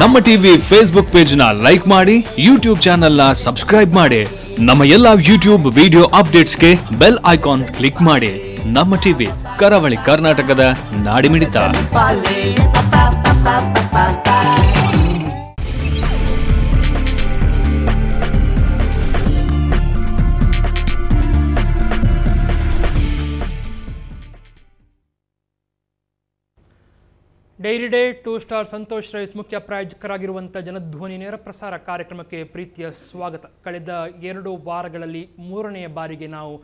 ನಮ್ಮ TV Facebook page ನ like ಮಾಡಿ, ಯೂಟ್ಯೂಬ್ ಚಾನೆಲ್ ನ ಸಬ್ಸ್ಕ್ರೈಬ್ ಮಾಡಿ, ನಮ್ಮ ಎಲ್ಲಾ ಯೂಟ್ಯೂಬ್ ವಿಡಿಯೋ ಅಪ್ಡೇಟ್ಸ್ಗೆ ಬೆಲ್ ಐಕಾನ್ ಕ್ಲಿಕ್ ಮಾಡಿ. ನಮ್ಮ ಟಿವಿ ಕರಾವಳಿ ಕರ್ನಾಟಕದ ನಾಡಿಮಿಡಿತ. Dairy day 2 star Santosh rice ಮುಖ್ಯ ಪ್ರಾಯೋಜಕರಾಗಿರುವಂಥ ಜನಧ್ವನಿ ನೇರ ಪ್ರಸಾರ ಕಾರ್ಯಕ್ರಮಕ್ಕೆ ಪ್ರೀತಿಯ ಸ್ವಾಗತ. ಕಳೆದ 2 ವಾರಗಳಲ್ಲಿ 3ನೇ ಬಾರಿಗೆ ನಾವು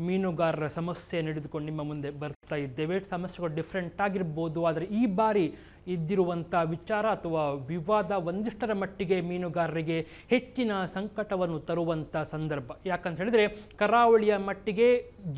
ಮೀನುಗಾರರ ಸಮಸ್ಯೆ ನಡೆದುಕೊಂಡು ನಿಮ್ಮ ಮುಂದೆ ಬರ್ತಾ ಇದ್ದೇವೆ. ಸಮಸ್ಯೆಗಳು ಡಿಫ್ರೆಂಟ್ ಆಗಿರ್ಬೋದು, ಆದರೆ ಈ ಬಾರಿ ಇದ್ದಿರುವಂಥ ವಿಚಾರ ಅಥವಾ ವಿವಾದ ಒಂದಿಷ್ಟರ ಮಟ್ಟಿಗೆ ಮೀನುಗಾರರಿಗೆ ಹೆಚ್ಚಿನ ಸಂಕಟವನ್ನು ತರುವಂಥ ಸಂದರ್ಭ. ಯಾಕಂತ ಹೇಳಿದರೆ ಕರಾವಳಿಯ ಮಟ್ಟಿಗೆ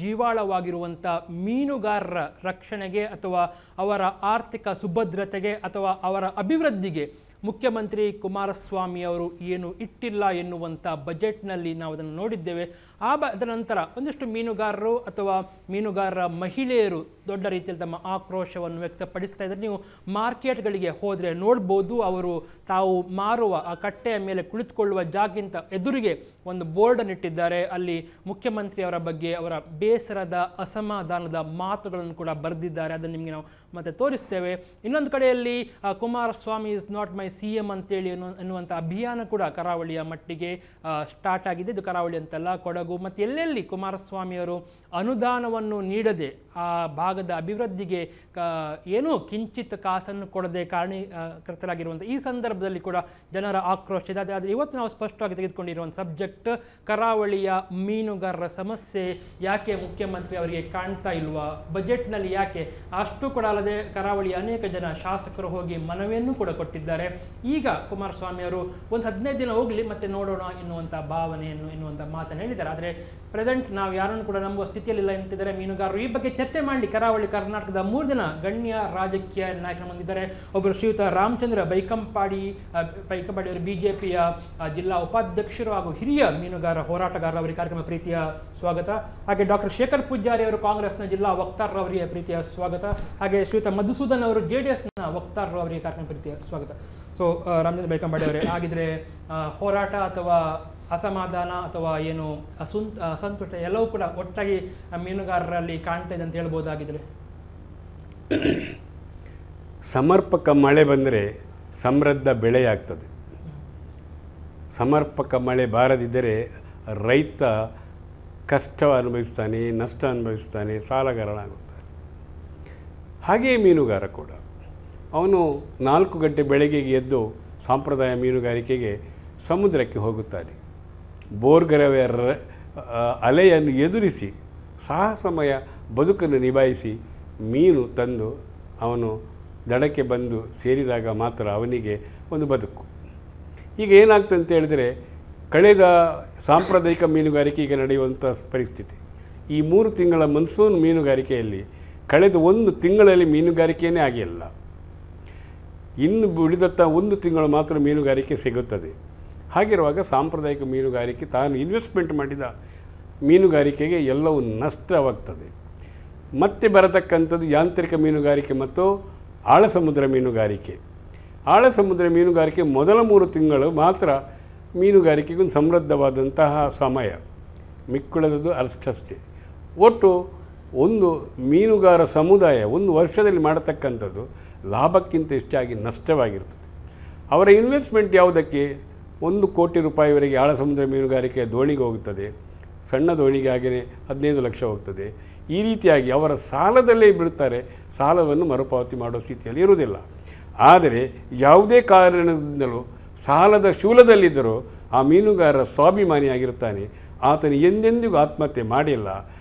ಜೀವಾಳವಾಗಿರುವಂಥ ಮೀನುಗಾರರ ರಕ್ಷಣೆಗೆ ಅಥವಾ ಅವರ ಆರ್ಥಿಕ ಸುಭದ್ರತೆಗೆ ಅಥವಾ ಅವರ ಅಭಿವೃದ್ಧಿಗೆ ಮುಖ್ಯಮಂತ್ರಿ ಕುಮಾರಸ್ವಾಮಿ ಅವರು ಏನು ಇಟ್ಟಿಲ್ಲ ಎನ್ನುವಂಥ ಬಜೆಟ್ನಲ್ಲಿ ನಾವು ಅದನ್ನು ನೋಡಿದ್ದೇವೆ. ಅದರ ನಂತರ ಒಂದಿಷ್ಟು ಮೀನುಗಾರರು ಅಥವಾ ಮೀನುಗಾರರ ಮಹಿಳೆಯರು ದೊಡ್ಡ ರೀತಿಯಲ್ಲಿ ತಮ್ಮ ಆಕ್ರೋಶವನ್ನು ವ್ಯಕ್ತಪಡಿಸ್ತಾ ಇದ್ದಾರೆ. ನೀವು ಮಾರ್ಕೆಟ್ಗಳಿಗೆ ಹೋದರೆ ನೋಡ್ಬೋದು, ಅವರು ತಾವು ಮಾರುವ ಆ ಕಟ್ಟೆಯ ಮೇಲೆ ಕುಳಿತುಕೊಳ್ಳುವ ಜಾಗಿಂತ ಎದುರಿಗೆ ಒಂದು ಬೋರ್ಡನ್ನು ಇಟ್ಟಿದ್ದಾರೆ. ಅಲ್ಲಿ ಮುಖ್ಯಮಂತ್ರಿ ಅವರ ಬಗ್ಗೆ ಅವರ ಬೇಸರದ ಅಸಮಾಧಾನದ ಮಾತುಗಳನ್ನು ಕೂಡ ಬರೆದಿದ್ದಾರೆ. ಅದನ್ನು ನಿಮಗೆ ನಾವು ಮತ್ತೆ ತೋರಿಸ್ತೇವೆ. ಇನ್ನೊಂದು ಕಡೆಯಲ್ಲಿ Kumaraswamy is not my CM ಅಂತೇಳಿ ಎನ್ನುವಂಥ ಅಭಿಯಾನ ಕೂಡ ಕರಾವಳಿಯ ಮಟ್ಟಿಗೆ ಸ್ಟಾರ್ಟ್ ಆಗಿದೆ. ಇದು ಕರಾವಳಿ ಅಂತಲ್ಲ, ಕೊಡಗು ಮತ್ತು ಎಲ್ಲೆಲ್ಲಿ ಕುಮಾರಸ್ವಾಮಿಯವರು ಅನುದಾನವನ್ನು ನೀಡದೆ ಆ ಭಾಗದ ಅಭಿವೃದ್ಧಿಗೆ ಏನೂ ಕಿಂಚಿತ್ ಕಾಸನ್ನು ಕೊಡದೆ ಕಾರಣಕರ್ತರಾಗಿರುವಂಥ ಈ ಸಂದರ್ಭದಲ್ಲಿ ಕೂಡ ಜನರ ಆಕ್ರೋಶ ಇದೆ. ಆದರೆ ಇವತ್ತು ನಾವು ಸ್ಪಷ್ಟವಾಗಿ ತೆಗೆದುಕೊಂಡಿರುವಂಥ ಸಬ್ಜೆಕ್ಟ್ ಕರಾವಳಿಯ ಮೀನುಗಾರರ ಸಮಸ್ಯೆ ಯಾಕೆ ಮುಖ್ಯಮಂತ್ರಿ ಅವರಿಗೆ ಕಾಣ್ತಾ ಇಲ್ವಾ, ಬಜೆಟ್ನಲ್ಲಿ ಯಾಕೆ ಅಷ್ಟು ಕೂಡ ಅಲ್ಲದೆ ಕರಾವಳಿಯ ಅನೇಕ ಜನ ಶಾಸಕರು ಹೋಗಿ ಮನವಿಯನ್ನು ಕೂಡ ಕೊಟ್ಟಿದ್ದಾರೆ. ಈಗ ಕುಮಾರಸ್ವಾಮಿ ಅವರು ಒಂದು 15 ದಿನ ಹೋಗಲಿ ಮತ್ತೆ ನೋಡೋಣ ಎನ್ನುವಂಥ ಭಾವನೆಯನ್ನು ಎನ್ನುವಂಥ ಮಾತನ್ನು ಹೇಳಿದ್ದಾರೆ. ಆದರೆ ಪ್ರೆಸೆಂಟ್ ನಾವು ಯಾರನ್ನು ಕೂಡ ನಂಬುವ ಸ್ಥಿತಿಯಲ್ಲಿಲ್ಲ ಎಂತಿದ್ದಾರೆ ಮೀನುಗಾರರು. ಈ ಬಗ್ಗೆ ಚರ್ಚೆ ಮಾಡಿ ಕರಾವಳಿ ಕರ್ನಾಟಕದ 3 ಜನ ಗಣ್ಯ ರಾಜಕೀಯ ನಾಯಕರು ಬಂದಿದ್ದಾರೆ. ಒಬ್ಬರು ಶ್ರೀಯುತ ರಾಮಚಂದ್ರ ಬೈಕಂಪಾಡಿ ಅವರು ಬಿಜೆಪಿಯ ಜಿಲ್ಲಾ ಉಪಾಧ್ಯಕ್ಷರು ಹಾಗೂ ಹಿರಿಯ ಮೀನುಗಾರ ಹೋರಾಟಗಾರರು. ಅವರಿಗೆ ಕಾರ್ಯಕ್ರಮ ಪ್ರೀತಿಯ ಸ್ವಾಗತ. ಹಾಗೆ ಡಾಕ್ಟರ್ ಶೇಖರ್ ಪೂಜಾರಿ ಅವರು ಕಾಂಗ್ರೆಸ್ನ ಜಿಲ್ಲಾ ವಕ್ತಾರರು, ಅವರಿಗೆ ಪ್ರೀತಿಯ ಸ್ವಾಗತ. ಹಾಗೆ ಶ್ರೀಯುತ ಮಧುಸೂದನ್ ಅವರು JDSನ ವಕ್ತಾರರು, ಅವರಿಗೆ ಕಾರ್ಯಕ್ರಮ ಪ್ರೀತಿಯ ಸ್ವಾಗತ. ಸೊ ರಾಮಚಂದ್ರ ಬೈಕಂಪಾಡಿ ಅವರೇ, ಆಗಿದ್ರೆ ಹೋರಾಟ ಅಥವಾ ಅಸಮಾಧಾನ ಅಥವಾ ಏನು ಅಸಂತೋಷ ಎಲ್ಲವೂ ಕೂಡ ಒಟ್ಟಾಗಿ ಮೀನುಗಾರರಲ್ಲಿ ಕಾಣ್ತಾ ಇದೆ ಅಂತ ಹೇಳ್ಬೋದಾಗಿದ್ರೆ? ಸಮರ್ಪಕ ಮಳೆ ಬಂದರೆ ಸಮೃದ್ಧ ಬೆಳೆಯಾಗ್ತದೆ. ಸಮರ್ಪಕ ಮಳೆ ಬಾರದಿದ್ದರೆ ರೈತ ಕಷ್ಟ ಅನುಭವಿಸ್ತಾನೆ, ನಷ್ಟ ಅನುಭವಿಸ್ತಾನೆ, ಸಾಲಗಾರನಾಗುತ್ತಾನೆ. ಹಾಗೆಯೇ ಮೀನುಗಾರ ಕೂಡ ಅವನು 4 ಗಂಟೆ ಬೆಳಗ್ಗೆಗೆ ಎದ್ದು ಸಾಂಪ್ರದಾಯ ಮೀನುಗಾರಿಕೆಗೆ ಸಮುದ್ರಕ್ಕೆ ಹೋಗುತ್ತಾನೆ. ಬೋರ್ಗರವೆಯ ಅಲೆಯನ್ನು ಎದುರಿಸಿ ಸಾಹಸಮಯ ಬದುಕನ್ನು ನಿಭಾಯಿಸಿ ಮೀನು ತಂದು ಅವನು ದಡಕ್ಕೆ ಬಂದು ಸೇರಿದಾಗ ಮಾತ್ರ ಅವನಿಗೆ ಒಂದು ಬದುಕು. ಈಗ ಏನಾಗ್ತದೆ ಅಂತ ಹೇಳಿದರೆ, ಕಳೆದ ಸಾಂಪ್ರದಾಯಿಕ ಮೀನುಗಾರಿಕೆ ಈಗ ನಡೆಯುವಂಥ ಪರಿಸ್ಥಿತಿ. ಈ 3 ತಿಂಗಳ ಮನ್ಸೂನ್ ಮೀನುಗಾರಿಕೆಯಲ್ಲಿ ಕಳೆದ 1 ತಿಂಗಳಲ್ಲಿ ಮೀನುಗಾರಿಕೆಯೇ ಆಗಿಲ್ಲ. ಇನ್ನು ಉಳಿದತ್ತ 1 ತಿಂಗಳು ಮಾತ್ರ ಮೀನುಗಾರಿಕೆ ಸಿಗುತ್ತದೆ. ಹಾಗಿರುವಾಗ ಸಾಂಪ್ರದಾಯಿಕ ಮೀನುಗಾರಿಕೆ ತಾನು ಇನ್ವೆಸ್ಟ್ಮೆಂಟ್ ಮಾಡಿದ ಮೀನುಗಾರಿಕೆಗೆ ಎಲ್ಲವೂ ನಷ್ಟವಾಗ್ತದೆ. ಮತ್ತೆ ಬರತಕ್ಕಂಥದ್ದು ಯಾಂತ್ರಿಕ ಮೀನುಗಾರಿಕೆ ಮತ್ತು ಆಳ ಸಮುದ್ರ ಮೀನುಗಾರಿಕೆ. ಆಳ ಸಮುದ್ರ ಮೀನುಗಾರಿಕೆ ಮೊದಲ 3 ತಿಂಗಳು ಮಾತ್ರ ಮೀನುಗಾರಿಕೆಗೊಂದು ಸಮೃದ್ಧವಾದಂತಹ ಸಮಯ, ಮಿಕ್ಕುಳದದು ಅಷ್ಟೇ. ಒಟ್ಟು ಒಂದು ಮೀನುಗಾರ ಸಮುದಾಯ 1 ವರ್ಷದಲ್ಲಿ ಮಾಡತಕ್ಕಂಥದ್ದು ಲಾಭಕ್ಕಿಂತ ಹೆಚ್ಚಾಗಿ ನಷ್ಟವಾಗಿರ್ತದೆ. ಅವರ ಇನ್ವೆಸ್ಟ್ಮೆಂಟ್ ಯಾವುದಕ್ಕೆ 1 ಕೋಟಿ ರೂಪಾಯಿವರೆಗೆ ಆಳ ಸಮುದ್ರ ಮೀನುಗಾರಿಕೆಯ ದೋಣಿಗೆ ಹೋಗುತ್ತದೆ, ಸಣ್ಣ ದೋಣಿಗೆ ಹಾಗೆಯೇ 15 ಲಕ್ಷ ಹೋಗ್ತದೆ. ಈ ರೀತಿಯಾಗಿ ಅವರ ಸಾಲದಲ್ಲೇ ಬೀಳ್ತಾರೆ, ಸಾಲವನ್ನು ಮರುಪಾವತಿ ಮಾಡೋ ಸ್ಥಿತಿಯಲ್ಲಿ ಇರುವುದಿಲ್ಲ. ಆದರೆ ಯಾವುದೇ ಕಾರಣದಿಂದಲೂ ಸಾಲದ ಶೂಲದಲ್ಲಿದ್ದರೂ ಆ ಮೀನುಗಾರ ಸ್ವಾಭಿಮಾನಿಯಾಗಿರ್ತಾನೆ. ಆತನು ಎಂದೆಂದಿಗೂ ಆತ್ಮಹತ್ಯೆ ಮಾಡಿಲ್ಲ.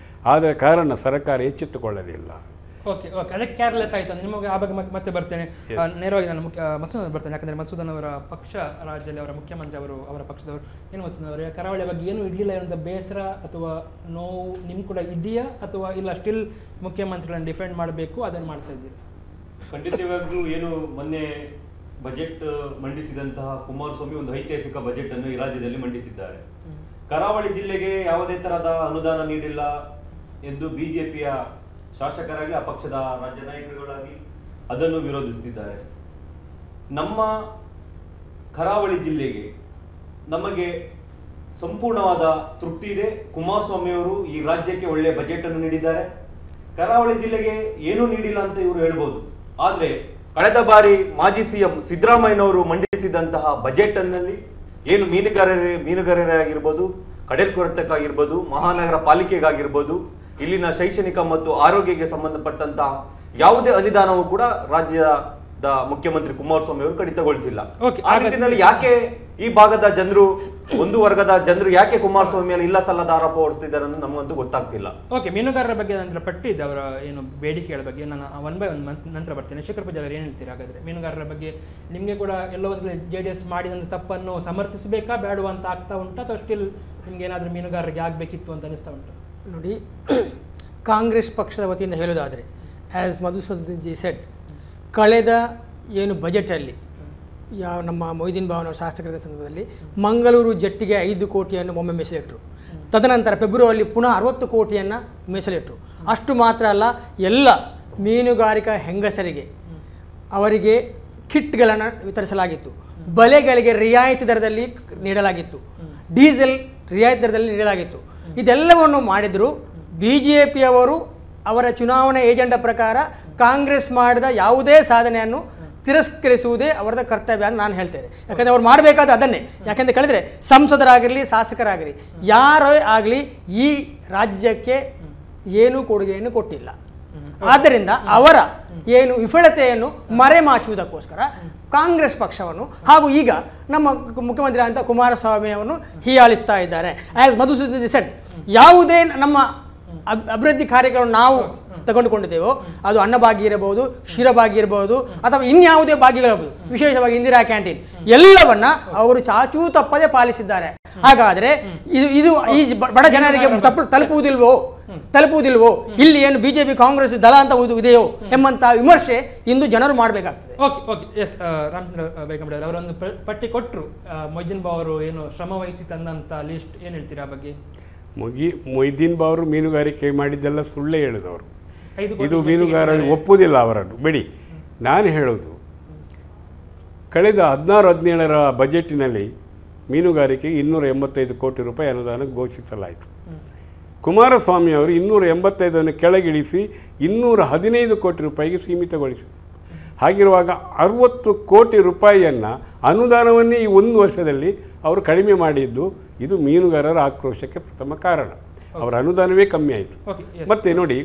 ಆದ ಕಾರಣ ಸರ್ಕಾರ ಎಚ್ಚೆತ್ತುಕೊಳ್ಳಲಿಲ್ಲ. ಓಕೆ, ಅದಕ್ಕೆ ಕೇರ್ಲೆಸ್ ಆಯಿತು. ನಿಮಗೆ ಆ ಬಗ್ಗೆ ಮತ್ತೆ ಬರ್ತೇನೆ. ನೇರವಾಗಿ ನಾನು ಮಸೂದನ್ ಬರ್ತೇನೆ. ಯಾಕಂದರೆ ಮಸೂದನ್ ಅವರ ಪಕ್ಷ ರಾಜ್ಯದಲ್ಲಿ ಅವರ ಮುಖ್ಯಮಂತ್ರಿ ಅವರ ಪಕ್ಷದವರು ಏನು ಮಸೂದನ್ ಅವರೇ, ಕರಾವಳಿಯ ಬಗ್ಗೆ ಏನೂ ಇರಲಿಲ್ಲ ಅನ್ನೋಂಥ ಬೇಸರ ಅಥವಾ ನೋವು ನಿಮ್ಗೆ ಕೂಡ ಇದೆಯಾ, ಅಥವಾ ಇಲ್ಲ ಸ್ಟಿಲ್ ಮುಖ್ಯಮಂತ್ರಿಗಳನ್ನು ಡಿಫೆಂಡ್ ಮಾಡಬೇಕು ಅದನ್ನು ಮಾಡ್ತಾ ಇದ್ದೀರಿ? ಖಂಡಿತವಾಗಿಯೂ ಏನು ಮೊನ್ನೆ ಬಜೆಟ್ ಮಂಡಿಸಿದಂತಹ ಕುಮಾರಸ್ವಾಮಿ ಒಂದು ಐತಿಹಾಸಿಕ ಬಜೆಟ್ ಅನ್ನು ಈ ರಾಜ್ಯದಲ್ಲಿ ಮಂಡಿಸಿದ್ದಾರೆ. ಕರಾವಳಿ ಜಿಲ್ಲೆಗೆ ಯಾವುದೇ ತರಹದ ಅನುದಾನ ನೀಡಿಲ್ಲ ಎಂದು ಬಿಜೆಪಿಯ ಶಾಸಕರಾಗಿ ಆ ಪಕ್ಷದ ರಾಜ್ಯ ನಾಯಕರುಗಳಾಗಿ ಅದನ್ನು ವಿರೋಧಿಸುತ್ತಿದ್ದಾರೆ. ನಮ್ಮ ಕರಾವಳಿ ಜಿಲ್ಲೆಗೆ ನಮಗೆ ಸಂಪೂರ್ಣವಾದ ತೃಪ್ತಿ ಇದೆ. ಕುಮಾರಸ್ವಾಮಿ ಅವರು ಈ ರಾಜ್ಯಕ್ಕೆ ಒಳ್ಳೆಯ ಬಜೆಟ್ ಅನ್ನು ನೀಡಿದ್ದಾರೆ. ಕರಾವಳಿ ಜಿಲ್ಲೆಗೆ ಏನೂ ನೀಡಿಲ್ಲ ಅಂತ ಇವರು ಹೇಳ್ಬೋದು. ಆದ್ರೆ ಕಳೆದ ಬಾರಿ ಮಾಜಿ ಸಿಎಂ ಸಿದ್ದರಾಮಯ್ಯನವರು ಮಂಡಿಸಿದಂತಹ ಬಜೆಟ್ ಅನ್ನಲ್ಲಿ ಏನು ಮೀನುಗಾರರಾಗಿರ್ಬೋದು, ಕಡಲ್ಕೊರೆತಕ್ಕಾಗಿರ್ಬೋದು, ಮಹಾನಗರ ಪಾಲಿಕೆಗಾಗಿರ್ಬೋದು, ಇಲ್ಲಿನ ಶೈಕ್ಷಣಿಕ ಮತ್ತು ಆರೋಗ್ಯಕ್ಕೆ ಸಂಬಂಧಪಟ್ಟಂತಹ ಯಾವುದೇ ಅನುದಾನವೂ ಕೂಡ ರಾಜ್ಯದ ಮುಖ್ಯಮಂತ್ರಿ ಕುಮಾರಸ್ವಾಮಿ ಅವರು ಕಡಿತಗೊಳಿಸಿಲ್ಲ. ಆ ನಿಟ್ಟಿನಲ್ಲಿ ಯಾಕೆ ಈ ಭಾಗದ ಜನರು, ಒಂದು ವರ್ಗದ ಜನರು ಯಾಕೆ ಕುಮಾರಸ್ವಾಮಿ ಇಲ್ಲ ಸಲ್ಲದ ಆರೋಪ ಹೊರಿಸ್ತಿದ್ದಾರೆ ಅನ್ನೋದು ನಮಗಂತೂ ಗೊತ್ತಾಗ್ತಿಲ್ಲ. ಓಕೆ, ಮೀನುಗಾರರ ಬಗ್ಗೆ ನಂತರ ಪಟ್ಟಿದ್ದೆ ಅವರ ಏನು ಬೇಡಿಕೆಗಳ ಬಗ್ಗೆ ನಾನು 1 by 1 ನಂತರ ಬರ್ತೀನಿ. ಶೇಖರ್ ಪೂಜಾರಿ ಏನು ಹೇಳ್ತೀರಾ ಹಾಗಾದ್ರೆ ಮೀನುಗಾರರ ಬಗ್ಗೆ? ನಿಮಗೆ ಕೂಡ ಎಲ್ಲೋ ಒಂದು JDS ಮಾಡಿದಂಥ ತಪ್ಪನ್ನು ಸಮರ್ಥಿಸಬೇಕಾ ಬೇಡವಾ ಅಂತ ಆಗ್ತಾ ಉಂಟಾ, ಅಥವಾ ಸ್ಟಿಲ್ ನಿಮ್ಗೆ ಏನಾದರೂ ಮೀನುಗಾರರಿಗೆ ಆಗಬೇಕಿತ್ತು ಅಂತ ಅನಿಸ್ತಾ ಉಂಟು? ನೋಡಿ, ಕಾಂಗ್ರೆಸ್ ಪಕ್ಷದ ವತಿಯಿಂದ ಹೇಳೋದಾದರೆ ಆ್ಯಸ್ ಮಧುಸೂದನ್ ಜಿ ಸೆಡ್, ಕಳೆದ ಏನು ಬಜೆಟಲ್ಲಿ ನಮ್ಮ ಮೊಯ್ದೀನ್ ಭಾವನವರ ಶಾಸಕರ ಸಂದರ್ಭದಲ್ಲಿ ಮಂಗಳೂರು ಜಟ್ಟಿಗೆ 5 ಕೋಟಿಯನ್ನು ಒಮ್ಮೆ ಮೀಸಲಿಟ್ಟರು. ತದನಂತರ ಫೆಬ್ರವರಿಯಲ್ಲಿ ಪುನಃ 60 ಕೋಟಿಯನ್ನು ಮೀಸಲಿಟ್ಟರು. ಅಷ್ಟು ಮಾತ್ರ ಅಲ್ಲ, ಎಲ್ಲ ಮೀನುಗಾರಿಕಾ ಹೆಂಗಸರಿಗೆ ಅವರಿಗೆ ಕಿಟ್ಗಳನ್ನು ವಿತರಿಸಲಾಗಿತ್ತು. ಬಲೆಗಳಿಗೆ ರಿಯಾಯಿತಿ ದರದಲ್ಲಿ ನೀಡಲಾಗಿತ್ತು. ಡೀಸೆಲ್ ರಿಯಾಯಿತಿ ದರದಲ್ಲಿ ನೀಡಲಾಗಿತ್ತು. ಇದೆಲ್ಲವನ್ನು ಮಾಡಿದರೂ BJPಯವರು ಅವರ ಚುನಾವಣಾ ಏಜೆಂಡಾ ಪ್ರಕಾರ ಕಾಂಗ್ರೆಸ್ ಮಾಡಿದ ಯಾವುದೇ ಸಾಧನೆಯನ್ನು ತಿರಸ್ಕರಿಸುವುದೇ ಅವರದ ಕರ್ತವ್ಯ ಅಂತ ನಾನು ಹೇಳ್ತೇನೆ. ಯಾಕಂದರೆ ಅವ್ರು ಮಾಡಬೇಕಾದ ಅದನ್ನೇ. ಯಾಕೆಂದರೆ ಕೇಳಿದ್ರೆ ಸಂಸದರಾಗಿರಲಿ, ಶಾಸಕರಾಗಲಿ, ಯಾರೇ ಆಗಲಿ ಈ ರಾಜ್ಯಕ್ಕೆ ಏನೂ ಕೊಡುಗೆಯನ್ನು ಕೊಟ್ಟಿಲ್ಲ. ಆದ್ದರಿಂದ ಅವರ ಏನು ವಿಫಲತೆಯನ್ನು ಮರೆಮಾಚುವುದಕ್ಕೋಸ್ಕರ ಕಾಂಗ್ರೆಸ್ ಪಕ್ಷವನ್ನು ಹಾಗೂ ಈಗ ನಮ್ಮ ಮುಖ್ಯಮಂತ್ರಿ ಅಂತ ಕುಮಾರಸ್ವಾಮಿಯನ್ನು ಹೀಯಾಳಿಸ್ತಾ ಇದ್ದಾರೆ. ಆ್ಯಸ್ ಮಧುಸೂದನ್ ಸೆಡ್, ಯಾವುದೇ ನಮ್ಮ ಅಭಿವೃದ್ಧಿ ಕಾರ್ಯಕ್ರಮ ನಾವು ತಗೊಂಡುಕೊಂಡಿದ್ದೇವೋ ಅದು ಅನ್ನಭಾಗ್ಯ ಇರಬಹುದು, ಕ್ಷೀರಭಾಗ್ಯ ಇರಬಹುದು, ಅಥವಾ ಇನ್ಯಾವುದೇ ಭಾಗ್ಯಗಳಿರಬಹುದು, ವಿಶೇಷವಾಗಿ ಇಂದಿರಾ ಕ್ಯಾಂಟೀನ್, ಎಲ್ಲವನ್ನ ಅವರು ಚಾಚೂ ತಪ್ಪದೆ ಪಾಲಿಸಿದ್ದಾರೆ. ಹಾಗಾದರೆ ಇದು ಈ ಬಡ ಜನರಿಗೆ ತಲುಪುವುದಿಲ್ವೋ, ಇಲ್ಲಿ ಏನು BJP ಕಾಂಗ್ರೆಸ್ ದಳ ಅಂತ ಇದೆಯೋ ಎಂಬಂತ ವಿಮರ್ಶೆ ಇಂದು ಜನರು ಮಾಡಬೇಕಾಗ್ತದೆ. ಓಕೆ ಎಸ್, ರಾಮಚಂದ್ರ ಬೇಗಂಬಡಿ ಅವರೊಂದು ಪಟ್ಟಿ ಕೊಟ್ಟರು, ಮೊಯ್ದೀನ್ ಬಾವ್ ಅವರು ಏನು ಶ್ರಮ ವಹಿಸಿ ತಂದಂತ ಲಿಸ್ಟ್, ಏನು ಹೇಳ್ತೀರಾ ಆ ಬಗ್ಗೆ? ಮೊಯ್ದೀನ್ ಬಾವ್ ಅವರು ಮೀನುಗಾರಿಕೆ ಮಾಡಿದ್ದೆಲ್ಲ ಸುಳ್ಳೇ ಹೇಳಿದವರು. ಇದು ಮೀನುಗಾರರು ಒಪ್ಪುವುದಿಲ್ಲ ಅವರನ್ನು. ಬಿಡಿ, ನಾನು ಹೇಳೋದು ಕಳೆದ 16-17ರ ಬಜೆಟಿನಲ್ಲಿ ಮೀನುಗಾರಿಕೆಗೆ 285 ಕೋಟಿ ರೂಪಾಯಿ ಅನುದಾನ ಘೋಷಿಸಲಾಯಿತು. ಕುಮಾರಸ್ವಾಮಿ ಅವರು 285 ಕೆಳಗಿಳಿಸಿ 215 ಕೋಟಿ ರೂಪಾಯಿಗೆ ಸೀಮಿತಗೊಳಿಸಿದರು. ಹಾಗಿರುವಾಗ 60 ಕೋಟಿ ರೂಪಾಯಿಯನ್ನು ಅನುದಾನವನ್ನೇ ಈ 1 ವರ್ಷದಲ್ಲಿ ಅವರು ಕಡಿಮೆ ಮಾಡಿದ್ದು, ಇದು ಮೀನುಗಾರರ ಆಕ್ರೋಶಕ್ಕೆ ಪ್ರಥಮ ಕಾರಣ. ಅವರ ಅನುದಾನವೇ ಕಮ್ಮಿ ಆಯಿತು. ಮತ್ತೆ ನೋಡಿ,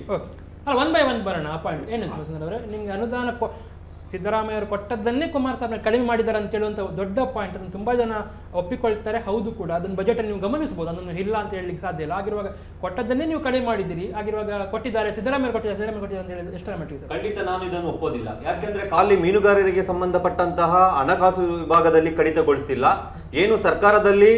1 by 1 ಬರೋಣ. ಆ ಪಾಯಿಂಟ್ ಏನು ನಿಮ್ಗೆ ಅನುದಾನ ಸಿದ್ದರಾಮಯ್ಯ ಅವರು ಕೊಟ್ಟದ್ದನ್ನೇ ಕುಮಾರಸ್ವಾಮಿ ಕಡಿಮೆ ಮಾಡಿದ್ದಾರೆ ಅಂತ ಹೇಳುವಂಥ ದೊಡ್ಡ ಪಾಯಿಂಟ್ ಅದನ್ನು ತುಂಬ ಜನ ಒಪ್ಪಿಕೊಳ್ತಾರೆ. ಹೌದು ಕೂಡ, ಅದನ್ನು ಬಜೆಟನ್ನು ನೀವು ಗಮನಿಸಬಹುದು, ಅದನ್ನು ಇಲ್ಲ ಅಂತ ಹೇಳಲಿಕ್ಕೆ ಸಾಧ್ಯ ಇಲ್ಲ. ಆಗಿರುವಾಗ ಕೊಟ್ಟದ್ದನ್ನೇ ನೀವು ಕಡಿಮೆ ಮಾಡಿದ್ದೀರಿ, ಆಗಿರುವಾಗ ಕೊಟ್ಟಿದ್ದಾರೆ ಸಿದ್ದರಾಮಯ್ಯ ಕೊಟ್ಟಿದ್ದಾರೆ ಅಂತ ಹೇಳಿದ್ರೆ ಎಷ್ಟರ ಮಟ್ಟಿಗೆ? ಖಂಡಿತ ನಾನು ಇದನ್ನು ಒಪ್ಪೋದಿಲ್ಲ. ಯಾಕೆಂದ್ರೆ ಖಾಲಿ ಮೀನುಗಾರರಿಗೆ ಸಂಬಂಧಪಟ್ಟಂತಹ ಹಣಕಾಸು ವಿಭಾಗದಲ್ಲಿ ಕಡಿತಗೊಳಿಸ್ತಿಲ್ಲ. ಏನು ಸರ್ಕಾರದಲ್ಲಿ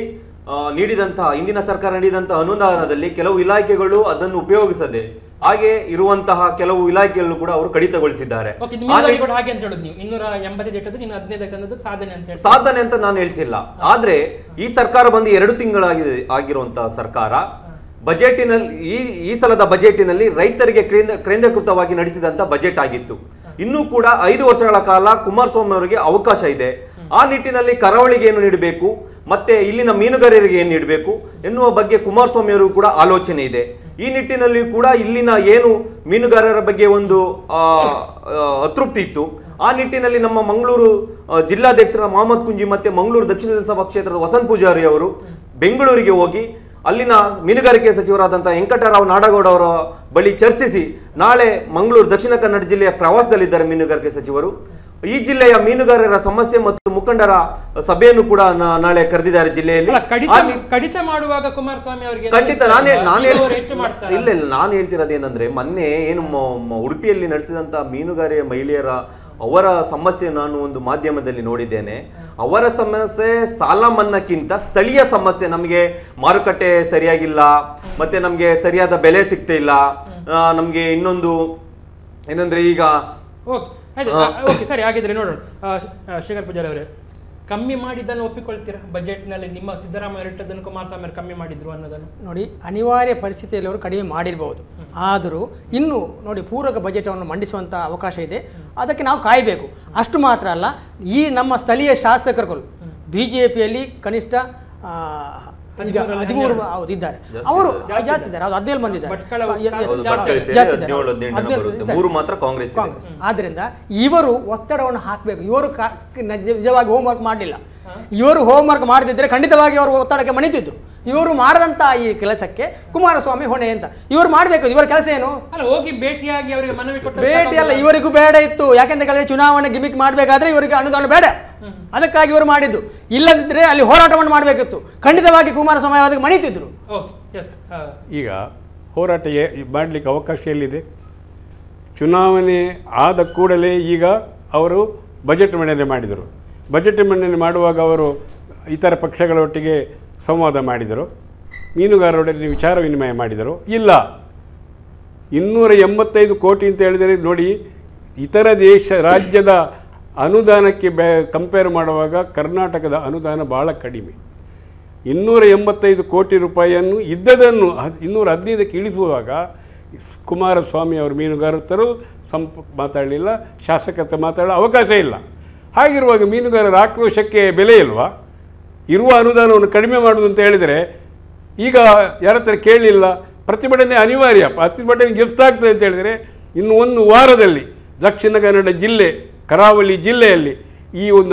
ನೀಡಿದಂತಹ, ಇಂದಿನ ಸರ್ಕಾರ ನೀಡಿದಂತಹ ಅನುದಾನದಲ್ಲಿ ಕೆಲವು ಇಲಾಖೆಗಳು ಅದನ್ನು ಉಪಯೋಗಿಸದೆ ಹಾಗೆ ಇರುವಂತಹ ಕೆಲವು ಇಲಾಖೆಗಳು ಕೂಡ ಅವರು ಕಡಿತಗೊಳಿಸಿದ್ದಾರೆ. ಸಾಧನೆ ಅಂತ ನಾನು ಹೇಳ್ತಿಲ್ಲ. ಆದ್ರೆ ಈ ಸರ್ಕಾರ ಬಂದು 2 ತಿಂಗಳಾಗಿದೆ ಆಗಿರುವಂತಹ ಸರ್ಕಾರ. ಬಜೆಟಿನಲ್ಲಿ ಈ ಸಲದ ಬಜೆಟಿನಲ್ಲಿ ರೈತರಿಗೆ ಕೇಂದ್ರೀಕೃತವಾಗಿ ನಡೆಸಿದಂತ ಬಜೆಟ್ ಆಗಿತ್ತು. ಇನ್ನೂ ಕೂಡ 5 ವರ್ಷಗಳ ಕಾಲ ಕುಮಾರಸ್ವಾಮಿ ಅವರಿಗೆ ಅವಕಾಶ ಇದೆ. ಆ ನಿಟ್ಟಿನಲ್ಲಿ ಕರಾವಳಿಗೆ ಏನು ನೀಡಬೇಕು, ಮತ್ತೆ ಇಲ್ಲಿನ ಮೀನುಗಾರರಿಗೆ ಏನು ನೀಡಬೇಕು ಎನ್ನುವ ಬಗ್ಗೆ ಕುಮಾರಸ್ವಾಮಿ ಅವರು ಕೂಡ ಆಲೋಚನೆ ಇದೆ. ಈ ನಿಟ್ಟಿನಲ್ಲಿ ಕೂಡ ಇಲ್ಲಿನ ಏನು ಮೀನುಗಾರರ ಬಗ್ಗೆ ಒಂದು ಅತೃಪ್ತಿ ಇತ್ತು. ಆ ನಿಟ್ಟಿನಲ್ಲಿ ನಮ್ಮ ಮಂಗಳೂರು ಜಿಲ್ಲಾಧ್ಯಕ್ಷರ ಮೊಹಮ್ಮದ್ ಕುಂಜಿ ಮತ್ತೆ ಮಂಗಳೂರು ದಕ್ಷಿಣ ವಿಧಾನಸಭಾ ಕ್ಷೇತ್ರದ ವಸಂತ್ ಪೂಜಾರಿ ಅವರು ಬೆಂಗಳೂರಿಗೆ ಹೋಗಿ ಅಲ್ಲಿನ ಮೀನುಗಾರಿಕೆ ಸಚಿವರಾದಂತಹ ವೆಂಕಟರಾವ್ ನಾಡಗೌಡ ಅವರ ಬಳಿ ಚರ್ಚಿಸಿ ನಾಳೆ ಮಂಗಳೂರು ದಕ್ಷಿಣ ಕನ್ನಡ ಜಿಲ್ಲೆಯ ಪ್ರವಾಸದಲ್ಲಿದ್ದಾರೆ ಮೀನುಗಾರಿಕೆ ಸಚಿವರು. ಈ ಜಿಲ್ಲೆಯ ಮೀನುಗಾರರ ಸಮಸ್ಯೆ ಮತ್ತು ಮುಖಂಡರ ಸಭೆಯನ್ನು ಕೂಡ ನಾಳೆ ಕರೆದಿದ್ದಾರೆ ಜಿಲ್ಲೆಯಲ್ಲಿ. ಕಡಿತ ಮಾಡುವಾಗ ಕುಮಾರಸ್ವಾಮಿ ಅವರಿಗೆ ಖಂಡಿತ ನಾನು ಹೇಳ್ತಿರೋದೇನಂದ್ರೆ, ಮೊನ್ನೆ ಏನು ಉಡುಪಿಯಲ್ಲಿ ನಡೆಸಿದಂತ ಮೀನುಗಾರಿಕೆ ಮಹಿಳೆಯರ ಅವರ ಸಮಸ್ಯೆ ನಾನು ಒಂದು ಮಾಧ್ಯಮದಲ್ಲಿ ನೋಡಿದ್ದೇನೆ. ಅವರ ಸಮಸ್ಯೆ ಸಾಲ ಮನ್ನಾಕ್ಕಿಂತ ಸ್ಥಳೀಯ ಸಮಸ್ಯೆ, ನಮಗೆ ಮಾರುಕಟ್ಟೆ ಸರಿಯಾಗಿಲ್ಲ, ಮತ್ತೆ ನಮಗೆ ಸರಿಯಾದ ಬೆಲೆ ಸಿಗ್ತಾ ಇಲ್ಲ, ನಮಗೆ ಇನ್ನೊಂದು ಏನಂದ್ರೆ ಈಗ ಓಕೆ ಸರಿ, ಹಾಗಿದ್ರೆ ನೋಡೋಣ. ಶೇಖರ್ ಪೂಜಾರಿ ಅವರೇ, ಕಮ್ಮಿ ಮಾಡಿದ್ದನ್ನು ಒಪ್ಪಿಕೊಳ್ತೀರಾ? ಬಜೆಟ್ನಲ್ಲಿ ನಿಮ್ಮ ಸಿದ್ದರಾಮಯ್ಯ ಇಟ್ಟದನ್ನು ಕುಮಾರಸ್ವಾಮಿ ಅವರು ಕಮ್ಮಿ ಮಾಡಿದ್ರು ಅನ್ನೋದನ್ನು ನೋಡಿ, ಅನಿವಾರ್ಯ ಪರಿಸ್ಥಿತಿಯಲ್ಲಿ ಅವರು ಕಡಿಮೆ ಮಾಡಿರ್ಬೋದು. ಆದರೂ ಇನ್ನೂ ನೋಡಿ, ಪೂರಕ ಬಜೆಟನ್ನು ಮಂಡಿಸುವಂಥ ಅವಕಾಶ ಇದೆ. ಅದಕ್ಕೆ ನಾವು ಕಾಯಬೇಕು. ಅಷ್ಟು ಮಾತ್ರ ಅಲ್ಲ, ಈ ನಮ್ಮ ಸ್ಥಳೀಯ ಶಾಸಕರುಗಳು BJPಯಲ್ಲಿ ಕನಿಷ್ಠ ಈಗ 13 ಹೌದು ಇದ್ದಾರೆ. ಅವರು ಜಾಸ್ತಿ ಇದ್ದಾರೆ, ಹೌದು 17 ಮಂದಿ ಇದ್ದಾರೆ. ಕಾಂಗ್ರೆಸ್. ಆದ್ರಿಂದ ಇವರು ಒತ್ತಡವನ್ನು ಹಾಕಬೇಕು. ಇವರು ನಿಜವಾಗಿ ಹೋಮ್ವರ್ಕ್ ಮಾಡಲಿಲ್ಲ. ಇವರು ಹೋಮ್ವರ್ಕ್ ಮಾಡದಿದ್ದರೆ ಖಂಡಿತವಾಗಿ ಅವರು ಒತ್ತಡಕ್ಕೆ ಮಣಿತಿದ್ರು. ಇವರು ಮಾಡದಂತ ಈ ಕೆಲಸಕ್ಕೆ ಕುಮಾರಸ್ವಾಮಿ ಹೊಣೆ ಅಂತ ಇವರು ಮಾಡಬೇಕು. ಇವರ ಕೆಲಸ ಏನು? ಹೋಗಿ ಭೇಟಿಯಾಗಿ ಅವರಿಗೆ ಮನವಿ ಕೊಟ್ಟು ಭೇಟಿ ಅಲ್ಲ, ಇವರಿಗೂ ಬೇಡ ಇತ್ತು. ಯಾಕೆಂತ ಹೇಳಿದ್ರೆ ಚುನಾವಣೆ ಗಿಮಿಕ್ ಮಾಡಬೇಕಾದ್ರೆ ಇವರಿಗೆ ಅನುದಾನ ಬೇಡ, ಅದಕ್ಕಾಗಿ ಇವರು ಮಾಡಿದ್ದು. ಇಲ್ಲದಿದ್ದರೆ ಅಲ್ಲಿ ಹೋರಾಟವನ್ನು ಮಾಡಬೇಕಿತ್ತು. ಖಂಡಿತವಾಗಿ ಕುಮಾರಸ್ವಾಮಿ ಅದಕ್ಕೆ ಮಣಿತಿದ್ರು. ಈಗ ಹೋರಾಟ ಮಾಡಲಿಕ್ಕೆ ಅವಕಾಶ ಎಲ್ಲಿದೆ? ಚುನಾವಣೆ ಆದ ಕೂಡಲೇ ಈಗ ಅವರು ಬಜೆಟ್ ಮಂಡನೆ ಮಾಡಿದರು. ಬಜೆಟ್ ಮಂಡನೆ ಮಾಡುವಾಗ ಅವರು ಇತರ ಪಕ್ಷಗಳೊಟ್ಟಿಗೆ ಸಂವಾದ ಮಾಡಿದರು, ಮೀನುಗಾರರೊಡನೆ ವಿಚಾರ ವಿನಿಮಯ ಮಾಡಿದರು. ಇಲ್ಲ, 285 ಕೋಟಿ ಅಂತ ಹೇಳಿದರೆ ನೋಡಿ, ಇತರ ರಾಜ್ಯದ ಅನುದಾನಕ್ಕೆ ಕಂಪೇರ್ ಮಾಡುವಾಗ ಕರ್ನಾಟಕದ ಅನುದಾನ ಭಾಳ ಕಡಿಮೆ. 285 ಕೋಟಿ ರೂಪಾಯಿಯನ್ನು ಇದ್ದದನ್ನು 215ಕ್ಕೆ ಇಳಿಸುವಾಗ ಕುಮಾರಸ್ವಾಮಿ ಅವರು ಮೀನುಗಾರರು ಮಾತಾಡಲಿಲ್ಲ, ಶಾಸಕತ್ವ ಮಾತಾಡಲು ಅವಕಾಶ ಇಲ್ಲ. ಹಾಗಿರುವಾಗ ಮೀನುಗಾರರ ಆಕ್ರೋಶಕ್ಕೆ ಬೆಲೆ ಇಲ್ವಾ? ಇರುವ ಅನುದಾನವನ್ನು ಕಡಿಮೆ ಮಾಡುವುದು ಅಂತ ಹೇಳಿದರೆ ಈಗ ಯಾರ ಹತ್ರ ಕೇಳಲಿಲ್ಲ, ಪ್ರತಿಭಟನೆ ಅನಿವಾರ್ಯ. ಪ್ರತಿಭಟನೆಗೆ ಎಷ್ಟಾಗ್ತದೆ ಅಂತ ಹೇಳಿದರೆ ಇನ್ನು 1 ವಾರದಲ್ಲಿ ದಕ್ಷಿಣ ಕನ್ನಡ ಜಿಲ್ಲೆ, ಕರಾವಳಿ ಜಿಲ್ಲೆಯಲ್ಲಿ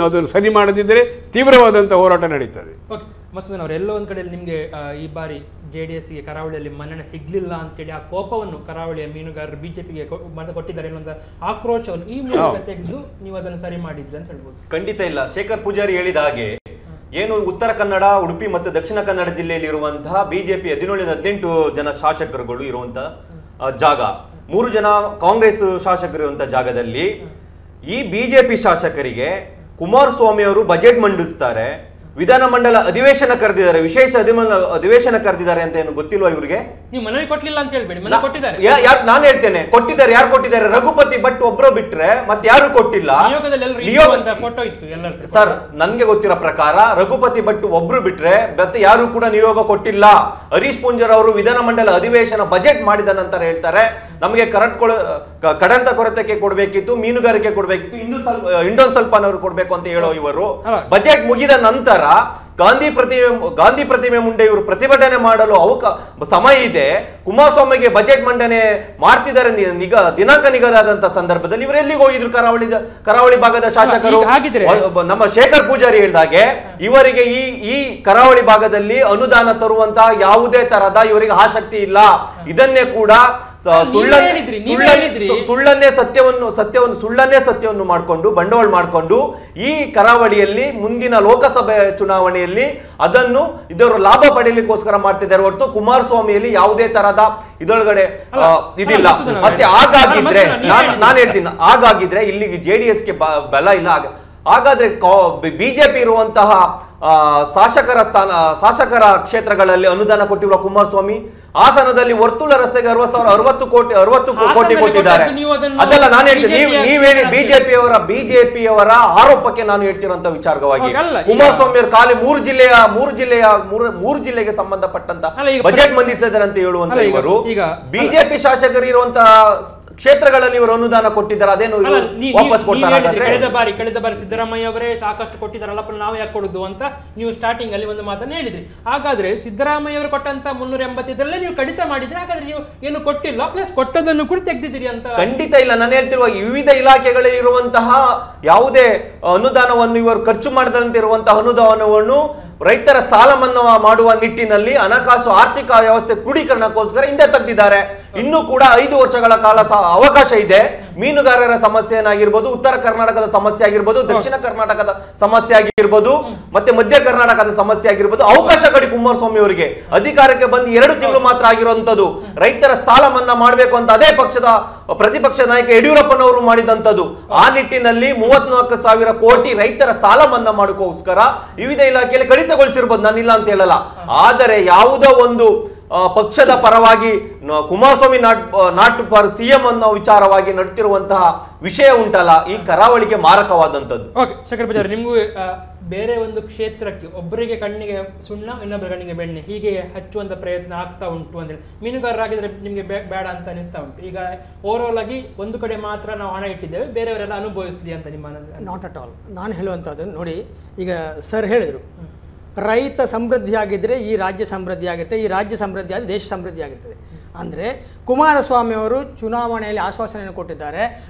ಅದನ್ನು ಸರಿ ಮಾಡದಿದ್ದರೆ ತೀವ್ರವಾದಂಥ ಹೋರಾಟ ನಡೀತದೆ. ಓಕೆ ಮಸೂದನ್ ಅವರು, ಎಲ್ಲೋ ಒಂದು ಕಡೆ ನಿಮಗೆ ಈ ಬಾರಿ JDSಗೆ ಕರಾವಳಿಯಲ್ಲಿ ಮನ್ನಣೆ ಸಿಗಲಿಲ್ಲ ಅಂತೇಳಿ ಆ ಕೋಪವನ್ನು ಕರಾವಳಿಯ ಮೀನುಗಾರರು BJPಗೆ ಕೊಟ್ಟಿದ್ದಾರೆ ಅನ್ನೋ ಆಕ್ರೋಶವನ್ನು ಈ ಮೂಲಕ ತೆಗೆದು ನೀವು ಅದನ್ನು ಸರಿ ಮಾಡಿದ್ರೆ ಅಂತ ಹೇಳ್ಬೋದು. ಖಂಡಿತ ಇಲ್ಲ. ಶೇಖರ್ ಪೂಜಾರಿ ಹೇಳಿದ ಹಾಗೆ ಏನು ಉತ್ತರ ಕನ್ನಡ, ಉಡುಪಿ ಮತ್ತು ದಕ್ಷಿಣ ಕನ್ನಡ ಜಿಲ್ಲೆಯಲ್ಲಿ ಇರುವಂತಹ BJP 17-18 ಜನ ಶಾಸಕರುಗಳು ಇರುವಂತಹ ಜಾಗ, 3 ಜನ ಕಾಂಗ್ರೆಸ್ ಶಾಸಕರು ಇರುವಂತಹ ಜಾಗದಲ್ಲಿ ಈ BJP ಶಾಸಕರಿಗೆ ಕುಮಾರಸ್ವಾಮಿ ಅವರು ಬಜೆಟ್ ಮಂಡಿಸ್ತಾರೆ, ವಿಧಾನಮಂಡಲ ಅಧಿವೇಶನ ಕರೆದಿದ್ದಾರೆ, ವಿಶೇಷ ಅಧಿವೇಶನ ಕರೆದಿದ್ದಾರೆ ಅಂತ ಏನು ಗೊತ್ತಿಲ್ವಾ ಇವರಿಗೆ? ನೀವು ಮನವಿ ಕೊಟ್ಟಿಲ್ಲ ಅಂತ ಹೇಳ್ಬೇಡಿ, ಮನವಿ ಕೊಟ್ಟಿದ್ದಾರೆ. ನಾನು ಹೇಳ್ತೇನೆ, ಕೊಟ್ಟಿದ್ದಾರೆ. ಯಾರು ಕೊಟ್ಟಿದ್ದಾರೆ? ರಘುಪತಿ ಭಟ್ ಒಬ್ರು ಬಿಟ್ರೆ ಮತ್ತೆ ಯಾರು ಕೊಟ್ಟಿಲ್ಲ. ಸರ್, ನನ್ಗೆ ಗೊತ್ತಿರೋ ಪ್ರಕಾರ ರಘುಪತಿ ಭಟ್ ಒಬ್ರು ಬಿಟ್ರೆ ಮತ್ತೆ ಯಾರು ಕೂಡ ನಿಯೋಗ ಕೊಟ್ಟಿಲ್ಲ. ಹರೀಶ್ ಪೂಂಜರ್ ಅವರು ವಿಧಾನಮಂಡಲ ಅಧಿವೇಶನ ಬಜೆಟ್ ಮಾಡಿದ ನಂತರ ಹೇಳ್ತಾರೆ, ನಮಗೆ ಕಡಂತ ಕೊರತೆಗೆ ಕೊಡ್ಬೇಕಿತ್ತು, ಮೀನುಗಾರಿಕೆ ಕೊಡ್ಬೇಕಿತ್ತು, ಇನ್ನೊಂದು ಸ್ವಲ್ಪ ಕೊಡ್ಬೇಕು ಅಂತ ಹೇಳೋ ಇವರು ಬಜೆಟ್ ಮುಗಿದ ನಂತರ ಗಾಂಧಿ ಪ್ರತಿಮೆ ಮುಂದೆ ಇವರು ಪ್ರತಿಭಟನೆ ಮಾಡಲು ಸಮಯ ಇದೆ, ಕುಮಾರಸ್ವಾಮಿಗೆ ಬಜೆಟ್ ಮಂಡನೆ ಮಾಡ್ತಿದ್ದಾರೆ ದಿನಾಂಕ ನಿಗದಿಯಾದಂತ ಸಂದರ್ಭದಲ್ಲಿ ಇವರು ಎಲ್ಲಿಗೆ ಹೋಗಿದ್ರು? ಕರಾವಳಿ ಭಾಗದ ಶಾಸಕರು. ನಮ್ಮ ಶೇಖರ್ ಪೂಜಾರಿ ಹೇಳಿದಾಗೆ ಇವರಿಗೆ ಈ ಕರಾವಳಿ ಭಾಗದಲ್ಲಿ ಅನುದಾನ ತರುವಂತಹ ಯಾವುದೇ ತರಹದ ಇವರಿಗೆ ಆಸಕ್ತಿ ಇಲ್ಲ. ಇದನ್ನೇ ಕೂಡ ಸುಳ್ಳನ್ನೇ ಸತ್ಯವನ್ನು ಮಾಡಿಕೊಂಡು ಬಂಡವಾಳ ಮಾಡಿಕೊಂಡು ಈ ಕರಾವಳಿಯಲ್ಲಿ ಮುಂದಿನ ಲೋಕಸಭೆ ಚುನಾವಣೆಯಲ್ಲಿ ಅದನ್ನು ಇದರ ಲಾಭ ಪಡೆಯಲಿಕ್ಕೋಸ್ಕರ ಮಾಡ್ತಿದ್ದಾರೆ ಹೊರತು ಕುಮಾರಸ್ವಾಮಿಯಲ್ಲಿ ಯಾವುದೇ ತರಹದ ಇದೊಳಗಡೆ ಇದಿಲ್ಲ. ಮತ್ತೆ ಹಾಗಾಗಿದ್ರೆ ನಾನು ಹೇಳ್ತೀನಿ, ಹಾಗಾಗಿದ್ರೆ ಇಲ್ಲಿಗೆ JDSಗೆ ಬಲ ಇಲ್ಲ. ಹಾಗಾದ್ರೆ BJP ಇರುವಂತಹ ಶಾಸಕರ ಕ್ಷೇತ್ರಗಳಲ್ಲಿ ಅನುದಾನ ಕೊಟ್ಟಿರುವ ಕುಮಾರಸ್ವಾಮಿ ಹಾಸನದಲ್ಲಿ ವರ್ತುಲ ರಸ್ತೆಗೆ 60 ಕೋಟಿ ಕೊಟ್ಟಿದ್ದಾರೆ. ಅದೆಲ್ಲ ನಾನು ಹೇಳ್ತೀನಿ, ನೀವೇಳಿ ಬಿಜೆಪಿಯವರ ಆರೋಪಕ್ಕೆ ನಾನು ಹೇಳ್ತಿರೋಂತ ವಿಚಾರವಾಗಿ ಕುಮಾರಸ್ವಾಮಿ ಅವರು ಖಾಲಿ ಮೂರು ಜಿಲ್ಲೆಗೆ ಸಂಬಂಧಪಟ್ಟಂತ ಬಜೆಟ್ ಮಂಡಿಸಿದ್ದಾರೆ ಅಂತ ಹೇಳುವಂತ ಇವರು ಬಿಜೆಪಿ ಶಾಸಕರು ಇರುವಂತಹ ಕ್ಷೇತ್ರಗಳಲ್ಲಿ ಇವರು ಅನುದಾನ ಕೊಟ್ಟಿದ್ದಾರೆ. ಅದೇನು ವಾಪಸ್ ಕೊಡ್ತಾರೆ? ಕಳೆದ ಬಾರಿ ಸಿದ್ದರಾಮಯ್ಯ ಅವರೇ ಸಾಕಷ್ಟು ಕೊಟ್ಟಿದ್ದಾರಲ್ಲ, ನಾವು ಯಾಕೆ ಕೊಡುದು ಅಂತ ನೀವು ಸ್ಟಾರ್ಟಿಂಗ್ ಅಲ್ಲಿ ಒಂದು ಮಾತನ್ನು ಹೇಳಿದ್ರಿ. ಹಾಗಾದ್ರೆ ಸಿದ್ದರಾಮಯ್ಯ ಅವರು ಕೊಟ್ಟಂತ 380 ನೀವು ಕಡಿತ ಮಾಡಿದ್ರೆ ಹಾಗಾದ್ರೆ ನೀವು ಏನು ಕೊಟ್ಟಿಲ್ಲ, ಪ್ಲಸ್ ಕೊಟ್ಟದನ್ನು ಕೂಡ ತೆಗೆದಿದ್ದೀರಿ ಅಂತ? ಖಂಡಿತ ಇಲ್ಲ. ನಾನು ಹೇಳ್ತಿರುವ ವಿವಿಧ ಇಲಾಖೆಗಳಲ್ಲಿ ಇರುವಂತಹ ಯಾವುದೇ ಅನುದಾನವನ್ನು ಇವರು ಖರ್ಚು ಮಾಡದಂತೆ ಇರುವಂತಹ ಅನುದಾನವನ್ನು ರೈತರ ಸಾಲ ಮನ್ನಾ ಮಾಡುವ ನಿಟ್ಟಿನಲ್ಲಿ ಹಣಕಾಸು ಆರ್ಥಿಕ ವ್ಯವಸ್ಥೆ ಕ್ರೋಢೀಕರಣಕ್ಕೋಸ್ಕರ ಹಿಂದೆ ತೆಗೆದಿದ್ದಾರೆ. ಇನ್ನೂ ಕೂಡ 5 ವರ್ಷಗಳ ಕಾಲ ಅವಕಾಶ ಇದೆ. ಮೀನುಗಾರರ ಸಮಸ್ಯೆ ಏನಾಗಿರ್ಬೋದು, ಉತ್ತರ ಕರ್ನಾಟಕದ ಸಮಸ್ಯೆ ಆಗಿರ್ಬೋದು, ದಕ್ಷಿಣ ಕರ್ನಾಟಕದ ಸಮಸ್ಯೆ ಆಗಿರ್ಬೋದು, ಮತ್ತೆ ಮಧ್ಯ ಕರ್ನಾಟಕದ ಸಮಸ್ಯೆ ಆಗಿರ್ಬೋದು, ಅವಕಾಶ ಕಡಿ ಕುಮಾರಸ್ವಾಮಿ ಅವರಿಗೆ ಅಧಿಕಾರಕ್ಕೆ ಬಂದು 2 ತಿಂಗಳು ಮಾತ್ರ ಆಗಿರುವಂತದ್ದು. ರೈತರ ಸಾಲ ಮನ್ನಾ ಮಾಡಬೇಕು ಅಂತ ಅದೇ ಪಕ್ಷದ ಪ್ರತಿಪಕ್ಷ ನಾಯಕ ಯಡಿಯೂರಪ್ಪನವರು ಮಾಡಿದಂತದ್ದು. ಆ ನಿಟ್ಟಿನಲ್ಲಿ 34,000 ಕೋಟಿ ರೈತರ ಸಾಲ ಮನ್ನಾ ಮಾಡೋಕ್ಕೋಸ್ಕರ ವಿವಿಧ ಇಲಾಖೆಯಲ್ಲಿ ಕಡಿತಗೊಳಿಸಿರ್ಬೋದು, ನಾನಿಲ್ಲ ಅಂತ ಹೇಳಲ್ಲ. ಆದರೆ ಯಾವುದೋ ಒಂದು ಪಕ್ಷದ ಪರವಾಗಿ ಕುಮಾರಸ್ವಾಮಿ ನಾಟ್ ಫಾರ್ ಸಿಎಂ ಅನ್ನೋ ವಿಚಾರವಾಗಿ ನಡ್ತಿರುವಂತಹ ವಿಷಯ ಉಂಟಲ್ಲ, ಈ ಕರಾವಳಿಗೆ ಮಾರಕವಾದಂಥದ್ದು. ಓಕೆ ಶೇಖರ್ ಬಜಾರ್, ನಿಮಗೂ ಬೇರೆ ಒಂದು ಕ್ಷೇತ್ರಕ್ಕೆ ಒಬ್ಬರಿಗೆ ಕಣ್ಣಿಗೆ ಸುಣ್ಣ ಇನ್ನೊಬ್ಬರ ಕಣ್ಣಿಗೆ ಬೆಣ್ಣೆ ಹೀಗೆ ಹಚ್ಚುವಂತ ಪ್ರಯತ್ನ ಆಗ್ತಾ ಉಂಟು ಅಂತೇಳಿ ಮೀನುಗಾರರಾಗಿದ್ರೆ ನಿಮಗೆ ಬೇಡ ಅಂತ ಅನಿಸ್ತಾ ಉಂಟು. ಈಗ ಓವರ್ ಆಗಿ ಒಂದು ಕಡೆ ಮಾತ್ರ ನಾವು ಹಣ ಇಟ್ಟಿದ್ದೇವೆ, ಬೇರೆಯವರೆಲ್ಲ ಅನುಭವಿಸ್ಲಿ ಅಂತ ನಿಮ್ಮ ನಾಟ್ ಅಟ್ ಆಲ್. ನಾನು ಹೇಳುವಂಥದ್ದು ನೋಡಿ, ಈಗ ಸರ್ ಹೇಳಿದರು ರೈತ ಸಮೃದ್ಧಿ ಆಗಿದ್ದರೆ ಈ ರಾಜ್ಯ ಸಮೃದ್ಧಿ ಆಗಿರ್ತದೆ, ಈ ರಾಜ್ಯ ಸಮೃದ್ಧಿ ಆದರೆ ದೇಶ ಸಮೃದ್ಧಿ ಆಗಿರ್ತದೆ. ಅಂದರೆ ಕುಮಾರಸ್ವಾಮಿ ಅವರು ಚುನಾವಣೆಯಲ್ಲಿ ಆಶ್ವಾಸನೆಯನ್ನು ಕೊಟ್ಟಿದ್ದಾರೆ,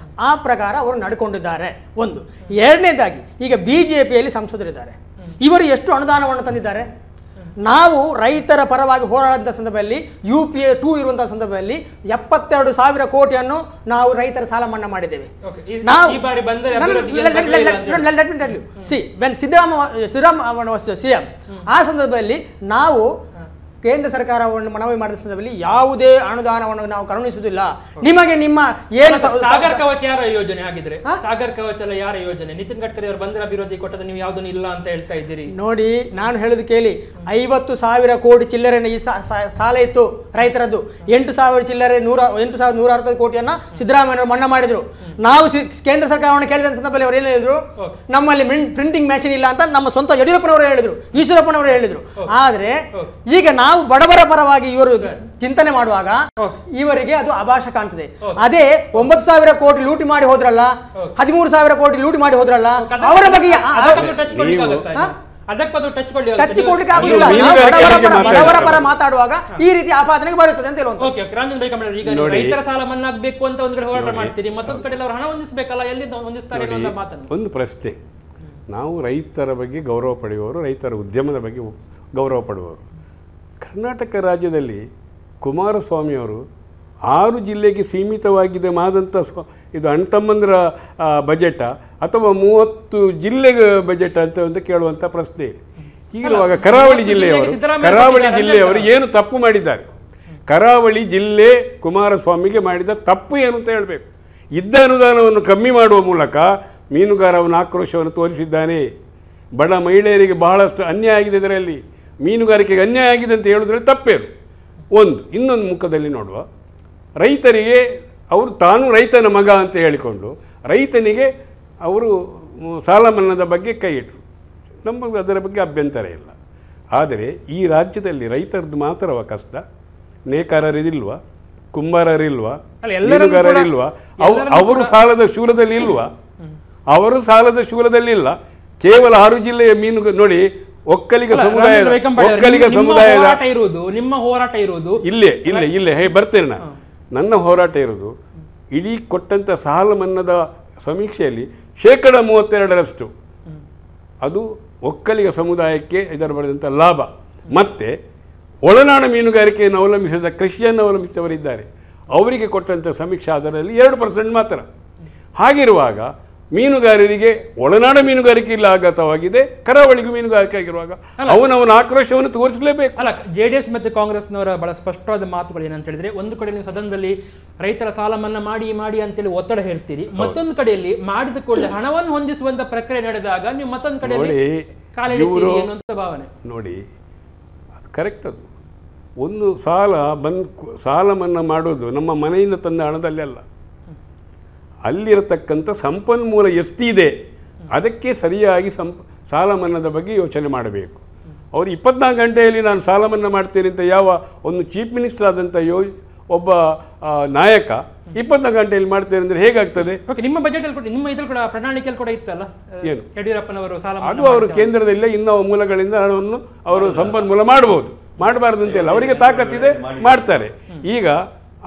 ಆ ಪ್ರಕಾರ ಅವರು ನಡ್ಕೊಂಡಿದ್ದಾರೆ. ಒಂದು. ಎರಡನೇದಾಗಿ ಈಗ BJPಯಲ್ಲಿ ಸಂಸದರಿದ್ದಾರೆ, ಇವರು ಎಷ್ಟು ಅನುದಾನವನ್ನು ತಂದಿದ್ದಾರೆ? ನಾವು ರೈತರ ಪರವಾಗಿ ಹೋರಾಡಿದ ಸಂದರ್ಭದಲ್ಲಿ UPA 2 ಇರುವಂಥ ಸಂದರ್ಭದಲ್ಲಿ 72,000 ಕೋಟಿಯನ್ನು ನಾವು ರೈತರ ಸಾಲ ಮನ್ನಾ ಮಾಡಿದ್ದೇವೆ. ನಾವು ಸಿದ್ದರಾಮಯ್ಯ ವಾಸ್ CM ಆ ಸಂದರ್ಭದಲ್ಲಿ ನಾವು ಕೇಂದ್ರ ಸರ್ಕಾರವನ್ನು ಮನವಿ ಮಾಡಿದ ಸಂದರ್ಭದಲ್ಲಿ ಯಾವುದೇ ಅನುದಾನವನ್ನು ನಾವು ಕರುಣಿಸುವುದಿಲ್ಲ. ನಿಮಗೆ ನಿಮ್ಮ ಏನು ಸಾಗರ್ ಕವಚ ಯಾರ ಯೋಜನೆ ಆಗಿದ್ರೆ, ಸಾಗರ್ ಕವಚ ಎಲ್ಲ ಯಾರ ಯೋಜನೆ? ನಿತಿನ್ ಗಡ್ಕರಿ ಅವರು ಬಂದರ ಅಭಿವೃದ್ಧಿ ಕೊಟ್ಟದ, ನೀವು ಯಾವುದನ್ನು ಇಲ್ಲ ಅಂತ ಹೇಳ್ತಾ ಇದ್ದೀರಿ. ನೋಡಿ, ನಾನು ಹೇಳುದು ಕೇಳಿ, 50,000 ಕೋಟಿ ಚಿಲ್ಲರೆ ಈ ಸಾಲ ಇತ್ತು ರೈತರದ್ದು. 8,000 ಚಿಲ್ಲರೆ 8,160 ಕೋಟಿಯನ್ನ ಸಿದ್ದರಾಮಯ್ಯ ಮನ್ನಾ ಮಾಡಿದ್ರು. ನಾವು ಕೇಂದ್ರ ಸರ್ಕಾರವನ್ನು ಕೇಳಿದ ಸಂದರ್ಭದಲ್ಲಿ ಅವರು ಏನು ಹೇಳಿದ್ರು, ನಮ್ಮಲ್ಲಿ ಪ್ರಿಂಟಿಂಗ್ ಮ್ಯಾಚಿನ್ ಇಲ್ಲ ಅಂತ ನಮ್ಮ ಸ್ವಂತ ಯಡಿಯೂರಪ್ಪನವರು ಹೇಳಿದ್ರು, ಈಶ್ವರಪ್ಪನವರು ಹೇಳಿದ್ರು. ಆದ್ರೆ ಈಗ ನಾವು ಬಡವರ ಪರವಾಗಿ ಇವರು ಚಿಂತನೆ ಮಾಡುವಾಗ ಇವರಿಗೆ ಅದು ಆಭಾಷ ಕಾಣ್ತದೆ. ಅದೇ 9,000 ಕೋಟಿ ಲೂಟಿ ಮಾಡಿ ಹೋದ್ರಲ್ಲ, 13,000 ಕೋಟಿ ಲೂಟಿ ಮಾಡಿ ಹೋದ್ರಲ್ಲ, ಅವರ ಬಗ್ಗೆ ಟಚ್ ಕೊಡ್ಲಿಕ್ಕೆ ಆಗುದಿಲ್ಲ. ಬಡವರ ಪರ ಮಾತಾಡುವಾಗ ಈ ರೀತಿ ಆಪಾದನೆಗೆ ಬರುತ್ತದೆ ಅಂತ ಹೇಳುವಂತ. ರೈತರ ಸಾಲ ಮನ್ನಾ ಆಗಬೇಕು ಅಂತ ಒಂದ್ ಕಡೆ ಹೋರಾಟ ಮಾಡ್ತೀರಿ, ಮತ್ತೊಂದು ಕಡೆ ಅವರು ಹಣ ಹೊಂದಿಸಬೇಕಲ್ಲ, ಎಲ್ಲಿ ಹೊಂದಿಸ್ತಾರೆ ಅನ್ನೋ ಮಾತನ್ನು. ಒಂದು ಪ್ರಶ್ನೆ, ನಾವು ರೈತರ ಬಗ್ಗೆ ಗೌರವ ಪಡೆಯುವವರು, ರೈತರ ಉದ್ಯಮದ ಬಗ್ಗೆ ಗೌರವ ಪಡುವವರು. ಕರ್ನಾಟಕ ರಾಜ್ಯದಲ್ಲಿ ಕುಮಾರಸ್ವಾಮಿಯವರು 6 ಜಿಲ್ಲೆಗೆ ಸೀಮಿತವಾಗಿದೆ ಮಾದಂಥ ಇದು ಅಣ್ತಮ್ಮಂದ್ರ ಬಜೆಟ ಅಥವಾ 30 ಜಿಲ್ಲೆಗೆ ಬಜೆಟ್ ಅಂತ ಕೇಳುವಂಥ ಪ್ರಶ್ನೆ ಇದೆ. ಹೀಗಿರುವಾಗ ಕರಾವಳಿ ಜಿಲ್ಲೆಯವರು ಏನು ತಪ್ಪು ಮಾಡಿದ್ದಾರೆ? ಕರಾವಳಿ ಜಿಲ್ಲೆ ಕುಮಾರಸ್ವಾಮಿಗೆ ಮಾಡಿದ ತಪ್ಪು ಏನು ಅಂತ ಹೇಳಬೇಕು. ಇದ್ದ ಅನುದಾನವನ್ನು ಕಮ್ಮಿ ಮಾಡುವ ಮೂಲಕ ಮೀನುಗಾರನ ಆಕ್ರೋಶವನ್ನು ತೋರಿಸಿದ್ದಾನೆ. ಬಡ ಮಹಿಳೆಯರಿಗೆ ಬಹಳಷ್ಟು ಅನ್ಯಾಯ ಆಗಿದೆ, ಇದರಲ್ಲಿ ಮೀನುಗಾರಿಕೆಗೆ ಅನ್ಯಾಯ ಆಗಿದೆ ಅಂತ ಹೇಳಿದ್ರೆ ತಪ್ಪೇನು? ಒಂದು. ಇನ್ನೊಂದು ಮುಖದಲ್ಲಿ ನೋಡುವ, ರೈತರಿಗೆ ಅವರು ತಾನು ರೈತನ ಮಗ ಅಂತ ಹೇಳಿಕೊಂಡು ರೈತನಿಗೆ ಅವರು ಸಾಲ ಮನ್ನಾದ ಬಗ್ಗೆ ಕೈ ಇಟ್ಟರು. ನಮಗೆ ಅದರ ಬಗ್ಗೆ ಅಭ್ಯಂತರ ಇಲ್ಲ. ಆದರೆ ಈ ರಾಜ್ಯದಲ್ಲಿ ರೈತರದ್ದು ಮಾತ್ರವ ಕಷ್ಟ? ನೇಕಾರರಿಲ್ವಾ? ಕುಂಬಾರರಿಲ್ವಾ? ಮೀನುಗಾರರಿಲ್ವಾ? ಅವರು ಸಾಲದ ಶೂಲದಲ್ಲಿ ಇಲ್ವಾ? ಅವರು ಸಾಲದ ಶೂಲದಲ್ಲಿಲ್ಲ. ಕೇವಲ 6 ಜಿಲ್ಲೆಯ ಮೀನು ನೋಡಿ, ಒಕ್ಕಲಿಗ ಸಮುದಾಯದ ನಿಮ್ಮ ಹೋರಾಟ ಇರುವುದು ಇಲ್ಲೇ ಬರ್ತೇನೆ ನಾನು. ನನ್ನ ಹೋರಾಟ ಇರೋದು ಇಡೀ ಕೊಟ್ಟಂಥ ಸಾಲ ಮನ್ನಾದ ಸಮೀಕ್ಷೆಯಲ್ಲಿ 32% ಅದು ಒಕ್ಕಲಿಗ ಸಮುದಾಯಕ್ಕೆ ಇದರ ಬರೆದಂಥ ಲಾಭ. ಮತ್ತು ಒಳನಾಡು ಮೀನುಗಾರಿಕೆಯನ್ನು ಅವಲಂಬಿಸಿದ ಕೃಷಿಯನ್ನು ಅವಲಂಬಿಸಿದವರಿದ್ದಾರೆ, ಅವರಿಗೆ ಕೊಟ್ಟಂಥ ಸಮೀಕ್ಷೆ ಆಧಾರದಲ್ಲಿ 2% ಮಾತ್ರ. ಹಾಗಿರುವಾಗ ಮೀನುಗಾರರಿಗೆ ಒಳನಾಡ ಮೀನುಗಾರಿಕೆ ಇಲ್ಲ ಆಘಾತವಾಗಿದೆ, ಕರಾವಳಿಗೂ ಮೀನುಗಾರಿಕೆ ಆಗಿರುವಾಗ ಅವನವನ ಆಕ್ರೋಶವನ್ನು ತೋರಿಸಲೇಬೇಕು. ಅಲ್ಲ, JDS ಮತ್ತು ಕಾಂಗ್ರೆಸ್ನವರ ಬಹಳ ಸ್ಪಷ್ಟವಾದ ಮಾತುಗಳು ಏನಂತ ಹೇಳಿದ್ರೆ, ಒಂದು ಕಡೆ ನೀವು ಸದನದಲ್ಲಿ ರೈತರ ಸಾಲ ಮನ್ನಾ ಮಾಡಿ ಅಂತೇಳಿ ಒತ್ತಡ ಹೇಳ್ತೀರಿ, ಮತ್ತೊಂದು ಕಡೆಯಲ್ಲಿ ಮಾಡಿದ ಕೂಡಲೇ ಹಣವನ್ನು ಹೊಂದಿಸುವಂತ ಪ್ರಕ್ರಿಯೆ ನಡೆದಾಗ ನೀವು ಮತ್ತೊಂದು ಕಡೆಯಲ್ಲಿ ಭಾವನೆ ನೋಡಿ. ಅದು ಕರೆಕ್ಟ್. ಅದು ಒಂದು ಸಾಲ ಮನ್ನಾ ಮಾಡೋದು ನಮ್ಮ ಮನೆಯಿಂದ ತಂದ ಹಣದಲ್ಲಿ ಅಲ್ಲ, ಅಲ್ಲಿರತಕ್ಕಂಥ ಸಂಪನ್ಮೂಲ ಎಷ್ಟಿದೆ ಅದಕ್ಕೆ ಸರಿಯಾಗಿ ಸಾಲ ಮನ್ನಾದ ಬಗ್ಗೆ ಯೋಚನೆ ಮಾಡಬೇಕು. ಅವರು 24 ಗಂಟೆಯಲ್ಲಿ ನಾನು ಸಾಲ ಮನ್ನಾ ಮಾಡ್ತೇನೆ ಅಂತ ಯಾವ ಒಂದು ಚೀಫ್ ಮಿನಿಸ್ಟರ್ ಆದಂಥ ಒಬ್ಬ ನಾಯಕ 24 ಗಂಟೆಯಲ್ಲಿ ಮಾಡ್ತೇನೆ ಅಂದರೆ ಹೇಗಾಗ್ತದೆ? ನಿಮ್ಮ ಬಜೆಟ್ ನಿಮ್ಮ ಇದ್ರಲ್ಲಿ ಕೂಡ ಪ್ರಣಾಳಿಕೆಯಲ್ಲಿ ಕೂಡ ಇತ್ತಲ್ಲ, ಏನು ಯಡಿಯೂರಪ್ಪನವರು ಸಾಲ ಅದು ಅವರು ಕೇಂದ್ರದಲ್ಲಿ ಇನ್ನೂ ಮೂಲಗಳಿಂದ ಹಣವನ್ನು ಅವರು ಸಂಪನ್ಮೂಲ ಮಾಡ್ಬೋದು, ಮಾಡಬಾರ್ದು ಅಂತೆಲ್ಲ ಅವರಿಗೆ ತಾಕತ್ತಿದೆ, ಮಾಡ್ತಾರೆ. ಈಗ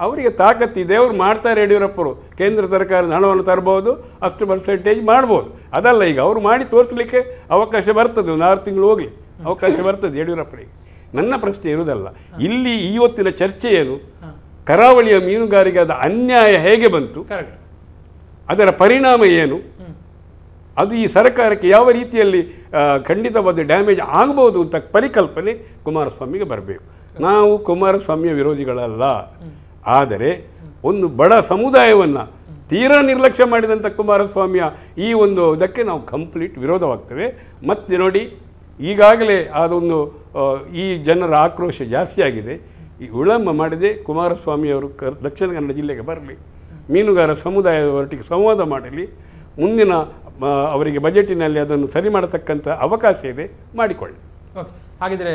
ಅವರಿಗೆ ತಾಕತ್ತಿದೆ, ಅವ್ರು ಮಾಡ್ತಾರೆ. ಯಡಿಯೂರಪ್ಪರು ಕೇಂದ್ರ ಸರ್ಕಾರದ ಹಣವನ್ನು ತರಬಹುದು, ಅಷ್ಟು ಪರ್ಸೆಂಟೇಜ್ ಮಾಡ್ಬೋದು. ಅದಲ್ಲ, ಈಗ ಅವರು ಮಾಡಿ ತೋರಿಸಲಿಕ್ಕೆ ಅವಕಾಶ ಬರ್ತದೆ, ಒಂದು 6 ತಿಂಗಳು ಹೋಗಲಿ ಅವಕಾಶ ಬರ್ತದೆ ಯಡಿಯೂರಪ್ಪರಿಗೆ. ನನ್ನ ಪ್ರಶ್ನೆ ಇರುವುದಲ್ಲ ಇಲ್ಲಿ ಇವತ್ತಿನ ಚರ್ಚೆ ಏನು, ಕರಾವಳಿಯ ಮೀನುಗಾರಿಕೆ ಆದ ಅನ್ಯಾಯ ಹೇಗೆ ಬಂತು, ಅದರ ಪರಿಣಾಮ ಏನು, ಅದು ಈ ಸರ್ಕಾರಕ್ಕೆ ಯಾವ ರೀತಿಯಲ್ಲಿ ಖಂಡಿತವಾದ ಡ್ಯಾಮೇಜ್ ಆಗಬಹುದು ಅಂತ ಪರಿಕಲ್ಪನೆ ಕುಮಾರಸ್ವಾಮಿಗೆ ಬರಬೇಕು. ನಾವು ಕುಮಾರಸ್ವಾಮಿಯ ವಿರೋಧಿಗಳಲ್ಲ, ಆದರೆ ಒಂದು ಬಡ ಸಮುದಾಯವನ್ನು ತೀರಾ ನಿರ್ಲಕ್ಷ್ಯ ಮಾಡಿದಂಥ ಕುಮಾರಸ್ವಾಮಿಯ ಈ ಒಂದು ಇದಕ್ಕೆ ನಾವು ಕಂಪ್ಲೀಟ್ ವಿರೋಧವಾಗ್ತೇವೆ. ಮತ್ತು ನೋಡಿ, ಈಗಾಗಲೇ ಅದೊಂದು ಈ ಜನರ ಆಕ್ರೋಶ ಜಾಸ್ತಿ ಆಗಿದೆ. ಈ ವಿಳಂಬ ಮಾಡದೆ ಕುಮಾರಸ್ವಾಮಿಯವರು ದಕ್ಷಿಣ ಕನ್ನಡ ಜಿಲ್ಲೆಗೆ ಬರಲಿ, ಮೀನುಗಾರ ಸಮುದಾಯದ ಒಟ್ಟಿಗೆ ಸಂವಾದ ಮಾಡಲಿ, ಮುಂದಿನ ಅವರಿಗೆ ಬಜೆಟಿನಲ್ಲಿ ಅದನ್ನು ಸರಿ ಮಾಡತಕ್ಕಂಥ ಅವಕಾಶ ಇದೆ, ಮಾಡಿಕೊಳ್ಳಿ. ಓಕೆ, ಹಾಗಿದ್ರೆ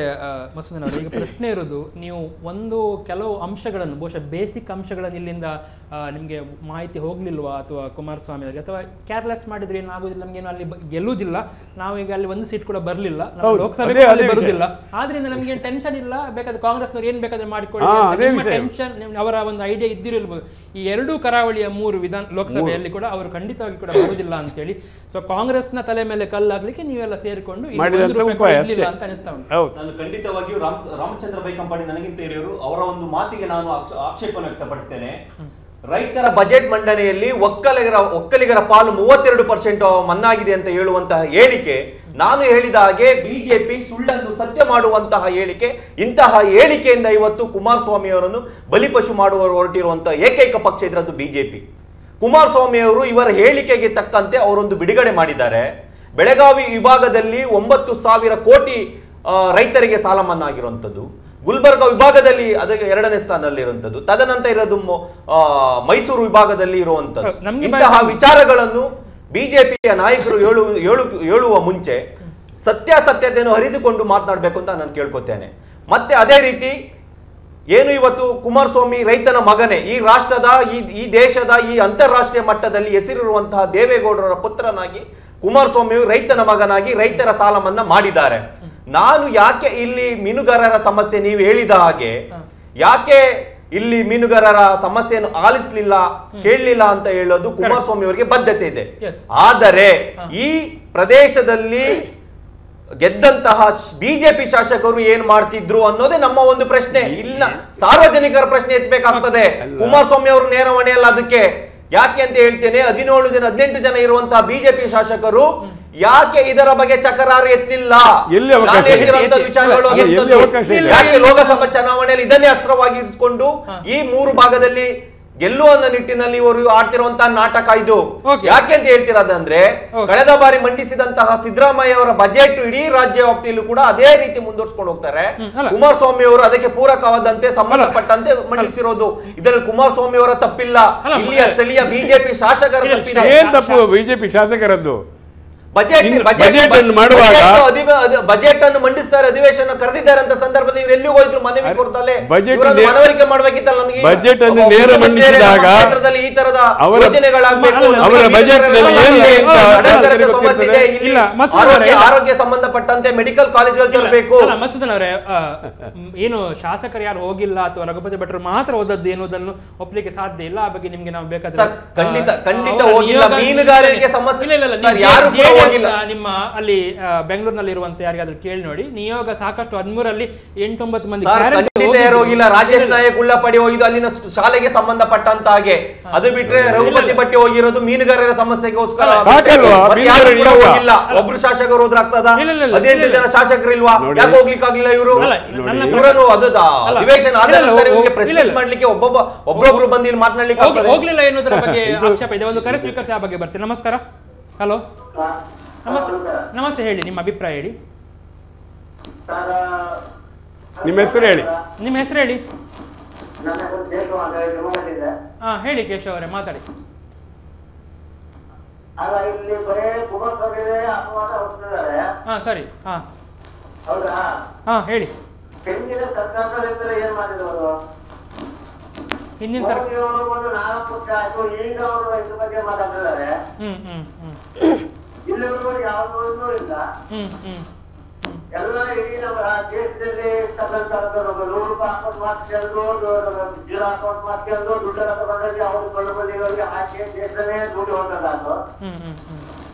ಮಸೂದನ್ ಅವರು, ಈಗ ಪ್ರಶ್ನೆ ಇರೋದು, ನೀವು ಕೆಲವು ಅಂಶಗಳನ್ನು, ಬಹುಶಃ ಬೇಸಿಕ್ ಅಂಶಗಳನ್ನು ಇಲ್ಲಿಂದ ನಿಮಗೆ ಮಾಹಿತಿ ಹೋಗ್ಲಿಲ್ವಾ, ಅಥವಾ ಕುಮಾರಸ್ವಾಮಿ ಅವರಿಗೆ, ಅಥವಾ ಕೇರ್ಲೆಸ್ ಮಾಡಿದ್ರೆ ಏನಾಗೋದಿಲ್ಲ, ನಮಗೇನು ಅಲ್ಲಿ ಗೆಲ್ಲುವುದಿಲ್ಲ, ನಾವೀಗ ಅಲ್ಲಿ ಒಂದು ಸೀಟ್ ಕೂಡ ಬರಲಿಲ್ಲ, ಲೋಕಸಭೆ ಬರುವುದಿಲ್ಲ, ಆದ್ರಿಂದ ನಮ್ಗೆ ಟೆನ್ಷನ್ ಇಲ್ಲ, ಬೇಕಾದ್ರೆ ಕಾಂಗ್ರೆಸ್ನವ್ರು ಏನ್ ಬೇಕಾದ್ರೆ ಮಾಡಿಕೊಳ್ಳಿ, ಟೆನ್ಷನ್ ಅವರ ಒಂದು ಐಡಿಯಾ ಇದ್ದಿರಬಹುದು. ಈ ಎರಡೂ ಕರಾವಳಿಯ 3 ಲೋಕಸಭೆಯಲ್ಲಿ ಕೂಡ ಅವರು ಖಂಡಿತವಾಗಿ ಕೂಡ ಬರುವುದಿಲ್ಲ ಅಂತೇಳಿ, ಸೊ ಕಾಂಗ್ರೆಸ್ನ ತಲೆ ಮೇಲೆ ಕಲ್ಲಾಗ್ಲಿಕ್ಕೆ ನೀವೆಲ್ಲ ಸೇರಿಕೊಂಡು ಅಂತ ಅನಿಸ್ತಾ ಉಂಟು. ನಾನು ಖಂಡಿತವಾಗಿಯೂ ರಾಮಚಂದ್ರ ಬೈಕಂಪಾಡಿ ನನಗಿಂತ ಹಿರಿಯರು, ಅವರ ಒಂದು ಮಾತಿಗೆ ನಾನು ಆಕ್ಷೇಪವನ್ನು ವ್ಯಕ್ತಪಡಿಸ್ತೇನೆ. ರೈತರ ಬಜೆಟ್ ಮಂಡನೆಯಲ್ಲಿ ಒಕ್ಕಲಿಗರ ಪಾಲು 32% ಮನ್ನಾಗಿದೆ ಅಂತ ಹೇಳುವಂತಹ ಹೇಳಿಕೆ, ನಾನು ಹೇಳಿದ ಹಾಗೆ ಬಿಜೆಪಿ ಸುಳ್ಳನ್ನು ಸತ್ಯ ಮಾಡುವಂತಹ ಹೇಳಿಕೆ. ಇಂತಹ ಹೇಳಿಕೆಯಿಂದ ಇವತ್ತು ಕುಮಾರಸ್ವಾಮಿ ಅವರನ್ನು ಬಲಿಪಶು ಮಾಡುವ ಹೊರಟಿರುವಂತಹ ಏಕೈಕ ಪಕ್ಷ ಇದರದ್ದು ಬಿಜೆಪಿ. ಕುಮಾರಸ್ವಾಮಿ ಅವರು ಇವರ ಹೇಳಿಕೆಗೆ ತಕ್ಕಂತೆ ಅವರೊಂದು ಬಿಡುಗಡೆ ಮಾಡಿದ್ದಾರೆ. ಬೆಳಗಾವಿ ವಿಭಾಗದಲ್ಲಿ 9,000 ಕೋಟಿ ರೈತರಿಗೆ ಸಾಲ ಮನ್ನಾ ಆಗಿರುವಂಥದ್ದು, ಗುಲ್ಬರ್ಗ ವಿಭಾಗದಲ್ಲಿ ಅದಕ್ಕೆ 2ನೇ ಸ್ಥಾನದಲ್ಲಿರುವಂಥದ್ದು, ತದನಂತರ ಇರೋದು ಮೈಸೂರು ವಿಭಾಗದಲ್ಲಿ ಇರುವಂಥದ್ದು. ಇಂತಹ ವಿಚಾರಗಳನ್ನು ಬಿಜೆಪಿಯ ನಾಯಕರು ಹೇಳುವ ಮುಂಚೆ ಸತ್ಯಾಸತ್ಯತೆಯನ್ನು ಅರಿತುಕೊಂಡು ಮಾತನಾಡಬೇಕು ಅಂತ ನಾನು ಕೇಳ್ಕೊತೇನೆ. ಮತ್ತೆ ಅದೇ ರೀತಿ ಏನು ಇವತ್ತು ಕುಮಾರಸ್ವಾಮಿ ರೈತನ ಮಗನೇ, ಈ ರಾಷ್ಟ್ರದ ಈ ದೇಶದ ಈ ಅಂತಾರಾಷ್ಟ್ರೀಯ ಮಟ್ಟದಲ್ಲಿ ಹೆಸರಿರುವಂತಹ ದೇವೇಗೌಡರ ಪುತ್ರನಾಗಿ ಕುಮಾರಸ್ವಾಮಿ ರೈತನ ಮಗನಾಗಿ ರೈತರ ಸಾಲ ಮನ್ನಾ ಮಾಡಿದ್ದಾರೆ. ನಾನು ಯಾಕೆ ಇಲ್ಲಿ ಮೀನುಗಾರರ ಸಮಸ್ಯೆ, ನೀವು ಹೇಳಿದ ಹಾಗೆ ಯಾಕೆ ಇಲ್ಲಿ ಮೀನುಗಾರರ ಸಮಸ್ಯೆಯನ್ನು ಆಲಿಸಲಿಲ್ಲ, ಕೇಳಲಿಲ್ಲ ಅಂತ ಹೇಳೋದು ಕುಮಾರಸ್ವಾಮಿ ಅವರಿಗೆ ಬದ್ಧತೆ ಇದೆ. ಆದರೆ ಈ ಪ್ರದೇಶದಲ್ಲಿ ಗೆದ್ದಂತಹ ಬಿಜೆಪಿ ಶಾಸಕರು ಏನ್ ಮಾಡ್ತಿದ್ರು ಅನ್ನೋದೇ ನಮ್ಮ ಒಂದು ಪ್ರಶ್ನೆ. ಇಲ್ಲ, ಸಾರ್ವಜನಿಕರ ಪ್ರಶ್ನೆ ಎತ್ತಬೇಕಾಗ್ತದೆ. ಕುಮಾರಸ್ವಾಮಿ ಅವರು ನೇರ ಹೊಣೆಯಲ್ಲ ಅದಕ್ಕೆ. ಯಾಕೆ ಅಂತ ಹೇಳ್ತೇನೆ, 18 ಜನ ಇರುವಂತಹ ಬಿಜೆಪಿ ಶಾಸಕರು ಯಾಕೆ ಇದರ ಬಗ್ಗೆ ಚಕರಾರು ಎತ್ತಲಿಲ್ಲ? ವಿಚಾರಗಳು ಯಾಕೆ ಲೋಕಸಭಾ ಚುನಾವಣೆಯಲ್ಲಿ ಇದನ್ನೇ ಅಸ್ತ್ರವಾಗಿ ಇರಿಸಿಕೊಂಡು ಈ 3 ಭಾಗದಲ್ಲಿ ಗೆಲ್ಲುವ ನಿಟ್ಟಿನಲ್ಲಿ ಇವರು ಆಡ್ತಿರುವಂತಹ ನಾಟಕ ಇದು. ಯಾಕೆ ಅಂತ ಹೇಳ್ತಿರೋದಂದ್ರೆ, ಕಳೆದ ಬಾರಿ ಮಂಡಿಸಿದಂತಹ ಸಿದ್ದರಾಮಯ್ಯ ಅವರ ಬಜೆಟ್ ಇಡೀ ರಾಜ್ಯ ವ್ಯಾಪ್ತಿಯಲ್ಲೂ ಕೂಡ ಅದೇ ರೀತಿ ಮುಂದುವರ್ಸ್ಕೊಂಡು ಹೋಗ್ತಾರೆ. ಕುಮಾರಸ್ವಾಮಿ ಅವರು ಅದಕ್ಕೆ ಪೂರಕವಾದಂತೆ ಸಂಬಂಧಪಟ್ಟಂತೆ ಮಂಡಿಸಿರೋದು. ಇದರಲ್ಲಿ ಕುಮಾರಸ್ವಾಮಿ ಅವರ ತಪ್ಪಿಲ್ಲ, ಇಲ್ಲಿಯ ಸ್ಥಳೀಯ ಬಿಜೆಪಿ ಶಾಸಕರ ತಪ್ಪಿದೆ. ಏನ್ ತಪ್ಪು ಬಿಜೆಪಿ ಶಾಸಕರದ್ದು? ಬಜೆಟ್ ಅನ್ನು ಮಂಡಿಸ್ತಾರೆ, ಅಧಿವೇಶನ ಕರೆದಿದ್ದಾರೆ ಅಂತ ಸಂದರ್ಭದಲ್ಲಿ ಇವರು ಎಲ್ಲಿಗೂ ಹೋಯ್ತು ಮನವಿ ಕೊಡ್ತಲ್ಲೇ ಮನವರಿಕೆ ಮಾಡ್ಬೇಕಿತ್ತಲ್ಲ ನಮಗೆ. ಬಜೆಟ್ ಅನ್ನು ನೇರ ಮಂಡಿಸಿದಾಗ ಈ ತರದ ಯೋಜನೆಗಳಾಗಬೇಕು, ಆರೋಗ್ಯ ಸಂಬಂಧಪಟ್ಟಂತೆ ಮೆಡಿಕಲ್ ಕಾಲೇಜ್ಗಳು ತರಬೇಕು. ಮಸೂದನ್ ಅವರೇ, ಏನು ಶಾಸಕರು ಯಾರು ಹೋಗಿಲ್ಲ ಅಥವಾ ರಘುಪತಿ ಭಟ್ರು ಮಾತ್ರ ಓದದ್ದು ಎನ್ನುವುದನ್ನು ಒಪ್ಪಲಿಕ್ಕೆ ಸಾಧ್ಯ ಇಲ್ಲ. ಆ ಬಗ್ಗೆ ನಿಮ್ಗೆ ನಾವು ಬೇಕಾದ್ರೆ ಖಂಡಿತ ಹೋಗಿಲ್ಲ. ಮೀನುಗಾರರಿಗೆ ಸಮಸ್ಯೆ ಯಾರು ನಿಮ್ಮ ಅಲ್ಲಿ ಬೆಂಗಳೂರಿನಲ್ಲಿ ಇರುವಂತ ಯಾರಿಗಾದ್ರೂ ಕೇಳಿ ನೋಡಿ, ನಿಯೋಗ ಸಾಕಷ್ಟು 13ರಲ್ಲಿ 8-9 ಮಂದಿ ಹೋಗಿಲ್ಲ. ರಾಜೇಶ್ ನಾಯಕ್ ಉಳ್ಳಪಡಿ ಹೋಗಿದ್ದು ಅಲ್ಲಿನ ಶಾಲೆಗೆ ಸಂಬಂಧಪಟ್ಟಂತ ಹಾಗೆ. ಅದು ಬಿಟ್ರೆ ರಘುಪತಿ ಭಟ್ಟಿ ಹೋಗಿರೋದು ಮೀನುಗಾರರ ಸಮಸ್ಯೆಗೋಸ್ಕರ. ಹೋಗಿಲ್ಲ, ಒಬ್ರು ಶಾಸಕರು ಹೋದ್ರಾಗ್ತದ? 18 ಜನ ಶಾಸಕರು ಇಲ್ವಾ? ಯಾಕೆ ಹೋಗ್ಲಿಕ್ಕಾಗ್ಲಿಲ್ಲ ಇವರು? ಇವರನ್ನು ಅದು ಅಧಿವೇಶನ ಮಾಡ್ಲಿಕ್ಕೆ ಒಬ್ಬೊಬ್ರು ಬಂದು ಇಲ್ಲಿ ಮಾತನಾಡ್ಲಿಕ್ಕೆ ಹೋಗ್ಲಿಲ್ಲ ಎನ್ನುವುದರ ಬಗ್ಗೆ ಆಕ್ಷೇಪ ಇದೆ. ಒಂದು ಕರೆ ಸ್ವೀಕರಿಸಿ ಆ ಬಗ್ಗೆ ಬರ್ತೀನಿ. ನಮಸ್ಕಾರ. ಹಲೋ, ನಮಸ್ತೆ, ಹೇಳಿ ನಿಮ್ಮ ಅಭಿಪ್ರಾಯ ಹೇಳಿ. ನಿಮ್ಮ ಹೆಸರು ಹೇಳಿ. ನಿಮ್ಮ ಹೆಸರು ಹೇಳಿ. ಹಾ, ಹೇಳಿ ಕೇಶವ್ ಅವರೇ, ಮಾತಾಡಿ. ಹಾ, ಸರಿ. ಹಾ ಹಾ, ಹೇಳಿ. ಹಿಂದಿನ ಸರ್ ಎಲ್ಲ ಇಡೀ ನಮ್ಮ ದೇಶದಲ್ಲಿ ₹100 ಅಕೌಂಟ್ ಜೀರೋ ಅಕೌಂಟ್ ಮಾಡ್ಕೊಂಡು ದುಡ್ಡನ್ನ ತಗೊಂಡೋಗಿ ಅವ್ರು ಕೊಳ್ಳಬಲ್ಲಿಗಳಿಗೆ ಹಾಕಿ ದೇಶನೇ ದುಡ್ಡು ಹೋಗ್ತದ ಅದು.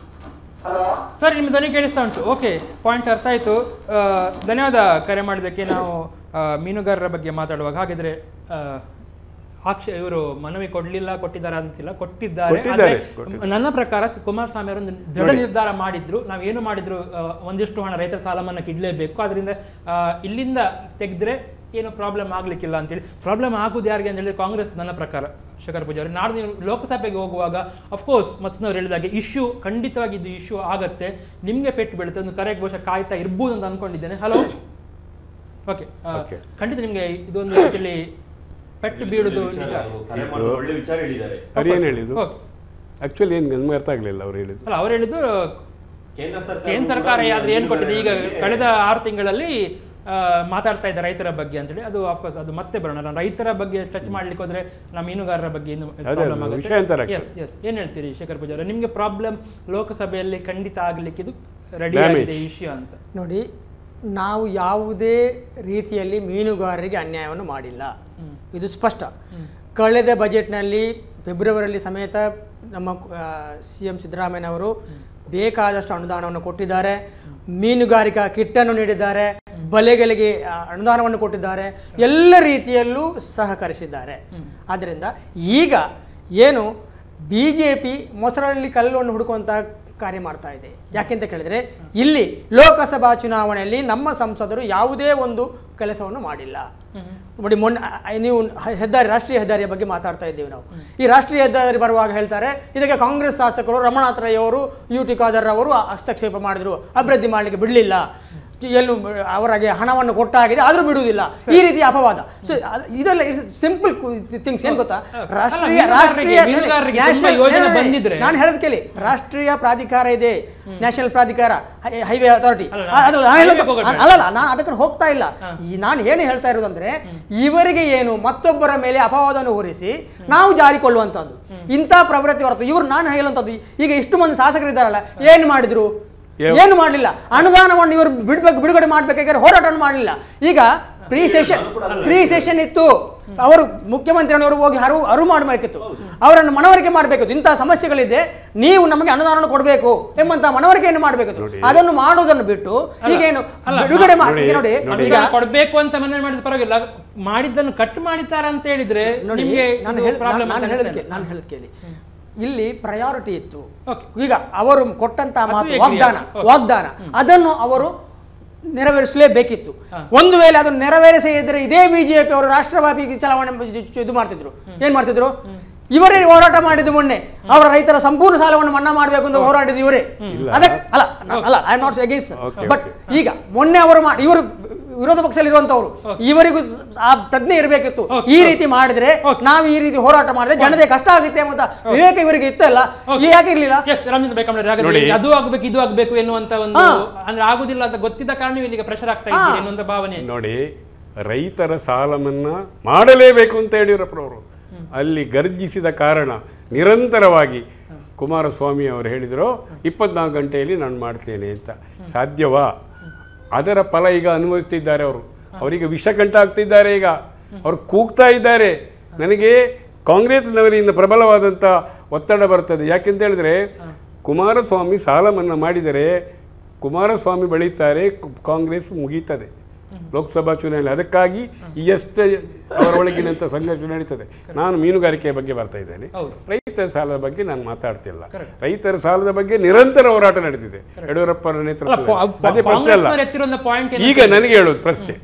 ಸರ್, ನಿಮ್ಮ ಧ್ವನಿ ಕೇಳಿಸ್ತಾ ಉಂಟು. ಓಕೆ, ಪಾಯಿಂಟ್ ಅರ್ಥ ಆಯ್ತು. ಧನ್ಯವಾದ ಕರೆ ಮಾಡಿದ್ದಕ್ಕೆ. ನಾವು ಮೀನುಗಾರರ ಬಗ್ಗೆ ಮಾತಾಡುವಾಗ ಹಾಗಿದ್ರೆ ಇವರು ಮನವಿ ಕೊಟ್ಟಿದ್ದಾರೆ ಅಂತಿಲ್ಲ, ಕೊಟ್ಟಿದ್ದಾರೆ. ನನ್ನ ಪ್ರಕಾರ ಕುಮಾರಸ್ವಾಮಿ ಅವರೊಂದು ದೃಢ ನಿರ್ಧಾರ ಮಾಡಿದ್ರು. ನಾವೇನು ಮಾಡಿದ್ರು, ಒಂದಿಷ್ಟು ಹಣ ರೈತರ ಸಾಲ ಮನ್ನಾಕ್ಕೆ ಇಡಲೇಬೇಕು, ಅದರಿಂದ ಇಲ್ಲಿಂದ ತೆಗೆದ್ರೆ ಏನು ಪ್ರಾಬ್ಲಮ್ ಆಗ್ಲಿಕ್ಕಿಲ್ಲ ಅಂತೇಳಿ. ಪ್ರಾಬ್ಲಮ್ ಆಗುದು ಯಾರಿಗೆ ಅಂತ ಹೇಳಿದ್ರೆ ಕಾಂಗ್ರೆಸ್. ನನ್ನ ಪ್ರಕಾರ ಶೇಖರ್ ಪೂಜಾರಿ, ನಾಡ್ದು ನೀವು ಲೋಕಸಭೆಗೆ ಹೋಗುವಾಗ ಅಫ್ಕೋರ್ಸ್ ಮತ್ಸ್ನವ್ರು ಹೇಳಿದಾಗೆ ಇಶ್ಯೂ ಖಂಡಿತವಾಗಿ ಇದು ಇಶ್ಯೂ ಆಗತ್ತೆ, ನಿಮಗೆ ಪೆಟ್ಟು ಬೀಳುತ್ತೆ. ಒಂದು ಕರೆಕ್ಟ್ ಬಹುಶಃ ಕಾಯ್ತಾ ಇರ್ಬೋದು ಅಂತ ಅನ್ಕೊಂಡಿದ್ದೇನೆ. ಹಲೋ ಓಕೆ ಖಂಡಿತ ನಿಮಗೆ ಇದೊಂದು ರೀತಿಯಲ್ಲಿ ಪೆಟ್ಟು ಬೀಳುದು ನಿಜ. ಒಳ್ಳೆ ವಿಚಾರ ಹೇಳಿದ್ದಾರೆ. ಅವ್ರು ಏನು ಹೇಳಿದ್ದು ಆ್ಯಕ್ಚುಲಿ ಏನು ನಮ್ಗೆ ಅರ್ಥ ಆಗಲಿಲ್ಲ ಅವ್ರು ಹೇಳಿದ್ದು. ಅಲ್ಲ ಅವ್ರು ಹೇಳಿದ್ದು ಕೇಂದ್ರ ಸರ್ಕಾರ ಆದ್ರೆ ಏನು ಕೊಟ್ಟಿದೆ, ಈಗ ಕಳೆದ 6 ತಿಂಗಳಲ್ಲಿ ಮಾತಾಡ್ತಾ ಇದ್ದಾರೆ ರೈತರ ಬಗ್ಗೆ ಅಂತೇಳಿ. ಅದು ಆಫ್ಕೋರ್ಸ್ ಅದು ಮತ್ತೆ ಬರೋಣ. ನಾನು ರೈತರ ಬಗ್ಗೆ ಟಚ್ ಮಾಡ್ಲಿಕ್ಕೆ ಹೋದ್ರೆ ನಮ್ಮ ಮೀನುಗಾರರ ಬಗ್ಗೆ ಏನ್ ಹೇಳ್ತೀರಿ ಶೇಖರ್ ಪೂಜಾರಿ? ನಿಮ್ಗೆ ಪ್ರಾಬ್ಲಮ್ ಲೋಕಸಭೆಯಲ್ಲಿ ಖಂಡಿತ ಆಗ್ಲಿಕ್ಕೆ ಇದು ರೆಡಿ ಆಗಿದೆ ವಿಷಯ ಅಂತ ನೋಡಿ. ನಾವು ಯಾವುದೇ ರೀತಿಯಲ್ಲಿ ಮೀನುಗಾರರಿಗೆ ಅನ್ಯಾಯವನ್ನು ಮಾಡಿಲ್ಲ, ಇದು ಸ್ಪಷ್ಟ. ಕಳೆದ ಬಜೆಟ್ನಲ್ಲಿ ಫೆಬ್ರವರಿಯಲ್ಲಿ ಸಮೇತ ನಮ್ಮ CM ಸಿದ್ದರಾಮಯ್ಯನವರು ಬೇಕಾದಷ್ಟು ಅನುದಾನವನ್ನು ಕೊಟ್ಟಿದ್ದಾರೆ. ಮೀನುಗಾರಿಕಾ ಕಿಟ್ಟನ್ನು ನೀಡಿದ್ದಾರೆ, ಬಲೆಗಳಿಗೆ ಅನುದಾನವನ್ನು ಕೊಟ್ಟಿದ್ದಾರೆ, ಎಲ್ಲ ರೀತಿಯಲ್ಲೂ ಸಹಕರಿಸಿದ್ದಾರೆ. ಆದ್ದರಿಂದ ಈಗ ಏನು BJP ಮೊಸರಲ್ಲಿ ಕಲ್ಲನ್ನು ಹುಡುಕುವಂಥ ಕಾರ್ಯ ಮಾಡ್ತಾ ಇದೆ. ಯಾಕೆಂತ ಕೇಳಿದರೆ ಇಲ್ಲಿ ಲೋಕಸಭಾ ಚುನಾವಣೆಯಲ್ಲಿ ನಮ್ಮ ಸಂಸದರು ಯಾವುದೇ ಒಂದು ಕೆಲಸವನ್ನು ಮಾಡಿಲ್ಲ. ನೋಡಿ, ನೀವು ಹೆದ್ದಾರಿ, ರಾಷ್ಟ್ರೀಯ ಹೆದ್ದಾರಿಯ ಬಗ್ಗೆ ಮಾತಾಡ್ತಾ ಇದ್ದೀವಿ ನಾವು. ಈ ರಾಷ್ಟ್ರೀಯ ಹೆದ್ದಾರಿ ಬರುವಾಗ ಹೇಳ್ತಾರೆ ಇದಕ್ಕೆ ಕಾಂಗ್ರೆಸ್ ಶಾಸಕರು ರಮಣಾಥ್ ರೈ ಅವರು, UT ಖಾದರ್ ಅವರು ಹಸ್ತಕ್ಷೇಪ ಮಾಡಿದ್ರು, ಅಭಿವೃದ್ಧಿ ಮಾಡಲಿಕ್ಕೆ ಬಿಡಲಿಲ್ಲ, ಎಲ್ಲೂ ಅವರಿಗೆ ಹಣವನ್ನು ಕೊಟ್ಟಾಗಿದೆ ಆದರೂ ಬಿಡುವುದಿಲ್ಲ, ಈ ರೀತಿಯ ಅಪವಾದ. ಸೊ ಇದೆಲ್ಲ ಇಟ್ಸ್ ಸಿಂಪಲ್ ಥಿಂಗ್ಸ್. ಏನು ಗೊತ್ತಾ, ನಾನು ಹೇಳೋದು ಕೇಳಿ, ರಾಷ್ಟ್ರೀಯ ಪ್ರಾಧಿಕಾರ ಇದೆ, ನ್ಯಾಷನಲ್ ಪ್ರಾಧಿಕಾರ, ಹೈವೇ ಅಥಾರಿಟಿ. ಅಲ್ಲಲ್ಲ, ನಾನು ಅದಕ್ಕೆ ಹೋಗ್ತಾ ಇಲ್ಲ. ನಾನು ಏನು ಹೇಳ್ತಾ ಇರೋದಂದ್ರೆ, ಇವರಿಗೆ ಏನು ಮತ್ತೊಬ್ಬರ ಮೇಲೆ ಅಪವಾದವನ್ನು ಹೊರಿಸಿ ನಾವು ಜಾರಿಕೊಳ್ಳುವಂಥದ್ದು ಇಂಥ ಪ್ರವೃತ್ತಿ ಹೊರತು ಇವರು ನಾನು ಹೇಳುವಂಥದ್ದು. ಈಗ ಇಷ್ಟು ಮಂದಿ ಶಾಸಕರಿದ್ದಾರಲ್ಲ, ಏನು ಮಾಡಿದ್ರು? ಏನು ಮಾಡಲಿಲ್ಲ. ಅನುದಾನವನ್ನು ಇವರು ಬಿಡುಗಡೆ ಮಾಡಬೇಕಾದ್ರೆ ಹೋರಾಟವನ್ನು ಮಾಡಲಿಲ್ಲ. ಈಗ ಪ್ರೀ ಸೆಷನ್ ಇತ್ತು, ಅವರು ಮುಖ್ಯಮಂತ್ರಿಯವರು ಹೋಗಿ ಅರಿವು ಮಾಡಬೇಕಿತ್ತು, ಅವರನ್ನು ಮನವರಿಕೆ ಮಾಡಬೇಕಿತ್ತು. ಇಂತಹ ಸಮಸ್ಯೆಗಳಿದೆ, ನೀವು ನಮಗೆ ಅನುದಾನ ಕೊಡಬೇಕು ಎಂಬಂತ ಮನವರಿಕೆಯನ್ನು ಮಾಡಬೇಕಿತ್ತು. ಅದನ್ನು ಮಾಡುವುದನ್ನು ಬಿಟ್ಟು ಈಗೇನು ಬಿಡುಗಡೆ ಮಾಡಿ ನೋಡಿ, ಈಗ ಕೊಡಬೇಕು ಅಂತ ಮನವಿ ಮಾಡಿದ ಪರವಾಗಿಲ್ಲ, ಮಾಡಿದ್ದನ್ನು ಕಟ್ ಮಾಡಿದ್ದಾರೆ ಅಂತ ಹೇಳಿದ್ರೆ ನಾನು ಹೇಳೋದು ಕೇಳಿ. ಇಲ್ಲಿ ಪ್ರಯಾರಿಟಿ ಇತ್ತು. ಈಗ ಅವರು ಕೊಟ್ಟಂತ ಮಾತು ವಾಗ್ದಾನ ಅದನ್ನು ಅವರು ನೆರವೇರಿಸಲೇಬೇಕಿತ್ತು. ಒಂದು ವೇಳೆ ಅದನ್ನು ನೆರವೇರಿಸದಿದ್ದರೆ ಇದೇ BJP ಅವರು ರಾಷ್ಟ್ರವ್ಯಾಪಿ ಚಲಾವಣೆ ಇದು ಮಾಡ್ತಿದ್ರು. ಏನ್ ಮಾಡ್ತಿದ್ರು? ಇವರೇ ಹೋರಾಟ ಮಾಡಿದ್ದು ಮೊನ್ನೆ. ಅವರ ರೈತರ ಸಂಪೂರ್ಣ ಸಾಲವನ್ನು ಮನ್ನಾ ಮಾಡಬೇಕು ಅಂತ ಹೋರಾಡಿದ್ದು ಇವರೇ. ಅದಕ್ಕೆ ಅಲ್ಲ I am not against, but ಈಗ ಮೊನ್ನೆ ಅವರು ಇವರು ವಿರೋಧ ಪಕ್ಷದಲ್ಲಿ ಇರುವಂತವರು, ಇವರಿಗೂ ಆ ಪ್ರಜ್ಞೆ ಇರಬೇಕಿತ್ತು. ಈ ರೀತಿ ಮಾಡಿದ್ರೆ ನಾವು ಈ ರೀತಿ ಹೋರಾಟ ಮಾಡಿದ್ರೆ ಜನತೆ ಕಷ್ಟ ಆಗುತ್ತೆ ಅಂತ ವಿವೇಕ ಇವರಿಗೆ ಇತ್ತಲ್ಲ, ಯಾಕೆ ಇರ್ಲಿಲ್ಲ? ಅದು ಆಗ್ಬೇಕು ಇದು ಆಗ್ಬೇಕು ಎನ್ನುವಂತ ಒಂದು, ಅಂದ್ರೆ ಆಗುದಿಲ್ಲ ಅಂತ ಗೊತ್ತಿದ್ದ ಕಾರಣ ಇಲ್ಲಿಗೆ ಪ್ರೆಷರ್ ಆಗ್ತಾ ಇದೆ ಎನ್ನುವಂತ ಭಾವನೆ. ನೋಡಿ, ರೈತರ ಸಾಲ ಮನ್ನಾ ಮಾಡಲೇಬೇಕು ಅಂತ ಯಡಿಯೂರಪ್ಪನವರು ಅಲ್ಲಿ ಗರ್ಜಿಸಿದ ಕಾರಣ ನಿರಂತರವಾಗಿ ಕುಮಾರಸ್ವಾಮಿ ಅವರು ಹೇಳಿದರು 24 ಗಂಟೆಯಲ್ಲಿ ನಾನು ಮಾಡ್ತೇನೆ ಅಂತ. ಸಾಧ್ಯವಾ? ಅದರ ಫಲ ಈಗ ಅನುಭವಿಸ್ತಿದ್ದಾರೆ ಅವರು. ಅವರಿಗೆ ವಿಷಕಂಠ ಆಗ್ತಿದ್ದಾರೆ. ಈಗ ಅವರು ಕೂಗ್ತಾ ಇದ್ದಾರೆ, ನನಗೆ ಕಾಂಗ್ರೆಸ್ನವರಿಂದ ಪ್ರಬಲವಾದಂಥ ಒತ್ತಡ ಬರ್ತದೆ. ಯಾಕೆಂತ ಹೇಳಿದ್ರೆ, ಕುಮಾರಸ್ವಾಮಿ ಸಾಲ ಮನ್ನಾ ಮಾಡಿದರೆ ಕುಮಾರಸ್ವಾಮಿ ಬೆಳೀತಾರೆ, ಕಾಂಗ್ರೆಸ್ ಮುಗೀತದೆ ಲೋಕಸಭಾ ಚುನಾವಣೆ. ಅದಕ್ಕಾಗಿ ಎಷ್ಟು ಅವರೊಳಗಿನಂಥ ಸಂಘರ್ಷ ನಡೀತದೆ. ನಾನು ಮೀನುಗಾರಿಕೆಯ ಬಗ್ಗೆ ಬರ್ತಾ ಇದ್ದೇನೆ, ರೈತರ ಸಾಲದ ಬಗ್ಗೆ ನಾನು ಮಾತಾಡ್ತಿಲ್ಲ. ರೈತರ ಸಾಲದ ಬಗ್ಗೆ ನಿರಂತರ ಹೋರಾಟ ನಡೆದಿದೆ ಯಡಿಯೂರಪ್ಪರ ನೇತೃತ್ವದಲ್ಲಿ. ಅದೇ ಪ್ರಶ್ನೆ ಅಲ್ಲ. ಈಗ ನನಗೆ ಹೇಳೋದು ಪ್ರಶ್ನೆ,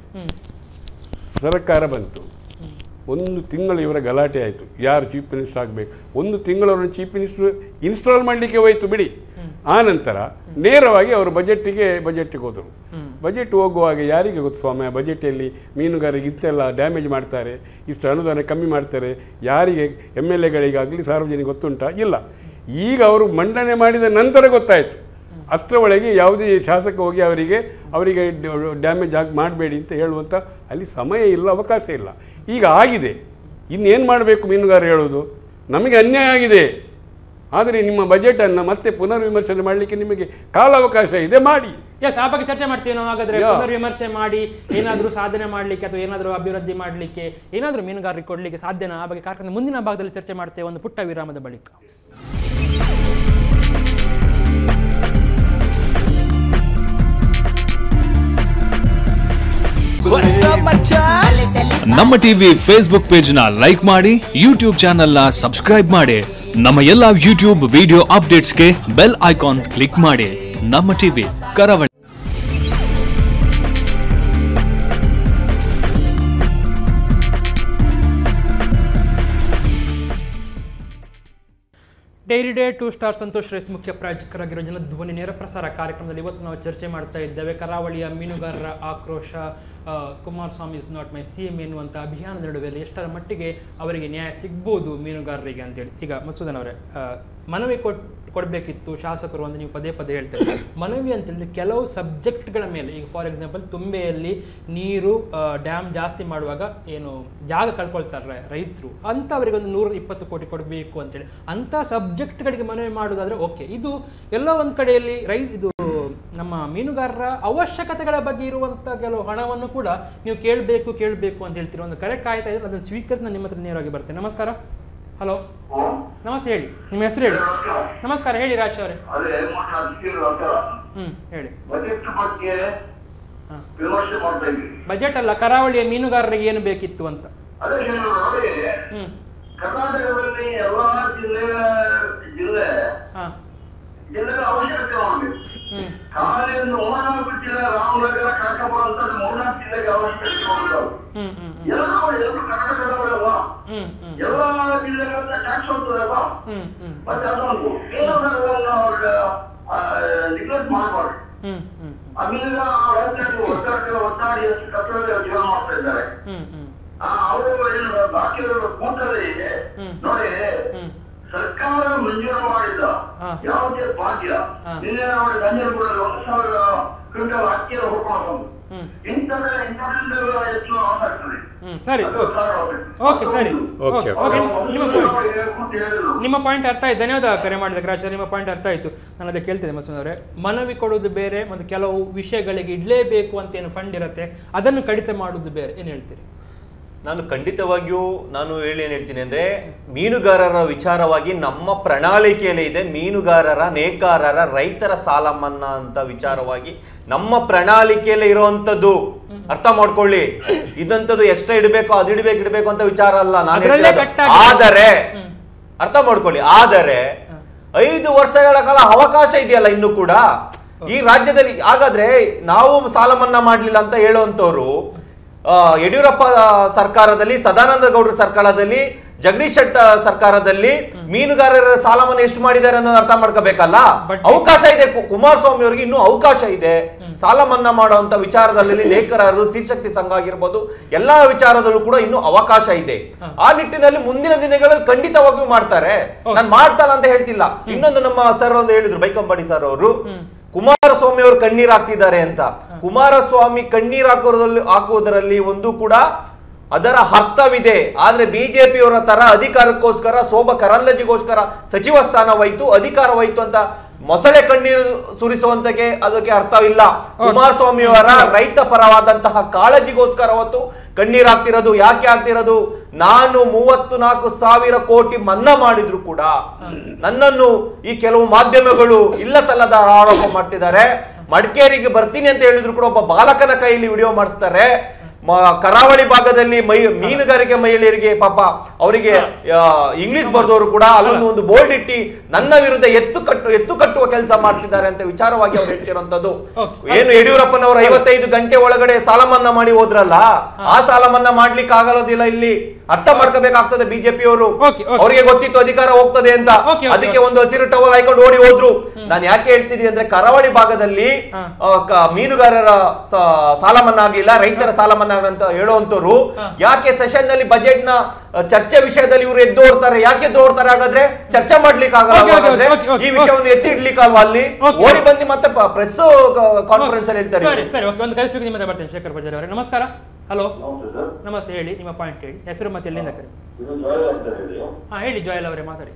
ಸರ್ಕಾರ ಬಂತು, 1 ತಿಂಗಳು ಇವರ ಗಲಾಟೆ ಆಯಿತು, ಯಾರು ಚೀಫ್ ಮಿನಿಸ್ಟರ್ ಆಗಬೇಕು. 1 ತಿಂಗಳು ಅವರನ್ನು ಚೀಫ್ ಮಿನಿಸ್ಟರ್ ಇನ್ಸ್ಟಾಲ್ ಮಾಡಲಿಕ್ಕೆ ಹೋಯಿತು ಬಿಡಿ. ಆ ನಂತರ ನೇರವಾಗಿ ಅವರು ಬಜೆಟ್ಗೆ ಹೋದರು. ಬಜೆಟ್ ಹೋಗುವಾಗ ಯಾರಿಗೆ ಗೊತ್ತು ಸ್ವಾಮಿ, ಬಜೆಟಲ್ಲಿ ಮೀನುಗಾರರಿಗೆ ಇಷ್ಟೆಲ್ಲ ಡ್ಯಾಮೇಜ್ ಮಾಡ್ತಾರೆ, ಇಷ್ಟು ಅನುದಾನ ಕಮ್ಮಿ ಮಾಡ್ತಾರೆ, ಯಾರಿಗೆ MLAಗಳಿಗಾಗಲಿ ಸಾರ್ವಜನಿಕ ಗೊತ್ತುಂಟಾ? ಇಲ್ಲ. ಈಗ ಅವರು ಮಂಡನೆ ಮಾಡಿದ ನಂತರ ಗೊತ್ತಾಯಿತು. ಅಷ್ಟರೊಳಗೆ ಯಾವುದೇ ಶಾಸಕ ಹೋಗಿ ಅವರಿಗೆ ಡ್ಯಾಮೇಜ್ ಮಾಡಬೇಡಿ ಅಂತ ಹೇಳುವಂಥ ಅಲ್ಲಿ ಸಮಯ ಇಲ್ಲ, ಅವಕಾಶ ಇಲ್ಲ. ಈಗ ಆಗಿದೆ, ಇನ್ನೇನು ಮಾಡಬೇಕು? ಮೀನುಗಾರ ಹೇಳೋದು ನಮಗೆ ಅನ್ಯಾಯ ಆಗಿದೆ, ಆದರೆ ನಿಮ್ಮ ಬಜೆಟನ್ನು ಮತ್ತೆ ಪುನರ್ವಿಮರ್ಶನೆ ಮಾಡಲಿಕ್ಕೆ ನಿಮಗೆ ಕಾಲಾವಕಾಶ ಇದೆ, ಮಾಡಿ. ಆ ಬಗ್ಗೆ ಚರ್ಚೆ ಮಾಡ್ತೀವಿ ನಾವು. ಹಾಗಾದ್ರೆ ಪುನರ್ವಿಮರ್ಶೆ ಮಾಡಿ ಏನಾದರೂ ಸಾಧನೆ ಮಾಡಲಿಕ್ಕೆ ಅಥವಾ ಏನಾದರೂ ಅಭಿವೃದ್ಧಿ ಮಾಡಲಿಕ್ಕೆ ಏನಾದರೂ ಮೀನುಗಾರರಿಗೆ ಕೊಡಲಿಕ್ಕೆ ಸಾಧ್ಯನಾ? ಆ ಬಗ್ಗೆ ಕಾರ್ಯಕ್ರಮದ ಮುಂದಿನ ಭಾಗದಲ್ಲಿ ಚರ್ಚೆ ಮಾಡ್ತೇವೆ, ಒಂದು ಪುಟ್ಟ ವಿರಾಮದ ಬಳಿಕ. ನಮ್ಮ ಟಿವಿ ಫೇಸ್ಬುಕ್ ಪೇಜ್ ನ ಲೈಕ್ ಮಾಡಿ, ಯೂಟ್ಯೂಬ್ ಚಾನೆಲ್ ನ ಸಬ್ಸ್ಕ್ರೈಬ್ ಮಾಡಿ. ನಮ್ಮ ಎಲ್ಲಾ ಯೂಟ್ಯೂಬ್ ವಿಡಿಯೋ ಅಪ್ಡೇಟ್ಸ್ಗೆ ಬೆಲ್ ಐಕಾನ್ ಕ್ಲಿಕ್ ಮಾಡಿ. ನಮ್ಮ TV Karavali. Dairy day 2 star Santosh rice ಮುಖ್ಯ ಪ್ರಾಯೋಜಕರಾಗಿರೋ ಜನಧ್ವನಿ ನೇರ ಪ್ರಸಾರ ಕಾರ್ಯಕ್ರಮದಲ್ಲಿ ಇವತ್ತು ನಾವು ಚರ್ಚೆ ಮಾಡ್ತಾ ಇದ್ದೇವೆ ಕರಾವಳಿಯ ಮೀನುಗಾರರ ಆಕ್ರೋಶ, Kumaraswamy is not my CM ಎನ್ನುವಂಥ ಅಭಿಯಾನದ ನಡುವೆ ಎಷ್ಟರ ಮಟ್ಟಿಗೆ ಅವರಿಗೆ ನ್ಯಾಯ ಸಿಗ್ಬೋದು ಮೀನುಗಾರರಿಗೆ ಅಂತೇಳಿ. ಈಗ ಮಸೂದನ್ ಅವರೇ, ಮನವಿ ಕೊಡಬೇಕಿತ್ತು ಶಾಸಕರು ಅಂತ ನೀವು ಪದೇ ಪದೇ ಹೇಳ್ತಾರೆ. ಮನವಿ ಅಂತೇಳಿದ್ರೆ ಕೆಲವು ಸಬ್ಜೆಕ್ಟ್ಗಳ ಮೇಲೆ, ಈಗ ಫಾರ್ ಎಕ್ಸಾಂಪಲ್ ತುಂಬೆಯಲ್ಲಿ ನೀರು ಡ್ಯಾಮ್ ಜಾಸ್ತಿ ಮಾಡುವಾಗ ಏನು ಜಾಗ ಕಳ್ಕೊಳ್ತಾರೆ ರೈತರು, ಅಂಥವರಿಗೆ ಒಂದು 120 ಕೋಟಿ ಕೊಡಬೇಕು ಅಂತೇಳಿ ಅಂಥ ಸಬ್ಜೆಕ್ಟ್ಗಳಿಗೆ ಮನವಿ ಮಾಡೋದಾದರೆ ಓಕೆ. ಇದು ಎಲ್ಲೋ ಒಂದು ಕಡೆಯಲ್ಲಿ ಇದು ನಮ್ಮ ಮೀನುಗಾರರ ಅವಶ್ಯಕತೆಗಳ ಬಗ್ಗೆ ಇರುವಂಥ ಕೆಲವು ಹಣವನ್ನು ಕೂಡ ನೀವು ಕೇಳಬೇಕು ಅಂತ ಹೇಳ್ತೀರಿ. ಒಂದು ಕರೆ ಕಾಯ್ತಾ ಇದ್ರೆ ಅದನ್ನು ಸ್ವೀಕರಿಸಿ ನಾನು ನಿಮ್ಮ ಹತ್ರ ನೇರವಾಗಿ ಬರ್ತೇನೆ. ನಮಸ್ಕಾರ. ಹಲೋ, ನಮಸ್ತೆ, ಹೇಳಿ ನಿಮ್ಮ ಹೆಸರು ಹೇಳಿ. ನಮಸ್ಕಾರ, ಹೇಳಿ ರಾಶಿ ಅವರೇ. ಹೇಳಿ. ಬಜೆಟ್ ಅಲ್ಲ, ಕರಾವಳಿಯ ಮೀನುಗಾರರಿಗೆ ಏನು ಬೇಕಿತ್ತು ಅಂತ. ಕರ್ನಾಟಕದಲ್ಲಿ ಎಲ್ಲಾ ಜಿಲ್ಲೆಗಳ ಅವಶ್ಯಕತೆ ಉಂಟು. ಖಾಲಿ 3-4 ಜಿಲ್ಲೆ ರಾಮನಗರ, ಕನಕಪುರ ಅಂತ 3-4 ಜಿಲ್ಲೆಗೆ ಅವಶ್ಯಕತೆ ಉಂಟು. ಎಲ್ಲರೂ ಕರ್ನಾಟಕದವರಲ್ಲ, ಎಲ್ಲಾ ಜಿಲ್ಲೆಗಳಿಂದ ಟ್ಯಾಕ್ಸ್ ಹೋಗ್ತದಲ್ಲ. ಮತ್ತೆ ಅದೊಂದು ಏನನ್ನ ಅವ್ರಿಗೆ ನೆಗ್ಲೆಕ್ಟ್ ಮಾಡಬಾರ್ದು. ಆಮೇಲೆ ರೈತರಿಗೆ ಒತ್ತಾಡಿ ಎಷ್ಟು ಕಷ್ಟದಲ್ಲಿ ಜೀವನ ಮಾಡ್ತಾ ಇದ್ದಾರೆ. ಅವರು ಬಾಕಿ ಕೂಟದಲ್ಲಿ ನೋಡಿ, ಸರ್ಕಾರ ಮಂಜೂರು ಮಾಡಿದ ಯಾವುದೇ ಭಾಗ್ಯ ನಿನ್ನೆ ಅವರ ನಂಜನಗೂಡಲ್ಲಿ 1,000 ಕ್ವಿಂಟಲ್ ಅಕ್ಕಿಯನ್ನು ಹುಡ್ಕೊಂಡು ಇಂಥದ್ರಿಂದ ಹೆಚ್ಚು ಆಗ್ತದೆ. ಸರಿ, ಓಕೆ, ಸರಿ, ನಿಮ್ಮ ಪಾಯಿಂಟ್ ಅರ್ಥ ಆಯ್ತು. ಧನ್ಯವಾದ ಕರೆ ಮಾಡಿದ ರಾಜ, ನಿಮ್ಮ ಪಾಯಿಂಟ್ ಅರ್ಥ ಆಯ್ತು. ನಾನು ಅದೇ ಕೇಳ್ತೇನೆ ಮಸೂದ್ ಅವರೇ, ಮನವಿ ಕೊಡೋದು ಬೇರೆ ಮತ್ತು ಕೆಲವು ವಿಷಯಗಳಿಗೆ ಇಡಲೇಬೇಕು ಅಂತ ಏನು ಫಂಡ್ ಇರುತ್ತೆ ಅದನ್ನು ಕಡಿತ ಮಾಡೋದು ಬೇರೆ, ಏನು ಹೇಳ್ತೀರಿ? ನಾನು ಖಂಡಿತವಾಗಿಯೂ ಏನು ಹೇಳ್ತೀನಿ ಅಂದ್ರೆ, ಮೀನುಗಾರರ ವಿಚಾರವಾಗಿ ನಮ್ಮ ಪ್ರಣಾಳಿಕೆಯಲ್ಲಿ ಇದೆ. ಮೀನುಗಾರರ, ನೇಕಾರರ, ರೈತರ ಸಾಲ ಮನ್ನಾ ಅಂತ ವಿಚಾರವಾಗಿ ನಮ್ಮ ಪ್ರಣಾಳಿಕೆಯಲ್ಲಿ ಇರುವಂತದ್ದು. ಅರ್ಥ ಮಾಡ್ಕೊಳ್ಳಿ, ಇದಂತದ್ದು ಎಕ್ಸ್ಟ್ರಾ ಇಡಬೇಕು, ಅದು ಇಡಬೇಕು ಅಂತ ವಿಚಾರ ಅಲ್ಲ ನಾನು. ಆದರೆ ಅರ್ಥ ಮಾಡ್ಕೊಳ್ಳಿ, ಆದರೆ 5 ವರ್ಷಗಳ ಕಾಲ ಅವಕಾಶ ಇದೆಯಲ್ಲ ಇನ್ನು ಕೂಡ ಈ ರಾಜ್ಯದಲ್ಲಿ. ಹಾಗಾದ್ರೆ ನಾವು ಸಾಲ ಮನ್ನಾ ಮಾಡ್ಲಿಲ್ಲ ಅಂತ ಹೇಳುವಂತವ್ರು ಯಡಿಯೂರಪ್ಪ ಸರ್ಕಾರದಲ್ಲಿ, ಸದಾನಂದ ಗೌಡರ ಸರ್ಕಾರದಲ್ಲಿ, ಜಗದೀಶ್ ಶೆಟ್ಟರ್ ಸರ್ಕಾರದಲ್ಲಿ ಮೀನುಗಾರರ ಸಾಲ ಮನ್ನಾ ಎಷ್ಟು ಮಾಡಿದ್ದಾರೆ ಅನ್ನೋದು ಅರ್ಥ ಮಾಡ್ಕೋಬೇಕಲ್ಲ. ಅವಕಾಶ ಇದೆ, ಕುಮಾರಸ್ವಾಮಿ ಅವರಿಗೆ ಇನ್ನೂ ಅವಕಾಶ ಇದೆ ಸಾಲ ಮನ್ನಾ ಮಾಡುವಂತ ವಿಚಾರದಲ್ಲಿ. ನೇಕಾರರು, ಸ್ತ್ರೀಶಕ್ತಿ ಸಂಘ ಆಗಿರ್ಬೋದು, ಎಲ್ಲಾ ವಿಚಾರದಲ್ಲೂ ಕೂಡ ಇನ್ನೂ ಅವಕಾಶ ಇದೆ. ಆ ನಿಟ್ಟಿನಲ್ಲಿ ಮುಂದಿನ ದಿನಗಳಲ್ಲಿ ಖಂಡಿತವಾಗಿಯೂ ಮಾಡ್ತಾರೆ. ನಾನು ಮಾಡ್ತಾನ ಅಂತ ಹೇಳ್ತಿಲ್ಲ. ಇನ್ನೊಂದು ನಮ್ಮ ಸರ್ ಒಂದು ಹೇಳಿದ್ರು, ಬೈಕಂಬಡಿ ಸರ್ ಅವರು, ಕುಮಾರಸ್ವಾಮಿ ಅವರು ಕಣ್ಣೀರ್ ಹಾಕ್ತಿದ್ದಾರೆ ಅಂತ. ಕುಮಾರಸ್ವಾಮಿ ಕಣ್ಣೀರ್ ಹಾಕುವುದರಲ್ಲಿ ಒಂದು ಕೂಡ ಅದರ ಅರ್ಥವಿದೆ. ಆದ್ರೆ ಬಿಜೆಪಿಯವರ ತರ ಅಧಿಕಾರಕ್ಕೋಸ್ಕರ, ಶೋಭಾ ಕರಂದ್ಲಾಜೆಗೋಸ್ಕರ ಸಚಿವ ಸ್ಥಾನವಾಯ್ತು, ಅಧಿಕಾರವಾಯ್ತು ಅಂತ ಮೊಸಳೆ ಕಣ್ಣೀರು ಸುರಿಸುವಂತಕ್ಕೆ ಅದಕ್ಕೆ ಅರ್ಥವಿಲ್ಲ. ಕುಮಾರಸ್ವಾಮಿ ಅವರ ರೈತ ಪರವಾದಂತಹ ಕಾಳಜಿಗೋಸ್ಕರ ಅವತ್ತು ಕಣ್ಣೀರ್ ಆಗ್ತಿರೋದು. ಯಾಕೆ ಆಗ್ತಿರೋದು? ನಾನು 34,000 ಕೋಟಿ ಮನ್ನಾ ಮಾಡಿದ್ರು ಕೂಡ ನನ್ನನ್ನು ಈ ಕೆಲವು ಮಾಧ್ಯಮಗಳು ಇಲ್ಲ ಸಲ್ಲದ ಆರೋಪ ಮಾಡ್ತಿದ್ದಾರೆ. ಮಡಿಕೇರಿಗೆ ಬರ್ತೀನಿ ಅಂತ ಹೇಳಿದ್ರು ಕೂಡ ಒಬ್ಬ ಬಾಲಕನ ಕೈಯಲ್ಲಿ ವಿಡಿಯೋ ಮಾಡಿಸ್ತಾರೆ. ಕರಾವಳಿ ಭಾಗದಲ್ಲಿ ಮೀನುಗಾರಿಕೆ ಮಹಿಳೆಯರಿಗೆ ಪಾಪ ಅವರಿಗೆ ಇಂಗ್ಲಿಷ್ ಬರ್ದವರು ಕೂಡ ಅಲ್ಲೊಂದು ಒಂದು ಬೋರ್ಡ್ ಇಟ್ಟಿ ನನ್ನ ವಿರುದ್ಧ ಎತ್ತು ಕಟ್ಟುವ ಕೆಲಸ ಮಾಡ್ತಿದ್ದಾರೆ ಅಂತ ವಿಚಾರವಾಗಿ ಅವ್ರು ಹೇಳ್ತಿರುವಂತದ್ದು. ಏನು ಯಡಿಯೂರಪ್ಪನವರು 55 ಗಂಟೆ ಒಳಗಡೆ ಸಾಲ ಮನ್ನಾ ಮಾಡಿ ಹೋದ್ರಲ್ಲ, ಆ ಸಾಲ ಮನ್ನಾ ಮಾಡ್ಲಿಕ್ಕೆ ಆಗಲ್ಲದಿಲ್ಲ. ಇಲ್ಲಿ ಅರ್ಥ ಮಾಡ್ಕೋಬೇಕಾಗ್ತದೆ ಬಿಜೆಪಿಯವರು. ಅವರಿಗೆ ಗೊತ್ತಿತ್ತು ಅಧಿಕಾರ ಹೋಗ್ತದೆ ಅಂತ, ಅದಕ್ಕೆ ಒಂದು ಹಸಿರು ಟವಲ್ ಹಾಕೊಂಡು ಓಡಿ ಹೋದ್ರು. ನಾನು ಯಾಕೆ ಹೇಳ್ತಿದ್ದೀನಿ ಅಂದ್ರೆ, ಕರಾವಳಿ ಭಾಗದಲ್ಲಿ ಮೀನುಗಾರರ ಸಾಲ ಮನ್ನಾ ಆಗ್ಲಿಲ್ಲ, ರೈತರ ಸಾಲ ಮನ್ನಾ ಅಂತ ಹೇಳುವಂತವ್ರು ಯಾಕೆ ಸೆಷನ್ ನಲ್ಲಿ ಬಜೆಟ್ ನ ಚರ್ಚೆ ವಿಷಯದಲ್ಲಿ ಇವರು ಎದ್ದು ಓಡ್ತಾರೆ? ಯಾಕೆ ಎದ್ದು ಓಡ್ತಾರೆ? ಹಾಗಾದ್ರೆ ಚರ್ಚೆ ಮಾಡ್ಲಿಕ್ಕೆ ಆಗಲ್ಲ, ಈ ವಿಷಯವನ್ನು ಎತ್ತಿ ಇಡ್ಲಿಕ್ಕೆ ಅಲ್ವಾ? ಅಲ್ಲಿ ಓಡಿ ಬಂದು ಮತ್ತೆ ಪ್ರೆಸ್ ಕಾನ್ಫರೆನ್ಸ್ ಅಲ್ಲಿ ಹೇಳ್ತಾರೆ. ಬರ್ತೇನೆ. ಶೇಖರ್ ಬಜಾರ್ ಅವರೇ ನಮಸ್ಕಾರ. ಹಲೋ, ನಮಸ್ತೆ, ಹೇಳಿ ನಿಮ್ಮ ಪಾಯಿಂಟ್ ಹೇಳಿ. ಹೆಸರು ಮತ್ತೆ ಎಲ್ಲಿಂದ ಕರೆ? ಹೇಳಿ ಜೋಯಲ್ ಅವರೇ, ಮಾತಾಡಿ.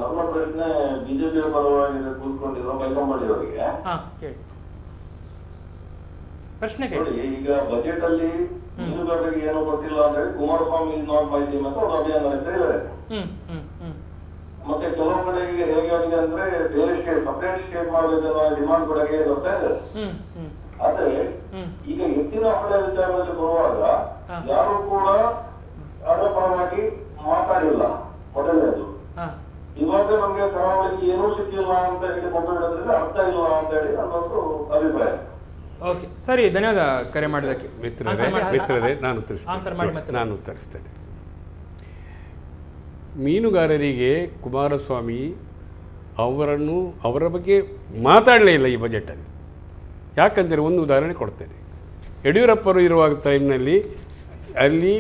ನಮ್ಮ ಪ್ರಶ್ನೆ ಬಿಜೆಪಿ ಪರವಾಗಿ ಕೂತ್ಕೊಂಡಿರೋ ಬೈಕಂಬಡಿ ಅವರಿಗೆ. ಹೇಳಿ ಪ್ರಶ್ನೆ ಕೇಳಿ. ಈಗ ಬಜೆಟ್ ಅಲ್ಲಿ ಮೀನುಗಾರರಿಗೆ ಏನೋ ಗೊತ್ತಿಲ್ಲ ಅಂತ ಹೇಳಿ ಕುಮಾರಸ್ವಾಮಿ ನಾಟ್ ಮೈ ಸಿಎಂ ಅಂತ ಒಂದು ಅಭಿಯಾನ ನಡೆಸ್ತಾ ಇದ್ದಾರೆ. ಮತ್ತೆ ಕೆಲವು ಕಡೆಗೆ ಹೇಗೆ ಆಗಿದೆ ಅಂದ್ರೆ, ಬೇರೆ ಸ್ಟೇಟ್ ಸಪರೇಟ್ ಸ್ಟೇಟ್ ಮಾಡಬೇಕನ್ನೋ ಡಿಮಾಂಡ್ ಕೂಡ ಬರ್ತಾ ಇದೆ. ಆದ್ರೆ ಈಗ ಹೆಚ್ಚಿನ ಹೊಳೆ ವಿಚಾರದಲ್ಲಿ ಬರುವಾಗ ಯಾರು ಕೂಡ ಅದರ ಪರವಾಗಿ ಮಾತಾಡಿಲ್ಲ. ಮೊದಲನೇದು, ಇವಾಗ ನಮ್ಗೆ ಕರಾವಳಿಗೆ ಏನೂ ಸಿಕ್ಕಿಲ್ಲ ಅಂತ ಹೇಳಿ ಕೊಂಡೊಯ್ಯೋದ್ರಿಂದ ಅರ್ಥ ಇಲ್ಲ ಅಂತ ಹೇಳಿ ನನ್ನೊಂದು ಅಭಿಪ್ರಾಯ. ಓಕೆ, ಸರಿ, ಧನ್ಯವಾದ ಕರೆ ಮಾಡಿದ್ದಕ್ಕೆ. ಮಿತ್ರರೇ, ನಾನು ಉತ್ತರಿಸ್ತೇನೆ. ಮೀನುಗಾರರಿಗೆ ಕುಮಾರಸ್ವಾಮಿ ಅವರ ಬಗ್ಗೆ ಮಾತಾಡಲೇ ಇಲ್ಲ ಈ ಬಜೆಟಲ್ಲಿ. ಯಾಕಂದರೆ ಒಂದು ಉದಾಹರಣೆ ಕೊಡ್ತೇನೆ. ಯಡಿಯೂರಪ್ಪರು ಇರುವಾಗ ಟೈಮ್ನಲ್ಲಿ ಅಲ್ಲಿ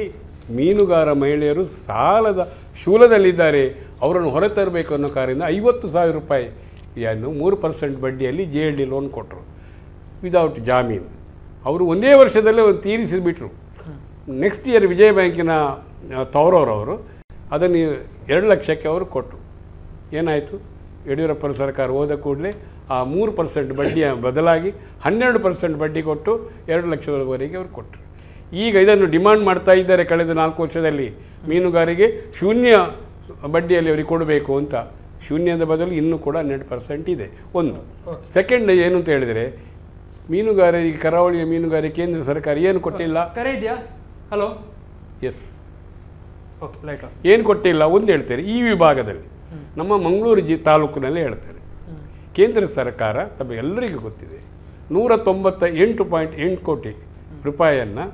ಮೀನುಗಾರ ಮಹಿಳೆಯರು ಸಾಲದ ಶೂಲದಲ್ಲಿದ್ದಾರೆ, ಅವರನ್ನು ಹೊರತರಬೇಕು ಅನ್ನೋ ಕಾರಣದಿಂದ 50,000 ರೂಪಾಯಿಯನ್ನು 3% ಬಡ್ಡಿಯಲ್ಲಿ JLD ಲೋನ್ ಕೊಟ್ಟರು ವಿದೌಟ್ ಜಾಮೀನು. ಅವರು ಒಂದೇ ವರ್ಷದಲ್ಲೇ ತೀರಿಸಿಬಿಟ್ರು. ನೆಕ್ಸ್ಟ್ ಇಯರ್ ವಿಜಯ ಬ್ಯಾಂಕಿನ ತವರವರು ಅದನ್ನು 2 ಲಕ್ಷಕ್ಕೆ ಅವರು ಕೊಟ್ಟರು. ಏನಾಯಿತು? ಯಡಿಯೂರಪ್ಪನ ಸರ್ಕಾರ ಹೋದ ಕೂಡಲೇ ಆ 3% ಬಡ್ಡಿಯ ಬದಲಾಗಿ 12% ಬಡ್ಡಿ ಕೊಟ್ಟು 2 ಲಕ್ಷದವರೆಗೆ ಅವರು ಕೊಟ್ಟರು. ಈಗ ಇದನ್ನು ಡಿಮಾಂಡ್ ಮಾಡ್ತಾ ಇದ್ದಾರೆ ಕಳೆದ 4 ವರ್ಷದಲ್ಲಿ ಮೀನುಗಾರಿಗೆ ಶೂನ್ಯ ಬಡ್ಡಿಯಲ್ಲಿ ಅವರಿಗೆ ಕೊಡಬೇಕು ಅಂತ. ಶೂನ್ಯದ ಬದಲು ಇನ್ನೂ ಕೂಡ 12% ಇದೆ. ಒಂದು ಸೆಕೆಂಡ್ ಏನು ಅಂತ ಹೇಳಿದರೆ, ಮೀನುಗಾರರಿಗೆ ಕರಾವಳಿಯ ಮೀನುಗಾರಿಕೆ ಕೇಂದ್ರ ಸರ್ಕಾರ ಏನು ಕೊಟ್ಟಿಲ್ಲ. ಕರೆ ಇದೆಯಾ? Hello, yes, okay, light off. ಏನು ಕೊಟ್ಟಿಲ್ಲ ಒಂದು ಹೇಳ್ತಾರೆ. ಈ ವಿಭಾಗದಲ್ಲಿ ನಮ್ಮ ಮಂಗಳೂರು ತಾಲೂಕಿನಲ್ಲಿ ಹೇಳ್ತಾರೆ, ಕೇಂದ್ರ ಸರ್ಕಾರ ತಮಗೆಲ್ಲರಿಗೂ ಗೊತ್ತಿದೆ 198.8 ಕೋಟಿ ರೂಪಾಯಿಯನ್ನು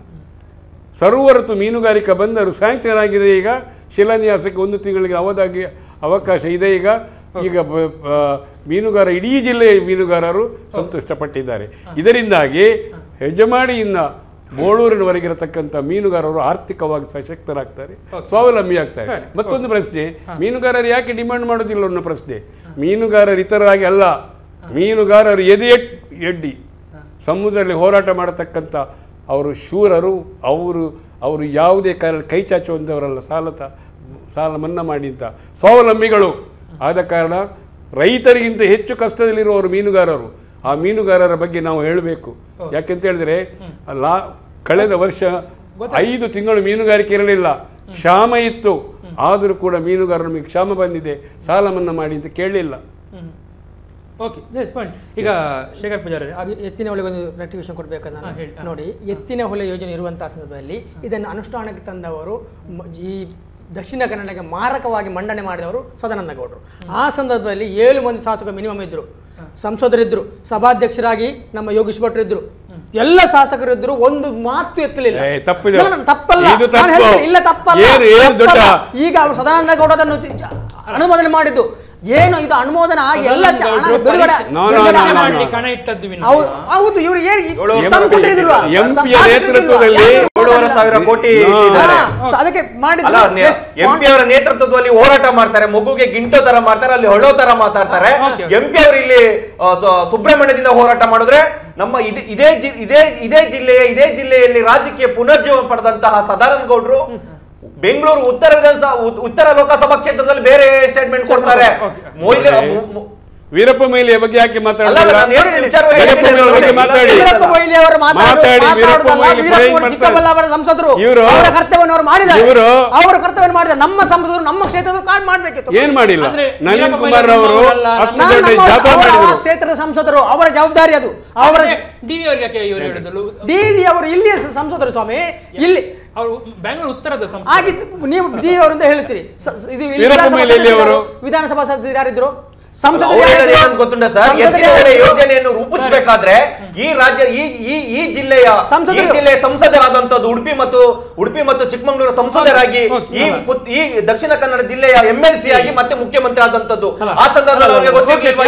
ಸರ್ವರ್ತು ಮೀನುಗಾರಿಕಾ ಬಂದರು ಸ್ಯಾಂಕ್ಷನ್ ಆಗಿದೆ. ಈಗ ಶಿಲಾನ್ಯಾಸಕ್ಕೆ 1 ತಿಂಗಳಿಗೆ ಅವಕಾಶ ಇದೆ. ಈಗ ಮೀನುಗಾರ ಇಡೀ ಜಿಲ್ಲೆಯ ಮೀನುಗಾರರು ಸಂತುಷ್ಟಪಟ್ಟಿದ್ದಾರೆ. ಇದರಿಂದಾಗಿ ಹೆಜಮಾಡಿಯಿಂದ ಬೋಳೂರಿನವರೆಗಿರತಕ್ಕಂಥ ಮೀನುಗಾರರು ಆರ್ಥಿಕವಾಗಿ ಸಶಕ್ತರಾಗ್ತಾರೆ, ಸ್ವಾವಲಂಬಿ ಆಗ್ತಾರೆ. ಮತ್ತೊಂದು ಪ್ರಶ್ನೆ, ಮೀನುಗಾರರು ಯಾಕೆ ಡಿಮಾಂಡ್ ಮಾಡೋದಿಲ್ಲ ಅನ್ನೋ ಪ್ರಶ್ನೆ. ಮೀನುಗಾರರು ಇತರರಾಗಿ ಅಲ್ಲ, ಮೀನುಗಾರರು ಎದೆಯಡ್ಡಿ ಸಮುದ್ರದಲ್ಲಿ ಹೋರಾಟ ಮಾಡತಕ್ಕಂಥ ಅವರು ಶೂರರು. ಅವರು ಯಾವುದೇ ಕೈ ಚಾಚುವಂಥವರಲ್ಲ, ಸಾಲ ಮನ್ನಾ ಮಾಡಿ ಅಂತ ಸ್ವಾವಲಂಬಿಗಳು. ಆದ ಕಾರಣ ರೈತರಿಗಿಂತ ಹೆಚ್ಚು ಕಷ್ಟದಲ್ಲಿರುವವರು ಮೀನುಗಾರರು. ಆ ಮೀನುಗಾರರ ಬಗ್ಗೆ ನಾವು ಹೇಳಬೇಕು. ಯಾಕೆಂತ ಹೇಳಿದ್ರೆ ಕಳೆದ ವರ್ಷ 5 ತಿಂಗಳು ಮೀನುಗಾರಿಕೆ ಇರಲಿಲ್ಲ, ಕ್ಷಾಮ ಇತ್ತು. ಆದರೂ ಕೂಡ ಮೀನುಗಾರರು ನಮಗೆ ಕ್ಷಾಮ ಬಂದಿದೆ, ಸಾಲ ಮನ್ನಾ ಮಾಡಿ ಅಂತ ಕೇಳಲಿಲ್ಲ. Okay, this point. ಈಗ ಶೇಖರ್ ಪೂಜಾರಿ, ಎತ್ತಿನ ಹೊಳೆಗೆ ಒಂದು ರೆಕ್ಟಿಫಿಕೇಶನ್ ಕೊಡಬೇಕಂತ ನೋಡಿ. ಎತ್ತಿನ ಹೊಳೆ ಯೋಜನೆ ಇರುವಂತಹ ಸಂದರ್ಭದಲ್ಲಿ ಇದನ್ನು ಅನುಷ್ಠಾನಕ್ಕೆ ತಂದವರು ಈ ದಕ್ಷಿಣ ಕನ್ನಡಕ್ಕೆ ಮಾರಕವಾಗಿ ಮಂಡನೆ ಮಾಡಿದವರು ಸದಾನಂದ ಗೌಡರು. ಆ ಸಂದರ್ಭದಲ್ಲಿ 7 ಮಂದಿ ಶಾಸಕರು ಮಿನಿಮಮ್ ಇದ್ರು, ಸಂಸದರಿದ್ರು, ಸಭಾಧ್ಯಕ್ಷರಾಗಿ ನಮ್ಮ ಯೋಗೀಶ್ ಭಟ್ರು ಇದ್ರು, ಎಲ್ಲ ಶಾಸಕರಿದ್ರು. ಒಂದು ಮಾತು ಎತ್ತಲಿಲ್ಲ. ತಪ್ಪಲ್ಲ, ಇಲ್ಲ ತಪ್ಪಲ್ಲ. ಈಗ ಅವರು ಸದಾನಂದ ಗೌಡ ಅದನ್ನು ಅನುಮೋದನೆ ಮಾಡಿದ್ದು ಏನು? ಇದು ಅನುಮೋದನೆ ಆಗಿ ಎಲ್ಲ ಬಿಡುಗಡೆ. ಹೌದು, ಇವರು ಅದಕ್ಕೆ ಎಂಪಿ ಅವರ ನೇತೃತ್ವದಲ್ಲಿ ಹೋರಾಟ ಮಾಡ್ತಾರೆ, ಮಗುಗೆ ಗಿಂಟೋ ತರ ಮಾಡ್ತಾರೆ, ಅಲ್ಲಿ ಹೊಳ್ಳೋ ತರ ಮಾತಾಡ್ತಾರೆ. ಎಂಪಿ ಅವರು ಇಲ್ಲಿ ಸುಬ್ರಹ್ಮಣ್ಯದಿಂದ ಹೋರಾಟ ಮಾಡಿದ್ರೆ ನಮ್ಮ ಇದೇ ಜಿಲ್ಲೆಯಲ್ಲಿ ರಾಜಕೀಯ ಪುನರ್ಜೀವನ ಪಡೆದಂತಹ ಸದಾನಂದ ಗೌಡರು ಬೆಂಗಳೂರು ಉತ್ತರ ಲೋಕಸಭಾ ಕ್ಷೇತ್ರದಲ್ಲಿ ಬೇರೆ ಸ್ಟೇಟ್ಮೆಂಟ್ ಕೊಡ್ತಾರೆ. ವೀರಪ್ಪ ಮೊಯ್ಲಿ ಬಗ್ಗೆ ಯಾಕೆ ಚಿಕ್ಕಬಳ್ಳಾಪುರದ ಸಂಸದರು ಅವರ ಕರ್ತವ್ಯವನ್ನು ಅವರು ಮಾಡಿದ್ದಾರೆ. ಅವರ ಕರ್ತವ್ಯ ಮಾಡಿದ್ದಾರೆ. ನಮ್ಮ ಸಂಸದರು ನಮ್ಮ ಕ್ಷೇತ್ರದ ಕಾರ್ಡ್ ಮಾಡಬೇಕಿತ್ತು, ಏನ್ ಮಾಡಿಲ್ಲ. ನಳಿನ್ ಕುಮಾರ್ ಅವರು ಕ್ಷೇತ್ರದ ಸಂಸದರು, ಅವರ ಜವಾಬ್ದಾರಿ ಅದು. ಅವರ ಡಿವಿ ಅವರು ಇಲ್ಲಿಯ ಸಂಸದರು ಸ್ವಾಮಿ, ಇಲ್ಲಿ ಅವರು ಬೆಂಗಳೂರು ಉತ್ತರದ ಆಗಿತ್ತು. ನೀವು ಡಿ ಅವರಿಂದ ಹೇಳ್ತೀರಿ. ಇದು ವಿಧಾನಸಭಾ ಸದಸ್ಯರು ಯಾರಿದ್ರು? ಗೊತ್ತುಂಟ ಸರ್, ಯೋಜನೆಯನ್ನು ರೂಪಿಸಬೇಕಾದ್ರೆ ಈ ರಾಜ್ಯ ಈ ಜಿಲ್ಲೆಯ ಸಂಸದರಾದಂತದ್ದು ಉಡುಪಿ ಮತ್ತು ಚಿಕ್ಕಮಗಳೂರು ಸಂಸದರಾಗಿ ಈ ದಕ್ಷಿಣ ಕನ್ನಡ ಜಿಲ್ಲೆಯ MLC ಆಗಿ ಮತ್ತೆ ಮುಖ್ಯಮಂತ್ರಿ ಆದಂತದ್ದು. ಆ ಸಂದರ್ಭದಲ್ಲಿ ಗೊತ್ತಿರ್ಲಿಲ್ವಾ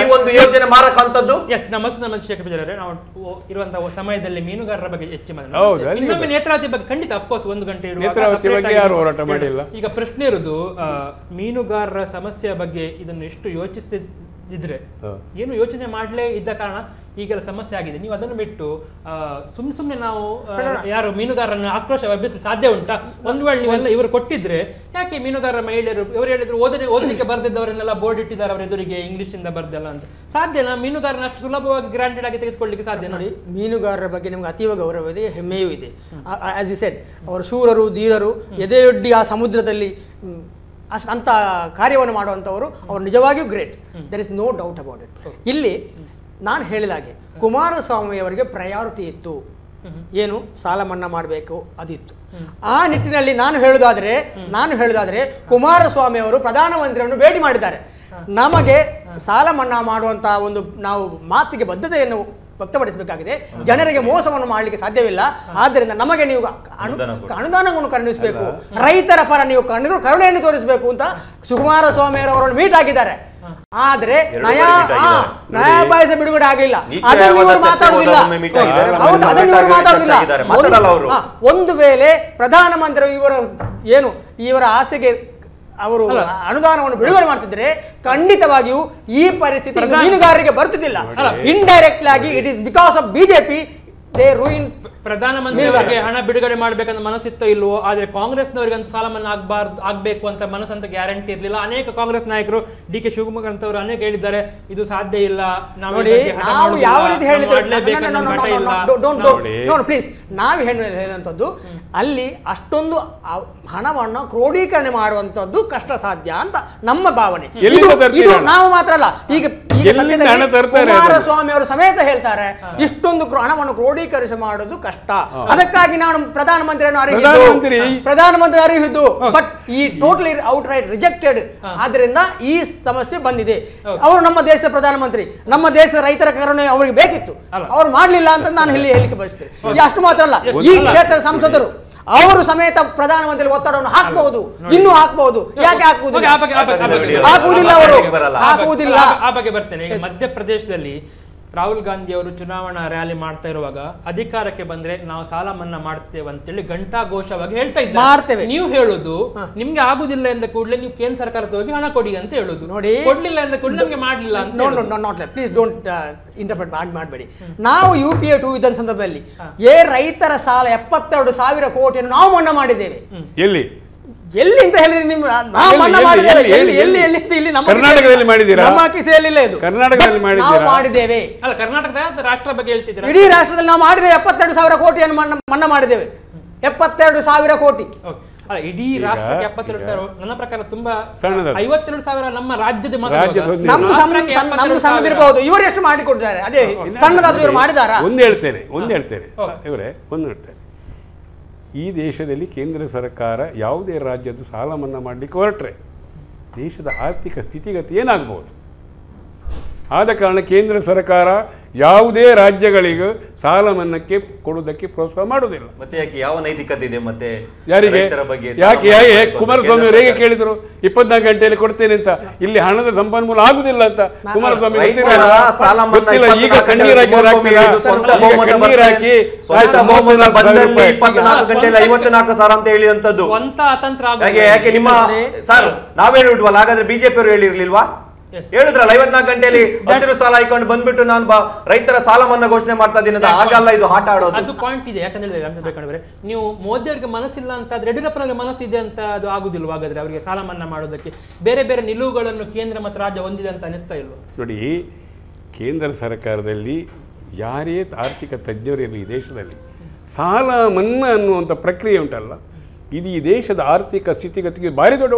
ಈ ಒಂದು ಯೋಜನೆ ಮಾರಕ ಅಂತದ್ದು? ನಾವು ಇರುವಂತಹ ಸಮಯದಲ್ಲಿ ಮೀನುಗಾರರ ಬಗ್ಗೆ ಹೆಚ್ಚು ಮಾತಾಡೋಣ. ನೇತ್ರಾವತಿ ಬಗ್ಗೆ ಖಂಡಿತ ಅಫ್ಕೋರ್ಸ್ 1 ಗಂಟೆ ಈಗ ಪ್ರಶ್ನೆ ಇರುವುದು, ಮೀನುಗಾರರ ಸಮಸ್ಯೆಯ ಬಗ್ಗೆ ಇದನ್ನು ಎಷ್ಟು ಯೋಚಿಸಿದ್ರೆ ಏನು ಯೋಚನೆ ಮಾಡಲೇ ಇದ್ದ ಕಾರಣ ಈಗೆಲ್ಲ ಸಮಸ್ಯೆ ಆಗಿದೆ. ನೀವು ಅದನ್ನು ಬಿಟ್ಟು ಸುಮ್ಮನೆ ನಾವು ಯಾರು ಮೀನುಗಾರರನ್ನು ಆಕ್ರೋಶ ಎಬ್ಬಿಸಲು ಸಾಧ್ಯ ಉಂಟಾ? ಒಂದು ವೇಳೆ ನೀವೆಲ್ಲ ಇವರು ಕೊಟ್ಟಿದ್ರೆ ಯಾಕೆ ಮೀನುಗಾರರ ಮಹಿಳೆಯರು ಇವರು ಹೇಳಿದ್ರು ಓದಲಿಕ್ಕೆ ಬರ್ದಿದ್ದವರನ್ನೆಲ್ಲ ಬೋರ್ಡ್ ಇಟ್ಟಿದ್ದಾರೆ ಅವರ ಎದುರಿಗೆ ಇಂಗ್ಲಿಷ್ ಇಂದ ಬರ್ದಲ್ಲ ಅಂತ? ಸಾಧ್ಯನಾ? ಮೀನುಗಾರನ ಅಷ್ಟು ಸುಲಭವಾಗಿ ಗ್ರಾಂಟೆಡ್ ಆಗಿ ತೆಗೆದುಕೊಳ್ಳಿಕ್ಕೆ ಸಾಧ್ಯ? ನೋಡಿ, ಮೀನುಗಾರರ ಬಗ್ಗೆ ನಮ್ಗೆ ಅತೀವ ಗೌರವ ಇದೆ, ಹೆಮ್ಮೆಯೂ ಇದೆ. ಆಸ್ ಯು ಸೆಡ್, ಅವರು ಶೂರರು, ಧೀರರು, ಎದೆಯೊಡ್ಡಿ ಆ ಸಮುದ್ರದಲ್ಲಿ ಅಂತ ಕಾರ್ಯವನ್ನು ಮಾಡುವಂಥವರು ಅವರು ನಿಜವಾಗಿಯೂ great. There is no doubt about it. ಇಲ್ಲಿ ನಾನು ಹೇಳಿದಾಗೆ ಕುಮಾರಸ್ವಾಮಿಯವರಿಗೆ ಪ್ರಯಾರಿಟಿ ಇತ್ತು. ಏನು ಸಾಲ ಮನ್ನಾ ಮಾಡಬೇಕು ಅದಿತ್ತು. ಆ ನಿಟ್ಟಿನಲ್ಲಿ ನಾನು ಹೇಳುವುದಾದರೆ ಕುಮಾರಸ್ವಾಮಿ ಅವರು ಪ್ರಧಾನಮಂತ್ರಿಯನ್ನು ಭೇಟಿ ಮಾಡಿದ್ದಾರೆ. ನಮಗೆ ಸಾಲ ಮನ್ನಾ ಮಾಡುವಂಥ ಒಂದು ನಾವು ಮಾತಿಗೆ ಬದ್ಧತೆಯನ್ನು ವ್ಯಕ್ತಪಡಿಸಬೇಕಾಗಿದೆ. ಜನರಿಗೆ ಮೋಸವನ್ನು ಮಾಡಲಿಕ್ಕೆ ಸಾಧ್ಯವಿಲ್ಲ. ಆದ್ದರಿಂದ ನಮಗೆ ನೀವು ಅನುದಾನವನ್ನು ಕರುಣಿಸಬೇಕು, ರೈತರ ಪರ ನೀವು ಕರುಣೆಯನ್ನು ತೋರಿಸಬೇಕು ಅಂತ ಕುಮಾರಸ್ವಾಮಿಯವರನ್ನು ಮೀಟ್ ಆಗಿದ್ದಾರೆ. ಆದ್ರೆ ನಯಾ ಪೈಸೆ ಬಿಡುಗಡೆ ಆಗಲಿಲ್ಲ. ಅದನ್ನು ಇವರು ಮಾತಾಡುವುದಿಲ್ಲ. ಒಂದು ವೇಳೆ ಪ್ರಧಾನಮಂತ್ರಿ ಇವರ ಆಸೆಗೆ ಅವರು ಅನುದಾನವನ್ನು ಬಿಡುಗಡೆ ಮಾಡ್ತಿದ್ರೆ ಖಂಡಿತವಾಗಿಯೂ ಈ ಪರಿಸ್ಥಿತಿ ಮೀನುಗಾರರಿಗೆ ಬರುತ್ತಿದ್ದಿಲ್ಲ. ಇಂಡೈರೆಕ್ಟ್ಲಿ ಆಗಿ it is because of BJP they ruin. ಪ್ರಧಾನಮಂತ್ರಿಯವರಿಗೆ ಹಣ ಬಿಡುಗಡೆ ಮಾಡ್ಬೇಕಂತ ಮನಸ್ಸಿತ್ತೋ ಇಲ್ವೋ, ಆದ್ರೆ ಕಾಂಗ್ರೆಸ್ನವರಿಗೆ ಅಂತ ಸಾಲ ಮನ್ನಾ ಆಗ್ಬೇಕು ಅಂತ ಮನಸ್ಸಂತ ಗ್ಯಾರಂಟಿ ಇರಲಿಲ್ಲ. ಅನೇಕ ಕಾಂಗ್ರೆಸ್ ನಾಯಕರು ಡಿ.ಕೆ. ಶಿವಕುಮಾರ್ ಅಂತವರು ಅನೇಕ ಹೇಳಿದ್ದಾರೆ ಇದು ಸಾಧ್ಯ ಇಲ್ಲ. ನಾವು ಯಾವ ರೀತಿ ಪ್ಲೀಸ್ ನಾವು ಹೇಳುವಂಥದ್ದು ಅಲ್ಲಿ ಅಷ್ಟೊಂದು ಹಣವನ್ನು ಕ್ರೋಢೀಕರಣೆ ಮಾಡುವಂಥದ್ದು ಕಷ್ಟ ಸಾಧ್ಯ ಅಂತ ನಮ್ಮ ಭಾವನೆ. ಇದು ನಾವು ಮಾತ್ರ ಅಲ್ಲ, ಈಗ ಕುಮಾರಸ್ವಾಮಿ ಅವರು ಸಮೇತ ಹೇಳ್ತಾರೆ ಇಷ್ಟೊಂದು ಹಣವನ್ನು ಕ್ರೋಢೀಕರಿಸಿ ಮಾಡೋದು ಕಷ್ಟ. ಅದಕ್ಕಾಗಿ ನಾನು ಪ್ರಧಾನಮಂತ್ರಿಯನ್ನು ಅರಿಹಿದ್ದು ಬಟ್ ಈ ಟೋಟಲಿ ಔಟ್ ರೈಟ್ ರಿಜೆಕ್ಟೆಡ್. ಆದ್ರಿಂದ ಈ ಸಮಸ್ಯೆ ಬಂದಿದೆ. ಅವರು ನಮ್ಮ ದೇಶದ ಪ್ರಧಾನಮಂತ್ರಿ, ನಮ್ಮ ದೇಶದ ರೈತರ ಕರುಣೆ ಅವರಿಗೆ ಬೇಕಿತ್ತು, ಅವ್ರು ಮಾಡ್ಲಿಲ್ಲ ಅಂತ ನಾನು ಹೇಳಿಕೆ ಬಯಸ್ತೇನೆ. ಅಷ್ಟು ಮಾತ್ರ ಅಲ್ಲ, ಈ ಕ್ಷೇತ್ರದ ಸಂಸದರು ಅವರು ಸಮೇತ ಪ್ರಧಾನಮಂತ್ರಿ ಒತ್ತಡವನ್ನು ಹಾಕಬಹುದು, ಇನ್ನೂ ಹಾಕಬಹುದು. ಯಾಕೆ ಹಾಕುವುದಿಲ್ಲ? ಅವರು ಹಾಕುವುದಿಲ್ಲ. ಆ ಬಗ್ಗೆ ಬರ್ತೇನೆ. ಈಗ ಮಧ್ಯಪ್ರದೇಶದಲ್ಲಿ ರಾಹುಲ್ ಗಾಂಧಿ ಅವರು ಚುನಾವಣಾ ರ್ಯಾಲಿ ಮಾಡ್ತಾ ಇರುವಾಗ ಅಧಿಕಾರಕ್ಕೆ ಬಂದ್ರೆ ನಾವು ಸಾಲ ಮನ್ನಾ ಮಾಡ್ತೇವೆ ಅಂತೇಳಿ ಘಂಟಾಘೋಷವಾಗಿ ಹೇಳ್ತಾ ಇದ್ದಾರೆ. ನೀವು ಹೇಳುದು ನಿಮ್ಗೆ ಆಗುದಿಲ್ಲ ಎಂದ ಕೂಡಲೇ ನೀವು ಕೇಂದ್ರ ಸರ್ಕಾರಕ್ಕೆ ಹೋಗಿ ಹಣ ಕೊಡಿ ಅಂತ ಹೇಳುದು. ನೋಡಿ, ಕೊಡ್ಲಿಲ್ಲ ಎಂದ ಕೂಡಲೇ ನಮ್ಗೆ ಮಾಡ್ಲಿಲ್ಲ ಅಂತ. ಪ್ಲೀಸ್ ಡೋಂಟ್ ಇಂಟರ್ಪ್ರೆಟ್ ಮಾಡಬೇಡಿ. ನಾವು UPA 2 ಇದ್ದ ಸಂದರ್ಭದಲ್ಲಿ ರೈತರ ಸಾಲ 72,000 ಕೋಟಿಯನ್ನು ನಾವು ಮನ್ನಾ ಮಾಡಿದ್ದೇವೆ. ಎಲ್ಲಿ ಅಂತ ಹೇಳಿದ್ರೆ ನಿಮ್ಮ ಕರ್ನಾಟಕದಲ್ಲಿ ಮಾಡಿದ್ದೀರಾ? ನಮ್ಮ ಕಿಸೆಯಲ್ಲಿಲ್ಲ ಇದು. ಕರ್ನಾಟಕದಲ್ಲಿ ಮಾಡಿದ್ದೇವೆ. ಅಲ್ಲ, ಕರ್ನಾಟಕದ ರಾಷ್ಟ್ರ ಬಗ್ಗೆ ಹೇಳ್ತಿದ್ದೀರಾ? ಇಡೀ ರಾಷ್ಟ್ರದಲ್ಲಿ ನಾವು ಮಾಡಿದ್ದೇವೆ. 72,000 ಕೋಟಿಯನ್ನು ಮನ್ನಾ ಮಾಡಿದ್ದೇವೆ. 72,000 ಕೋಟಿ. ಇಡೀ ರಾಷ್ಟ್ರಕ್ಕೆ 72,000 ನನ್ನ ಪ್ರಕಾರ ತುಂಬಾ 52,000 ನಮ್ಮ ರಾಜ್ಯದ ನಮ್ದು ಸಣ್ಣದಿರಬಹುದು. ಇವರು ಎಷ್ಟು ಮಾಡಿಕೊಟ್ಟಿದ್ದಾರೆ? ಅದೇ ಸಣ್ಣದಾದ್ರೂ ಇವರು ಮಾಡಿದಾರ? ಒಂದು ಹೇಳ್ತೇನೆ ಇವರೇ ಒಂದು ಹೇಳ್ತೇನೆ. ಈ ದೇಶದಲ್ಲಿ ಕೇಂದ್ರ ಸರ್ಕಾರ ಯಾವುದೇ ರಾಜ್ಯದ ಸಾಲ ಮನ್ನಾ ಮಾಡಲಿಕ್ಕೆ ಹೊರಟ್ರೆ ದೇಶದ ಆರ್ಥಿಕ ಸ್ಥಿತಿಗತಿ ಏನಾಗ್ಬೋದು? ಆದ ಕಾರಣ ಕೇಂದ್ರ ಸರ್ಕಾರ ಯಾವುದೇ ರಾಜ್ಯಗಳಿಗೂ ಸಾಲ ಮನ್ನಾಕ್ಕೆ ಕೊಡುವುದಕ್ಕೆ ಪ್ರೋತ್ಸಾಹ ಮಾಡುವುದಿಲ್ಲ. ಮತ್ತೆ ಯಾಕೆ ಯಾವ ನೈತಿಕತೆ ಇದೆ? ಮತ್ತೆ ಯಾರಿಗೆ ಯಾಕೆ ಕುಮಾರಸ್ವಾಮಿ ಅವರು ಹೇಗೆ ಕೇಳಿದ್ರು 24 ಗಂಟೆಯಲ್ಲಿ ಕೊಡ್ತೇನೆ ಅಂತ? ಇಲ್ಲಿ ಹಣದ ಸಂಪನ್ಮೂಲ ಆಗುದಿಲ್ಲ ಅಂತ ಕುಮಾರಸ್ವಾಮಿ ಗೊತ್ತಿಲ್ಲ. ಈಗ ಕಣ್ಣೀರ್ ಹಾಕಿ 54,000 ಅಂತ ಹೇಳಿದಂತದ್ದು ಯಾಕೆ ನಿಮ್ಮ ಸರ್ ನಾವ್ ಹೇಳಿಬಿಟ್ವಲ್ಲ? ಹಾಗಾದ್ರೆ ಬಿಜೆಪಿ ಅವರು ಹೇಳಿರ್ಲಿಲ್ವಾ? ಹೇಳಿದ್ರಲ್ಲ 54 ಗಂಟೆಯಲ್ಲಿ ಹಸಿರು ಸಾಲ ಹಾಕೊಂಡು ಬಂದ್ಬಿಟ್ಟು ನಾನು ರೈತರ ಸಾಲ ಮನ್ನಾ ಘೋಷಣೆ ಮಾಡ್ತಾ ಇದ್ದೀನಿ. ಆಗಲ್ಲ, ಇದು ಆಟ ಆಡೋದು. ಅದು ಪಾಯಿಂಟ್ ಇದೆ. ಯಾಕಂದ್ರೆ ನೀವು ಮೋದಿ ಅವರಿಗೆ ಮನಸ್ಸಿಲ್ಲ ಅಂತ ಯಡಿಯೂರಪ್ಪನವರಿಗೆ ಮನಸ್ಸಿದೆ ಅಂತ ಅದು ಆಗುದಿಲ್ವಾ? ಹಾಗಾದ್ರೆ ಅವರಿಗೆ ಸಾಲ ಮನ್ನಾ ಮಾಡೋದಕ್ಕೆ ಬೇರೆ ಬೇರೆ ನಿಲುವುಗಳನ್ನು ಕೇಂದ್ರ ಮತ್ತು ರಾಜ್ಯ ಹೊಂದಿದೆ ಅಂತ ಅನಿಸ್ತಾ ಇಲ್ವಾ? ನೋಡಿ, ಕೇಂದ್ರ ಸರ್ಕಾರದಲ್ಲಿ ಯಾರೇ ಆರ್ಥಿಕ ತಜ್ಞರಿರಲಿ ಈ ದೇಶದಲ್ಲಿ ಸಾಲ ಮನ್ನಾ ಅನ್ನುವಂಥ ಪ್ರಕ್ರಿಯೆ ಉಂಟಲ್ಲ, ಇದು ಈ ದೇಶದ ಆರ್ಥಿಕ ಸ್ಥಿತಿಗತಿಗೆ ಭಾರಿ ದೊಡ್ಡ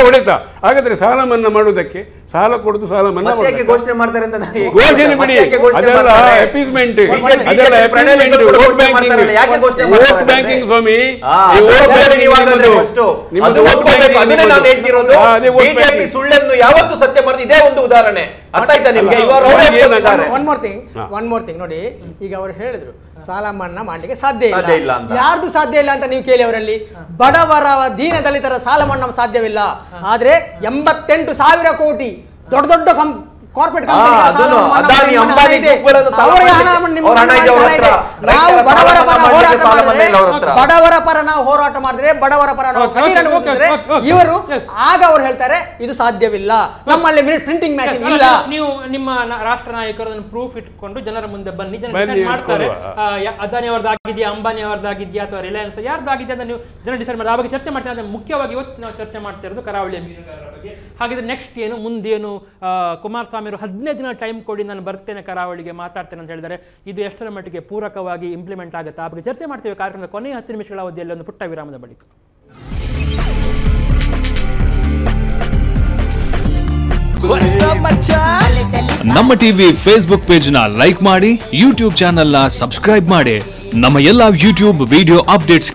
ಹೊಡೆತ. ಹಾಗಾದ್ರೆ ಸಾಲ ಮನ್ನಾ ಮಾಡುವುದಕ್ಕೆ ಸಾಲ ಕೊಡುದು ಸಾಲ ಮನ್ನಾ ಘೋಷಣೆ ಮಾಡ್ತಾರೆ ಅಂತ ಘೋಷಣೆ ಬಿಡಿ, ಅದೆಲ್ಲ ಅಪೀಸ್ಮೆಂಟ್, ವೋಟ್ ಬ್ಯಾಂಕಿಂಗ್ ಸ್ವಾಮಿ. ಸುಳ್ಳನ್ನು ಯಾವತ್ತು ಸತ್ಯ ಮಾಡಿದ ಇದೇ ಒಂದು ಉದಾಹರಣೆ. ಅರ್ಥ ಆಯ್ತಾ ನಿಮ್ಗೆ? ಒನ್ ಮೋರ್ ಥಿಂಗ್ ನೋಡಿ, ಈಗ ಅವರು ಹೇಳಿದ್ರು ಸಾಲ ಮನ್ನಾ ಮಾಡ್ಲಿಕ್ಕೆ ಸಾಧ್ಯ ಇಲ್ಲ. ಯಾರ್ದು ಸಾಧ್ಯ ಇಲ್ಲ ಅಂತ ನೀವು ಕೇಳಿ ಅವರಲ್ಲಿ. ಬಡವರ ದೀನ ದಲಿತರ ಸಾಲ ಮನ್ನಾ ಸಾಧ್ಯವಿಲ್ಲ. ಆದ್ರೆ 88,000 ಕೋಟಿ ದೊಡ್ಡ ದೊಡ್ಡ ಕಾರ್ಪೊರೇಟ್ ಬಡವರ ಪರ ನಾವು ಹೋರಾಟ ಮಾಡಿದ್ರೆ, ಬಡವರ ಪರ ನಾವು ಇವರು ಆಗ ಅವ್ರು ಹೇಳ್ತಾರೆ ಇದು ಸಾಧ್ಯವಿಲ್ಲ, ನಮ್ಮಲ್ಲಿ ಪ್ರಿಂಟಿಂಗ್ ಮ್ಯಾಚಿಂಗ್ ಇಲ್ಲ. ನೀವು ನಿಮ್ಮ ರಾಷ್ಟ್ರ ನಾಯಕರನ್ನು ಪ್ರೂಫ್ ಇಟ್ಕೊಂಡು ಜನರ ಮುಂದೆ ಬನ್ನಿ, ಜನ ಮಾಡ್ತಾರೆ. ಅದಾನಿ ಅವರದ್ದಾಗಿದೆಯಾ, ಅಂಬಾನಿ ಅವರದ್ದಾಗಿದೆಯಾ ಅಥವಾ ರಿಲಯನ್ಸ್ ಯಾರ್ದಾಗಿದೆ ಅಂತ ನೀವು ಜನ ಡಿಸೈಡ್ ಮಾಡಿ ಆ ಬಗ್ಗೆ ಚರ್ಚೆ ಮಾಡ್ತಾರೆ. ಅಂದ್ರೆ ಮುಖ್ಯವಾಗಿ ಇವತ್ತು ನಾವು ಚರ್ಚೆ ಮಾಡ್ತಾ ಇರೋದು ಕರಾವಳಿಯ ಮೀನುಗಾರರ ಬಗ್ಗೆ. ಹಾಗಿದ್ರೆ ನೆಕ್ಸ್ಟ್ ಏನು, ಮುಂದೇನು? ಕುಮಾರಸ್ವಾಮಿ ಅವರು 15 ದಿನ ಟೈಮ್ ಕೊಡಿ, ನಾನು ಬರ್ತೇನೆ ಕರಾವಳಿಗೆ ಮಾತಾಡ್ತೇನೆ ಅಂತ ಹೇಳಿದರೆ ಇದು ಎಷ್ಟರ ಮಟ್ಟಿಗೆ ಪೂರಕವಾಗಿ ಇಂಪ್ಲಿಮೆಂಟ್ ಆಗುತ್ತೆ ಆ ಬಗ್ಗೆ ಚರ್ಚೆ ಮಾಡ್ತೇವೆ ಕಾರ್ಯಕ್ರಮದ ಕೊನೆಯ 10 ನಿಮಿಷಗಳ ಅವಧಿಯಲ್ಲಿ ಒಂದು ಪುಟ್ಟ ವಿರಾಮದ ಬಳಿಕ. ನಮ್ಮ ಟಿವಿ ಫೇಸ್ಬುಕ್ ಪೇಜ್ ನ ಲೈಕ್ ಮಾಡಿ, ಯೂಟ್ಯೂಬ್ ಚಾನೆಲ್ ನ ಸಬ್ಸ್ಕ್ರೈಬ್ ಮಾಡಿ. ನಮ್ಮ ಎಲ್ಲಾ YouTube video updates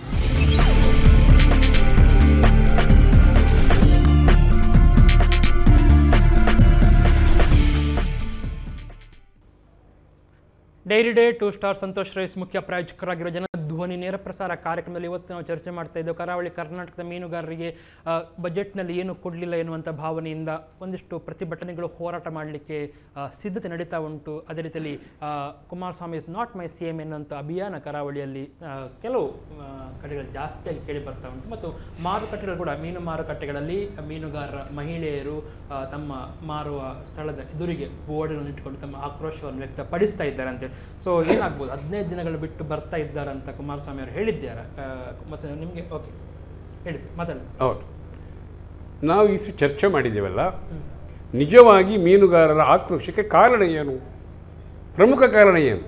diary day 2 star Santosh rice ಮುಖ್ಯ ಪ್ರಾಯೋಜಕರಾಗಿರೋ ಜನಧ್ವನಿ ನೇರ ಪ್ರಸಾರ ಕಾರ್ಯಕ್ರಮದಲ್ಲಿ ಇವತ್ತು ನಾವು ಚರ್ಚೆ ಮಾಡ್ತಾ ಇದ್ದೇವೆ. ಕರಾವಳಿ ಕರ್ನಾಟಕದ ಮೀನುಗಾರರಿಗೆ ಬಜೆಟ್ನಲ್ಲಿ ಏನು ಕೊಡಲಿಲ್ಲ ಎನ್ನುವಂಥ ಭಾವನೆಯಿಂದ ಒಂದಿಷ್ಟು ಪ್ರತಿಭಟನೆಗಳು ಹೋರಾಟ ಮಾಡಲಿಕ್ಕೆ ಸಿದ್ಧತೆ ನಡೀತಾ ಉಂಟು. ಅದೇ ರೀತಿಯಲ್ಲಿ Kumaraswamy is not my C M ಎನ್ನುವಂಥ ಅಭಿಯಾನ ಕರಾವಳಿಯಲ್ಲಿ ಕೆಲವು ಕಡೆಗಳಲ್ಲಿ ಜಾಸ್ತಿಯಾಗಿ ಕೇಳಿ ಬರ್ತಾ ಉಂಟು. ಮತ್ತು ಮಾರುಕಟ್ಟೆಗಳು ಕೂಡ ಮೀನು ಮಾರುಕಟ್ಟೆಗಳಲ್ಲಿ ಮೀನುಗಾರರ ಮಹಿಳೆಯರು ತಮ್ಮ ಮಾರುವ ಸ್ಥಳದ ಎದುರಿಗೆ ಬೋರ್ಡ್ಗಳನ್ನು ಇಟ್ಟುಕೊಂಡು ತಮ್ಮ ಆಕ್ರೋಶವನ್ನು ವ್ಯಕ್ತಪಡಿಸ್ತಾ ಇದ್ದಾರೆ ಅಂತೇಳಿ. ಸೊ ಏನಾಗ್ಬೋದು, 15 ದಿನಗಳು ಬಿಟ್ಟು ಬರ್ತಾ ಇದ್ದಾರೆ ಅಂತ ಕುಮಾರಸ್ವಾಮಿ ಅವರು ಹೇಳಿದ್ದಾರೆ. ಮತ್ತು ನಿಮಗೆ ಓಕೆ ಹೇಳಿ ಮಾತಾಡಿ. ಹೌದು, ನಾವು ಈ ಚರ್ಚೆ ಮಾಡಿದ್ದೇವಲ್ಲ, ನಿಜವಾಗಿ ಮೀನುಗಾರರ ಆಕ್ರೋಶಕ್ಕೆ ಕಾರಣ ಏನು, ಪ್ರಮುಖ ಕಾರಣ ಏನು?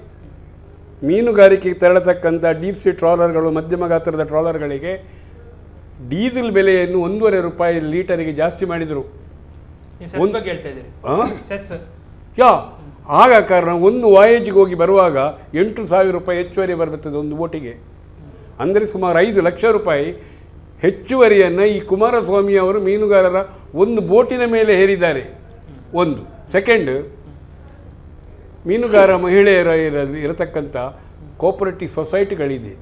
ಮೀನುಗಾರಿಕೆಗೆ ತೆರಳತಕ್ಕಂಥ ಡೀಪ್ ಸೀ ಟ್ರಾಲರ್ಗಳು, ಮಧ್ಯಮ ಗಾತ್ರದ ಟ್ರಾಲರ್ಗಳಿಗೆ ಡೀಸೆಲ್ ಬೆಲೆಯನ್ನು 1.5 ರೂಪಾಯಿ ಲೀಟರಿಗೆ ಜಾಸ್ತಿ ಮಾಡಿದರು. ಆಗ ಕಾರಣ ಒಂದು ವಾಯೇಜ್ಗೆ ಹೋಗಿ ಬರುವಾಗ 8,000 ರೂಪಾಯಿ ಹೆಚ್ಚುವರಿ ಬರ್ತದೆ ಒಂದು ಬೋಟಿಗೆ. ಅಂದರೆ ಸುಮಾರು 5 ಲಕ್ಷ ರೂಪಾಯಿ ಹೆಚ್ಚುವರಿಯನ್ನು ಈ ಕುಮಾರಸ್ವಾಮಿ ಅವರು ಮೀನುಗಾರರ ಒಂದು ಬೋಟಿನ ಮೇಲೆ ಹೇರಿದ್ದಾರೆ. ಒಂದು ಸೆಕೆಂಡ್, ಮೀನುಗಾರ ಮಹಿಳೆಯರ ಇರತಕ್ಕಂಥ ಕೋಪರೇಟಿವ್ ಸೊಸೈಟಿಗಳಿದೆ.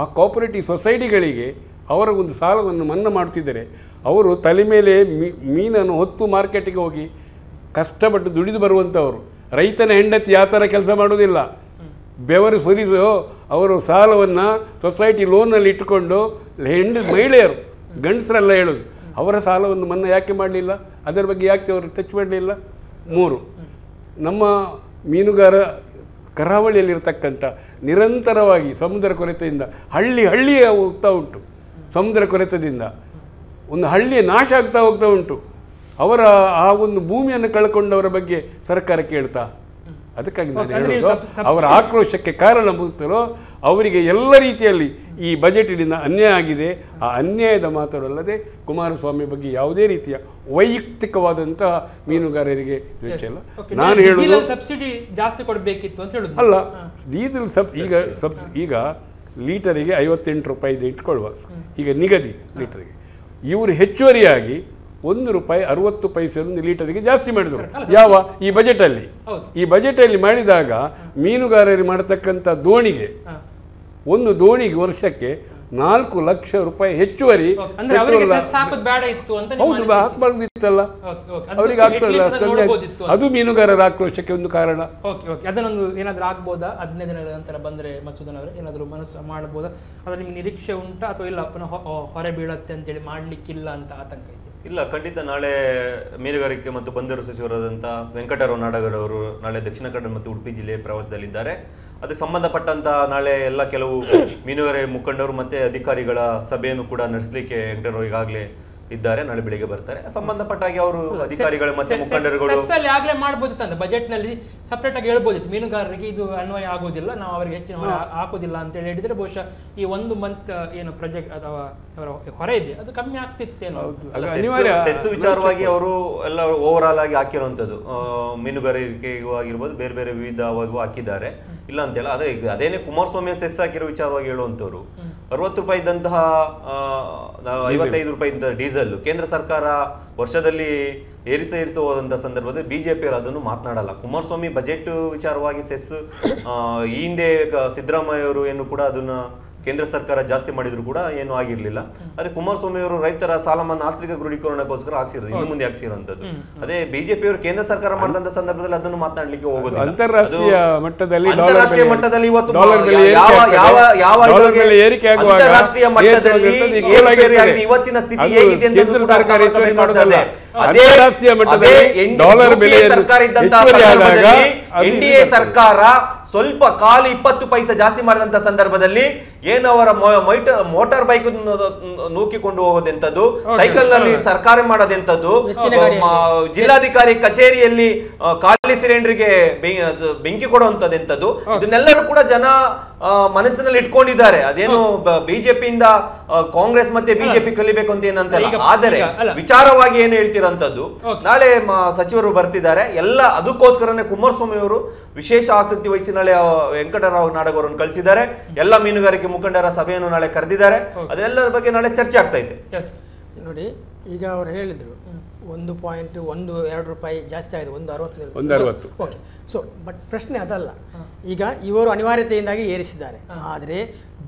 ಆ ಕೋಪರೇಟಿವ್ ಸೊಸೈಟಿಗಳಿಗೆ ಅವರ ಒಂದು ಸಾಲವನ್ನು ಮನ್ನಾ ಮಾಡ್ತಿದ್ದಾರೆ. ಅವರು ತಲೆ ಮೇಲೆ ಮೀನನ್ನು ಹೊತ್ತು ಮಾರ್ಕೆಟಿಗೆ ಹೋಗಿ ಕಷ್ಟಪಟ್ಟು ದುಡಿದು ಬರುವಂಥವರು. ರೈತನ ಹೆಂಡತಿ ಆ ಥರ ಕೆಲಸ ಮಾಡೋದಿಲ್ಲ. ಬೆವರು ಸುರಿಸೋ ಅವರು ಸಾಲವನ್ನು ಸೊಸೈಟಿ ಲೋನಲ್ಲಿ ಇಟ್ಟುಕೊಂಡು ಮಹಿಳೆಯರು, ಗಂಡಸರೆಲ್ಲ ಹೇಳೋದು, ಅವರ ಸಾಲವನ್ನು ಮನ್ನಾ ಯಾಕೆ ಮಾಡಲಿಲ್ಲ, ಅದರ ಬಗ್ಗೆ ಯಾಕೆ ಅವರು ಟಚ್ ಮಾಡಲಿಲ್ಲ? 3, ನಮ್ಮ ಮೀನುಗಾರ ಕರಾವಳಿಯಲ್ಲಿರ್ತಕ್ಕಂಥ ನಿರಂತರವಾಗಿ ಸಮುದ್ರ ಕೊರೆತದಿಂದ ಹಳ್ಳಿಯೇ ಹೋಗ್ತಾ ಉಂಟು. ಸಮುದ್ರ ಕೊರೆತದಿಂದ ಒಂದು ಹಳ್ಳಿಯ ನಾಶ ಆಗ್ತಾ ಹೋಗ್ತಾ ಉಂಟು. ಅವರ ಆ ಒಂದು ಭೂಮಿಯನ್ನು ಕಳ್ಕೊಂಡವರ ಬಗ್ಗೆ ಸರ್ಕಾರ ಕೇಳ್ತಾ? ಅದಕ್ಕಾಗಿ ನಾನು ಹೇಳೋದು, ಅವರ ಆಕ್ರೋಶಕ್ಕೆ ಕಾರಣ ಮುಕ್ತರೋ ಅವರಿಗೆ ಎಲ್ಲ ರೀತಿಯಲ್ಲಿ ಈ ಬಜೆಟಿನಿಂದ ಅನ್ಯಾಯ ಆಗಿದೆ. ಆ ಅನ್ಯಾಯದ ಮಾತಾಡಲ್ಲದೆ ಕುಮಾರಸ್ವಾಮಿ ಬಗ್ಗೆ ಯಾವುದೇ ರೀತಿಯ ವೈಯಕ್ತಿಕವಾದಂತಹ ಮೀನುಗಾರರಿಗೆ ವೆಚ್ಚ ಇಲ್ಲ. ನಾನು ಹೇಳೋದು ಸಬ್ಸಿಡಿ ಜಾಸ್ತಿ ಕೊಡಬೇಕಿತ್ತು ಅಂತ ಹೇಳೋದು ಅಲ್ಲ. ಡೀಸೆಲ್ ಈಗ ಲೀಟರಿಗೆ 58 ರೂಪಾಯಿ ಇದೆ ಇಟ್ಕೊಳ್ಳುವ, ಈಗ ನಿಗದಿ ಲೀಟರಿಗೆ. ಇವರು ಹೆಚ್ಚುವರಿಯಾಗಿ 1 ರೂಪಾಯಿ 60 ಪೈಸೆ ಲೀಟರಿಗೆ ಜಾಸ್ತಿ ಮಾಡಿದರು. ಯಾವ ಈ ಬಜೆಟಲ್ಲಿ ಮಾಡಿದಾಗ ಮೀನುಗಾರರಿಗೆ ಮಾಡತಕ್ಕಂಥ ದೋಣಿಗೆ, ಒಂದು ದೋಣಿಗೆ ವರ್ಷಕ್ಕೆ 4 ಲಕ್ಷ ರೂಪಾಯಿ ಹೆಚ್ಚುವರಿ. ಹೌದು, ಹಾಕ್ಬಾರ್ದಿತ್ತಲ್ಲ, ಅವರಿಗೆ ಆಗ್ತದಲ್ಲ. ಅದು ಮೀನುಗಾರರ ಆಕ್ರೋಶಕ್ಕೆ ಒಂದು ಕಾರಣ. ಅದನ್ನೊಂದು ಏನಾದರೂ ಆಗ್ಬೋದಾ? 15 ದಿನಗಳ ನಂತರ ಬಂದರೆ ಮಸೂದನ್ ಅವರೇ ಏನಾದರೂ ಮನಸ್ಸು ಮಾಡ್ಬೋದಾ? ಅದು ನಿಮ್ಗೆ ನಿರೀಕ್ಷೆ ಉಂಟಾ ಅಥವಾ ಇಲ್ಲ ಪುನಃ ಹೊರೆ ಬೀಳತ್ತೆ ಅಂತೇಳಿ ಮಾಡ್ಲಿಕ್ಕಿಲ್ಲ ಅಂತ ಆತಂಕ ಇದೆ? ಇಲ್ಲ, ಖಂಡಿತ ನಾಳೆ ಮೀನುಗಾರಿಕೆ ಮತ್ತು ಬಂದರು ಸಚಿವರಾದಂಥ ವೆಂಕಟರಾವ್ ನಾಡಗೌಡ ಅವರು ನಾಳೆ ದಕ್ಷಿಣ ಕನ್ನಡ ಮತ್ತು ಉಡುಪಿ ಜಿಲ್ಲೆ ಪ್ರವಾಸದಲ್ಲಿದ್ದಾರೆ. ಅದಕ್ಕೆ ಸಂಬಂಧಪಟ್ಟಂತ ನಾಳೆ ಎಲ್ಲ ಕೆಲವು ಮೀನುಗಾರಿಕೆ ಮುಖಂಡರು ಮತ್ತು ಅಧಿಕಾರಿಗಳ ಸಭೆಯನ್ನು ಕೂಡ ನಡೆಸಲಿಕ್ಕೆ ವೆಂಕಟರಾವ್ ಈಗಾಗಲೇ ಇದ್ದಾರೆ. ನಾಳೆ ಬೆಳಿಗ್ಗೆ ಬರ್ತಾರೆ. ಸಂಬಂಧಪಟ್ಟಾಗಿ ಅವರು ಅಧಿಕಾರಿಗಳು ಮತ್ತು ಮುಖಂಡರುಗಳು ಆಗಲೇ ಮಾಡ್ಬೋದಿತ್ತು, ಬಜೆಟ್ ನಲ್ಲಿ ಸಪರೇಟ್ ಆಗಿ ಹೇಳ್ಬೋದಿತ್ತು, ಮೀನುಗಾರರಿಗೆ ಇದು ಅನ್ವಯ ಆಗೋದಿಲ್ಲ, ನಾವು ಅವರಿಗೆ ಹೆಚ್ಚಿನ ಹೊರೆ ಹಾಕೋದಿಲ್ಲ ಅಂತ ಹೇಳಿದ್ರೆ ಬಹುಶಃ ಈ 1 ಮಂತ್ ಏನು ಪ್ರಾಜೆಕ್ಟ್ ಅಥವಾ ಅವರ ಹೊರೆ ಇದೆ ಅದು ಕಮ್ಮಿ ಆಗ್ತಿತ್ತೇನೋ. ಸೆಸ್ ವಿಚಾರವಾಗಿ ಅವರು ಎಲ್ಲ ಓವರ್ ಆಲ್ ಆಗಿ ಹಾಕಿರುವಂತದ್ದು, ಮೀನುಗಾರಿಕೆಗೂ ಆಗಿರ್ಬೋದು ಬೇರೆ ಬೇರೆ ವಿವಿಧವಾಗೂ ಹಾಕಿದ್ದಾರೆ, ಇಲ್ಲ ಅಂತೇಳಿ. ಆದ್ರೆ ಅದೇನೇ ಕುಮಾರಸ್ವಾಮಿ ಸೆಸ್ ಹಾಕಿರೋ ವಿಚಾರವಾಗಿ ಹೇಳುವಂತವ್ರು 60 ರೂಪಾಯಿ ಇದ್ದಂತಹ 55 ರೂಪಾಯಿ ಇದ್ದ ಡೀಸೆಲ್ ಕೇಂದ್ರ ಸರ್ಕಾರ ವರ್ಷದಲ್ಲಿ ಏರಿಸ್ತಾ ಹೋದಂಥ ಸಂದರ್ಭದಲ್ಲಿ ಬಿಜೆಪಿ ಅವರು ಅದನ್ನು ಮಾತನಾಡಲ್ಲ. ಕುಮಾರಸ್ವಾಮಿ ಬಜೆಟ್ ವಿಚಾರವಾಗಿ ಸೆಸ್ ಈ ಹಿಂದೆ ಸಿದ್ದರಾಮಯ್ಯ ಅವರು ಏನು ಕೂಡ ಅದನ್ನ ಕೇಂದ್ರ ಸರ್ಕಾರ ಜಾಸ್ತಿ ಮಾಡಿದ್ರು ಕೂಡ ಏನು ಆಗಿರ್ಲಿಲ್ಲ. ಆದ್ರೆ ಕುಮಾರಸ್ವಾಮಿ ಅವರು ರೈತರ ಸಾಲ ಮನ್ನಾ ಆರ್ಥಿಕ ದೃಢೀಕರಣಕ್ಕೋಸ್ಕರ ಹಾಕ್ಸಿರೋದು, ಇನ್ನು ಮುಂದೆ ಹಾಕ್ಸಿರುವಂತದ್ದು. ಅದೇ ಬಿಜೆಪಿ ಅವರು ಕೇಂದ್ರ ಸರ್ಕಾರ ಮಾಡಿದಂತ ಸಂದರ್ಭದಲ್ಲಿ ಅದನ್ನು ಮಾತನಾಡಲಿಕ್ಕೆ ಹೋಗೋದು. ಅಂತಾರಾಷ್ಟ್ರೀಯ ಮಟ್ಟದಲ್ಲಿ ಇವತ್ತು ಅಂತಾರಾಷ್ಟ್ರೀಯ ಮಟ್ಟದಲ್ಲಿ ಇವತ್ತಿನ ಸ್ಥಿತಿ ಹೇಗಿದೆ ಸರ್ಕಾರ ಇದ್ದಂತ ಸಂದರ್ಭದಲ್ಲಿ ಎನ್ಡಿಎ ಸರ್ಕಾರ ಸ್ವಲ್ಪ ಕಾಲು 20 ಪೈಸೆ ಜಾಸ್ತಿ ಮಾಡಿದಂತ ಸಂದರ್ಭದಲ್ಲಿ ಏನು ಅವರ ಮೋಟಾರ್ ಬೈಕ್ ನೂಕಿಕೊಂಡು ಹೋಗೋದೆಂತದ್ದು, ಸೈಕಲ್ ನಲ್ಲಿ ಸರ್ಕಾರ ಮಾಡೋದೆಂತದ್ದು, ಜಿಲ್ಲಾಧಿಕಾರಿ ಕಚೇರಿಯಲ್ಲಿ ಖಾಲಿ ಸಿಲಿಂಡರ್ಗೆ ಬೆಂಕಿ ಕೊಡುವಂತದ್ದೆಂತದ್ದು, ಇದನ್ನೆಲ್ಲರೂ ಕೂಡ ಜನ ಮನಸ್ಸಿನಲ್ಲಿ ಇಟ್ಕೊಂಡಿದ್ದಾರೆ. ಅದೇನು ಬಿಜೆಪಿಯಿಂದ ಕಾಂಗ್ರೆಸ್ ಮತ್ತೆ ಬಿಜೆಪಿ ಕಲಿಬೇಕು ಅಂತ ಏನಂತಲ್ಲ. ಆದರೆ ವಿಚಾರವಾಗಿ ಏನು ಹೇಳ್ತಿರೋಂಥದ್ದು, ನಾಳೆ ಸಚಿವರು ಬರ್ತಿದ್ದಾರೆ ಎಲ್ಲ, ಅದಕ್ಕೋಸ್ಕರನೇ ಕುಮಾರಸ್ವಾಮಿ ಅವರು ವಿಶೇಷ ಆಸಕ್ತಿ ವಹಿಸಿ ನಾಳೆ ವೆಂಕಟರಾವ್ ನಾಡಗೌಡರನ್ನು ಕಳಿಸಿದ್ದಾರೆ. ಎಲ್ಲ ಮೀನುಗಾರಿಕೆ ಮುಖಂಡರ ಸಭೆಯನ್ನು ನಾಳೆ ಕರೆದಿದ್ದಾರೆ. ಅದೆಲ್ಲರ ಬಗ್ಗೆ ನಾಳೆ ಚರ್ಚೆ ಆಗ್ತಾ ಇದೆ. ನೋಡಿ, ಈಗ ಅವರು ಹೇಳಿದ್ರು 1.12 ರೂಪಾಯಿ ಜಾಸ್ತಿ ಆಗಿದೆ, 1.60. 1.60. ಓಕೆ. ಸೊ ಬಟ್ ಪ್ರಶ್ನೆ ಅದಲ್ಲ. ಈಗ ಇವರು ಅನಿವಾರ್ಯತೆಯಿಂದಾಗಿ ಏರಿಸಿದ್ದಾರೆ. ಆದರೆ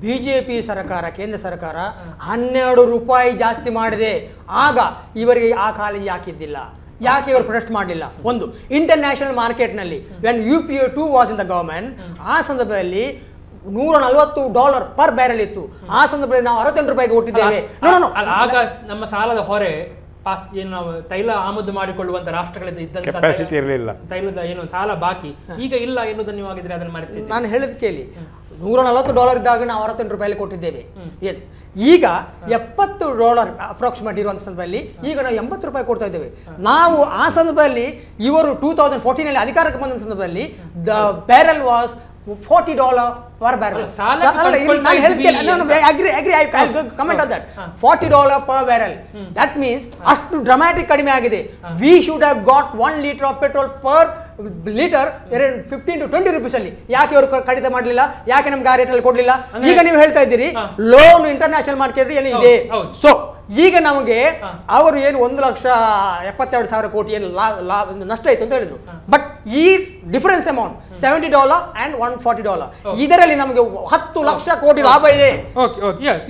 BJP ಸರ್ಕಾರ, ಕೇಂದ್ರ ಸರ್ಕಾರ 12 ರೂಪಾಯಿ ಜಾಸ್ತಿ ಮಾಡಿದೆ. ಆಗ ಇವರಿಗೆ ಆ ಕಾಳಜಿ ಹಾಕಿದ್ದಿಲ್ಲ. ಯಾಕೆ ಇವರು ಪ್ರೊಟೆಸ್ಟ್ ಮಾಡಲಿಲ್ಲ? ಒಂದು, ಇಂಟರ್ನ್ಯಾಷನಲ್ ಮಾರ್ಕೆಟ್ನಲ್ಲಿ when UPA 2 was in the government, ಆ ಸಂದರ್ಭದಲ್ಲಿ $140 ಪರ್ ಬ್ಯಾರೆಲ್ ಇತ್ತು. ಆ ಸಂದರ್ಭದಲ್ಲಿ ನಾವು 68 ರೂಪಾಯಿಗೆ ಕೊಟ್ಟಿದ್ದೇವೆ. ಆಗ ನಮ್ಮ ಸಾಲದ ಹೊರೆ ಏನು ನಾವು ತೈಲ ಆಮದು ಮಾಡಿಕೊಳ್ಳುವಂತ ರಾಷ್ಟ್ರಗಳಿಂದ ಇದ್ದಂತ ಕೆಪಾಸಿಟಿ ಇರಲಿಲ್ಲ, ತೈಲದ ಏನು ಸಾಲ ಬಾಕಿ ಈಗ ಇಲ್ಲ ಎನ್ನುವುದನ್ನು ನೀವು ಆಗಿದ್ರೆ ಅದನ್ನು ಮರೆತಿದ್ದೀರಿ. ನಾನು ಹೇಳಿದ ಕೇಳಿ, $140 ಇದ್ದಾಗ ನಾವು 68 ರೂಪಾಯಿ ಕೊಟ್ಟಿದ್ದೇವೆ. ಎಸ್, ಈಗ $70 ಅಪ್ರಾಕ್ಸಿಮೇಟ್ ಇರುವಂಥ ಸಂದರ್ಭದಲ್ಲಿ ಈಗ ನಾವು 80 ರೂಪಾಯಿ ಕೊಡ್ತಾ ಇದ್ದೇವೆ. ನಾವು ಆ ಸಂದರ್ಭದಲ್ಲಿ ಇವರು 2014 ಅಧಿಕಾರಕ್ಕೆ ಬಂದ ಸಂದರ್ಭದಲ್ಲಿ the barrel was $40 per barrel. Comment on that. $40 per barrel. That means ಅಷ್ಟು ಡ್ರಾಮ್ಯಾಟಿಕ್ ಕಡಿಮೆ ಆಗಿದೆ. We should have got 1 liter of petrol per liter 15 to 20 rupees ಅಲ್ಲಿ. ಯಾಕೆ ಅವರು ಕಡಿತ ಮಾಡಲಿಲ್ಲ? ಯಾಕೆ ನಮ್ಗೆ ಆ ರೇಟಲ್ಲಿ ಕೊಡಲಿಲ್ಲ? ಈಗ ನೀವು ಹೇಳ್ತಾ ಇದ್ದೀರಿ ಲೋನ್ ಇಂಟರ್ನ್ಯಾಷನಲ್ ಮಾರ್ಕೆಟ್ ಏನು ಇದೆ. ಸೊ ಈಗ ನಮಗೆ ಅವರು ಏನು 1,72,000 ಕೋಟಿ ಏನು ನಷ್ಟ ಆಯ್ತು ಅಂತ ಹೇಳಿದ್ರು. ಬಟ್ ಈ ಡಿಫರೆನ್ಸ್ ಅಮೌಂಟ್ $70 and $140, ಇದರಲ್ಲಿ ನಮಗೆ 10 ಲಕ್ಷ ಕೋಟಿ ಲಾಭ ಇದೆ.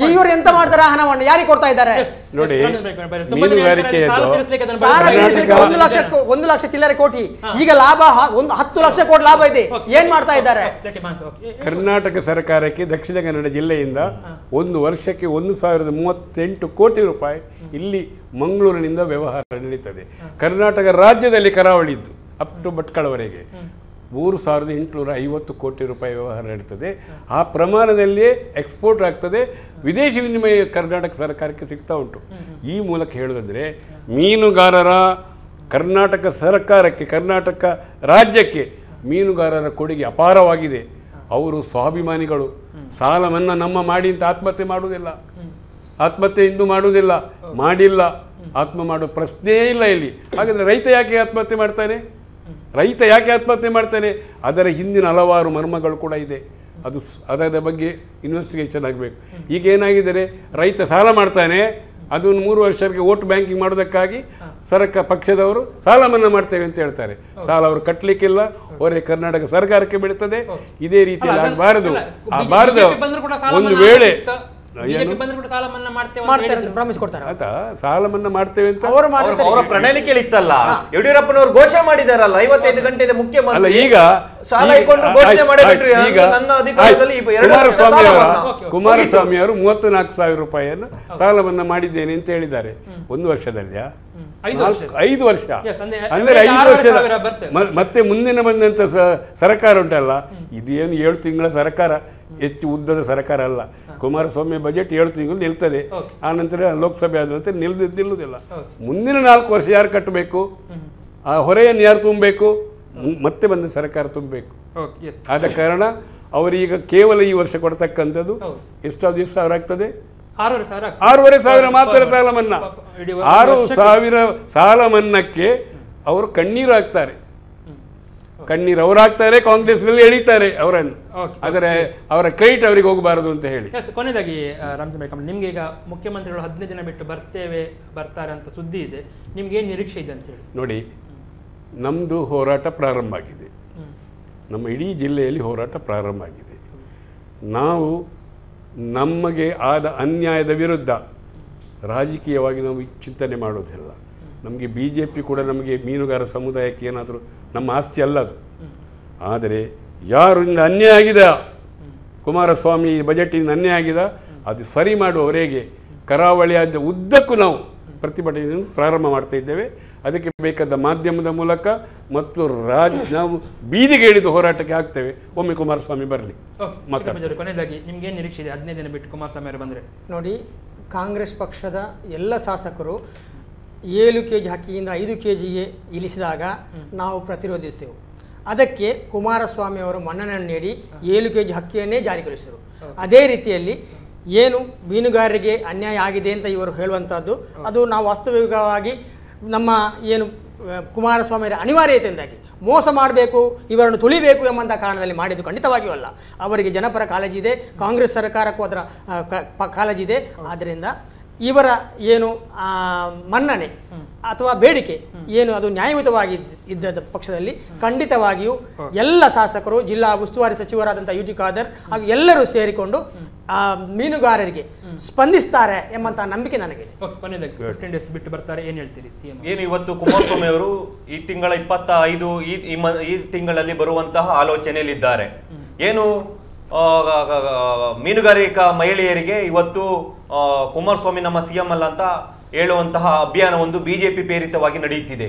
ಇವರು ಎಂತ ಮಾಡ್ತಾರೆ? ಹಣವನ್ನು ಯಾರಿಗೆ ಕೊಡ್ತಾ ಇದ್ದಾರೆ? ನೋಡಿ, ಒಂದು ಲಕ್ಷ ಚಿಲ್ಲರೆ ಕೋಟಿ, ಈಗ ಲಾಭ 10 ಲಕ್ಷ ಕೋಟಿ ಲಾಭ ಇದೆ. ಏನ್ ಮಾಡ್ತಾ ಇದ್ದಾರೆ? ಕರ್ನಾಟಕ ಸರ್ಕಾರಕ್ಕೆ ದಕ್ಷಿಣ ಕನ್ನಡ ಜಿಲ್ಲೆಯಿಂದ ಒಂದು ವರ್ಷಕ್ಕೆ 1,038 ಕೋಟಿ ರೂಪಾಯಿ ಇಲ್ಲಿ ಮಂಗಳೂರಿನಿಂದ ವ್ಯವಹಾರ ನಡೀತದೆ. ಕರ್ನಾಟಕ ರಾಜ್ಯದಲ್ಲಿ ಕರಾವಳಿದ್ದು ಅಪ್ ಟು ಭಟ್ಕಳವರೆಗೆ 3,850 ಕೋಟಿ ರೂಪಾಯಿ ವ್ಯವಹಾರ ನಡೀತದೆ. ಆ ಪ್ರಮಾಣದಲ್ಲಿಯೇ ಎಕ್ಸ್ಪೋರ್ಟ್ ಆಗ್ತದೆ. ವಿದೇಶಿ ವಿನಿಮಯ ಕರ್ನಾಟಕ ಸರ್ಕಾರಕ್ಕೆ ಸಿಗ್ತಾ ಉಂಟು. ಈ ಮೂಲಕ ಹೇಳೋದಾದರೆ ಮೀನುಗಾರರ ಕರ್ನಾಟಕ ಸರ್ಕಾರಕ್ಕೆ, ಕರ್ನಾಟಕ ರಾಜ್ಯಕ್ಕೆ ಮೀನುಗಾರರ ಕೊಡುಗೆ ಅಪಾರವಾಗಿದೆ. ಅವರು ಸ್ವಾಭಿಮಾನಿಗಳು. ಸಾಲ ಮನ್ನಾ ನಮ್ಮ ಮಾಡಿ ಅಂತ ಆತ್ಮಹತ್ಯೆ ಮಾಡುವುದಿಲ್ಲ, ಆತ್ಮಹತ್ಯೆ ಇಂದು ಮಾಡುವುದಿಲ್ಲ, ಮಾಡಿಲ್ಲ, ಆತ್ಮ ಮಾಡೋ ಪ್ರಶ್ನೆ ಇಲ್ಲ ಇಲ್ಲಿ. ಹಾಗಾದರೆ ರೈತ ಯಾಕೆ ಆತ್ಮಹತ್ಯೆ ಮಾಡ್ತಾನೆ? ರೈತ ಯಾಕೆ ಆತ್ಮಹತ್ಯೆ ಮಾಡ್ತಾನೆ? ಅದರ ಹಿಂದಿನ ಹಲವಾರು ಮರ್ಮಗಳು ಕೂಡ ಇದೆ. ಅದರ ಬಗ್ಗೆ ಇನ್ವೆಸ್ಟಿಗೇಷನ್ ಆಗಬೇಕು. ಈಗ ಏನಾಗಿದ್ದಾರೆ, ರೈತ ಸಾಲ ಮಾಡ್ತಾನೆ, ಅದನ್ನು 3 ವರ್ಷಕ್ಕೆ ವೋಟ್ ಬ್ಯಾಂಕಿಂಗ್ ಮಾಡೋದಕ್ಕಾಗಿ ಪಕ್ಷದವರು ಸಾಲ ಮನ್ನಾ ಮಾಡ್ತೇವೆ ಅಂತ ಹೇಳ್ತಾರೆ. ಸಾಲ ಅವರು ಕಟ್ಟಲಿಕ್ಕಿಲ್ಲ, ಹೊರೆ ಕರ್ನಾಟಕ ಸರ್ಕಾರಕ್ಕೆ ಬೀಳ್ತದೆ. ಇದೇ ರೀತಿಯಲ್ಲಿ ಆಗಬಾರದು. ಒಂದು ವೇಳೆ ಸಾಲ ಮನ್ನಾ ಮಾಡ್ತೇವೆ ಅಂತ ಅವರ ಪ್ರಣಾಳಿಕೆಯಲ್ಲಿ ಇತ್ತಲ್ಲ, ಯಡಿಯೂರಪ್ಪನವರು ಘೋಷಣೆ ಮಾಡಿದಾರಲ್ಲ 55 ಗಂಟೆ ಮುಖ್ಯಮಂತ್ರಿ. ಈಗ ಸಾಲ ಇಟ್ಕೊಂಡು ಘೋಷಣೆ ಮಾಡಿಬಿಟ್ರು. ನನ್ನ ಅಧಿಕಾರದಲ್ಲಿ ಕುಮಾರಸ್ವಾಮಿ ಅವರು 34,000 ರೂಪಾಯಿಯನ್ನು ಸಾಲ ಮನ್ನಾ ಮಾಡಿದ್ದೇನೆ ಅಂತ ಹೇಳಿದ್ದಾರೆ. 1 ವರ್ಷದಲ್ಲಿ 5 ವರ್ಷ ಅಂದ್ರೆ 5 ವರ್ಷದ ಮತ್ತೆ ಮುಂದಿನ ಬಂದಂತ ಸರ್ಕಾರ ಉಂಟಲ್ಲ, ಇದೇನು 7 ತಿಂಗಳ ಸರ್ಕಾರ, ಹೆಚ್ಚು ಉದ್ದದ ಸರ್ಕಾರ ಅಲ್ಲ. ಕುಮಾರಸ್ವಾಮಿ ಬಜೆಟ್ 7 ತಿಂಗಳು ನಿಲ್ತದೆ. ಆ ನಂತರ ಲೋಕಸಭೆ ಆದ ನಂತರ ನಿಲ್ಲುವುದಿಲ್ಲ. ಮುಂದಿನ 4 ವರ್ಷ ಯಾರು ಕಟ್ಟಬೇಕು? ಆ ಹೊರೆಯನ್ನು ಯಾರು ತುಂಬಬೇಕು? ಮತ್ತೆ ಬಂದ ಸರ್ಕಾರ ತುಂಬಬೇಕು. ಆದ ಕಾರಣ ಅವರೀಗ ಕೇವಲ ಈ ವರ್ಷ ಕೊಡ್ತಕ್ಕಂಥದ್ದು ಎಷ್ಟು ಸಾವಿರ ಆಗ್ತದೆ? 6,500 ಮಾತ್ರ ಸಾಲ ಮನ್ನಾ. 6,000 ಸಾಲ ಮನ್ನಕ್ಕೆ ಅವರು ಕಣ್ಣೀರು ಹಾಕ್ತಾರೆ. ಕಣ್ಣೀರು ಅವರು ಹಾಕ್ತಾರೆ, ಕಾಂಗ್ರೆಸ್ನಲ್ಲಿ ಎಳಿತಾರೆ ಅವರನ್ನು. ಆದರೆ ಅವರ ಕ್ರೆಡಿಟ್ ಅವರಿಗೆ ಹೋಗಬಾರದು ಅಂತ ಹೇಳಿ. ಕೊನೆಯದಾಗಿ ರಾಮಚಂದ್ರ, ನಿಮ್ಗೆ ಈಗ ಮುಖ್ಯಮಂತ್ರಿಗಳು 15 ದಿನ ಬಿಟ್ಟು ಬರ್ತಾರೆ ಅಂತ ಸುದ್ದಿ ಇದೆ. ನಿಮ್ಗೆ ಏನು ನಿರೀಕ್ಷೆ ಇದೆ ಅಂತ ಹೇಳಿ? ನೋಡಿ, ನಮ್ಮದು ಹೋರಾಟ ಪ್ರಾರಂಭ ಆಗಿದೆ. ನಮ್ಮ ಇಡೀ ಜಿಲ್ಲೆಯಲ್ಲಿ ಹೋರಾಟ ಪ್ರಾರಂಭ ಆಗಿದೆ. ನಾವು ನಮಗೆ ಆದ ಅನ್ಯಾಯದ ವಿರುದ್ಧ ರಾಜಕೀಯವಾಗಿ ನಾವು ಚಿಂತನೆ ಮಾಡೋದಿಲ್ಲ. ನಮಗೆ BJP ಕೂಡ ನಮಗೆ ಮೀನುಗಾರ ಸಮುದಾಯಕ್ಕೆ ಏನಾದರೂ ನಮ್ಮ ಆಸ್ತಿ ಅಲ್ಲ ಅದು. ಆದರೆ ಯಾರಿಂದ ಅನ್ಯಾಯ ಆಗಿದೆ, ಕುಮಾರಸ್ವಾಮಿ ಬಜೆಟಿಂದ ಅನ್ಯಾಯ ಆಗಿದೆ, ಅದು ಸರಿ ಮಾಡುವವರೆಗೆ ಕರಾವಳಿಯಾದ ಉದ್ದಕ್ಕೂ ನಾವು ಪ್ರತಿಭಟನೆಯನ್ನು ಪ್ರಾರಂಭ ಮಾಡ್ತಾ ಇದ್ದೇವೆ. ಅದಕ್ಕೆ ಬೇಕಾದ ಮಾಧ್ಯಮದ ಮೂಲಕ ಮತ್ತು ನಾವು ಬೀದಿಗೆ ಹಿಡಿದು ಹೋರಾಟಕ್ಕೆ ಆಗ್ತೇವೆ. ಒಮ್ಮೆ ಕುಮಾರಸ್ವಾಮಿ ಬರಲಿ. ಕೊನೆಯದಾಗಿ ನಿಮ್ಗೆ ಏನು ನಿರೀಕ್ಷೆ ಇದೆ 15 ದಿನ ಬಿಟ್ಟು ಕುಮಾರಸ್ವಾಮಿ ಅವರು ಬಂದರೆ? ನೋಡಿ, ಕಾಂಗ್ರೆಸ್ ಪಕ್ಷದ ಎಲ್ಲ ಶಾಸಕರು 7 kg ಅಕ್ಕಿಯಿಂದ 5 kgಗೆ ಇಳಿಸಿದಾಗ ನಾವು ಪ್ರತಿರೋಧಿಸ್ತೇವೆ. ಅದಕ್ಕೆ ಕುಮಾರಸ್ವಾಮಿ ಅವರು ಮನ್ನಣೆ ನೀಡಿ 7 kg ಅಕ್ಕಿಯನ್ನೇ ಜಾರಿಗೊಳಿಸಿದರು. ಅದೇ ರೀತಿಯಲ್ಲಿ ಏನು ಮೀನುಗಾರರಿಗೆ ಅನ್ಯಾಯ ಆಗಿದೆ ಅಂತ ಇವರು ಹೇಳುವಂಥದ್ದು, ಅದು ನಾವು ವಾಸ್ತವಿಕವಾಗಿ ನಮ್ಮ ಏನು ಕುಮಾರಸ್ವಾಮಿಯವರ ಅನಿವಾರ್ಯತೆಯಿಂದಾಗಿ ಮೋಸ ಮಾಡಬೇಕು, ಇವರನ್ನು ತುಳಿಬೇಕು ಎಂಬಂಥ ಕಾರಣದಲ್ಲಿ ಮಾಡಿದ್ದು ಖಂಡಿತವಾಗಿಯೂ ಅಲ್ಲ. ಅವರಿಗೆ ಜನಪರ ಕಾಳಜಿ ಇದೆ, ಕಾಂಗ್ರೆಸ್ ಸರ್ಕಾರಕ್ಕೂ ಅದರ ಕಾಳಜಿ ಇದೆ. ಆದ್ದರಿಂದ ಇವರ ಏನು ಮನ್ನಣೆ ಅಥವಾ ಬೇಡಿಕೆ ಏನು ಅದು ನ್ಯಾಯಯುತವಾಗಿ ಇದ್ದ ಪಕ್ಷದಲ್ಲಿ ಖಂಡಿತವಾಗಿಯೂ ಎಲ್ಲ ಶಾಸಕರು, ಜಿಲ್ಲಾ ಉಸ್ತುವಾರಿ ಸಚಿವರಾದಂಥ ಯು ಟಿ ಖಾದರ್ ಹಾಗೂ ಎಲ್ಲರೂ ಸೇರಿಕೊಂಡು ಮೀನುಗಾರರಿಗೆ ಸ್ಪಂದಿಸ್ತಾರೆ ಎಂಬಂತ ನಂಬಿಕೆ ನನಗೆ. ಬಿಟ್ಟು ಬರ್ತಾರೆ, ಏನ್ ಹೇಳ್ತೀರಿ ಸಿಎಂ? ಏನು ಇವತ್ತು ಕುಮಾರಸ್ವಾಮಿ ಅವರು ಈ ತಿಂಗಳ 25 ಈ ತಿಂಗಳಲ್ಲಿ ಬರುವಂತಹ ಆಲೋಚನೆಯಲ್ಲಿದ್ದಾರೆ. ಏನು ಮೀನುಗಾರಿಕಾ ಮಹಿಳೆಯರಿಗೆ ಇವತ್ತು ಕುಮಾರಸ್ವಾಮಿ ನಮ್ಮ ಸಿಎಂ ಅಲ್ಲ ಅಂತ ಹೇಳುವಂತಹ ಅಭಿಯಾನ ಒಂದು ಬಿಜೆಪಿ ಪ್ರೇರಿತವಾಗಿ ನಡೆಯುತ್ತಿದೆ.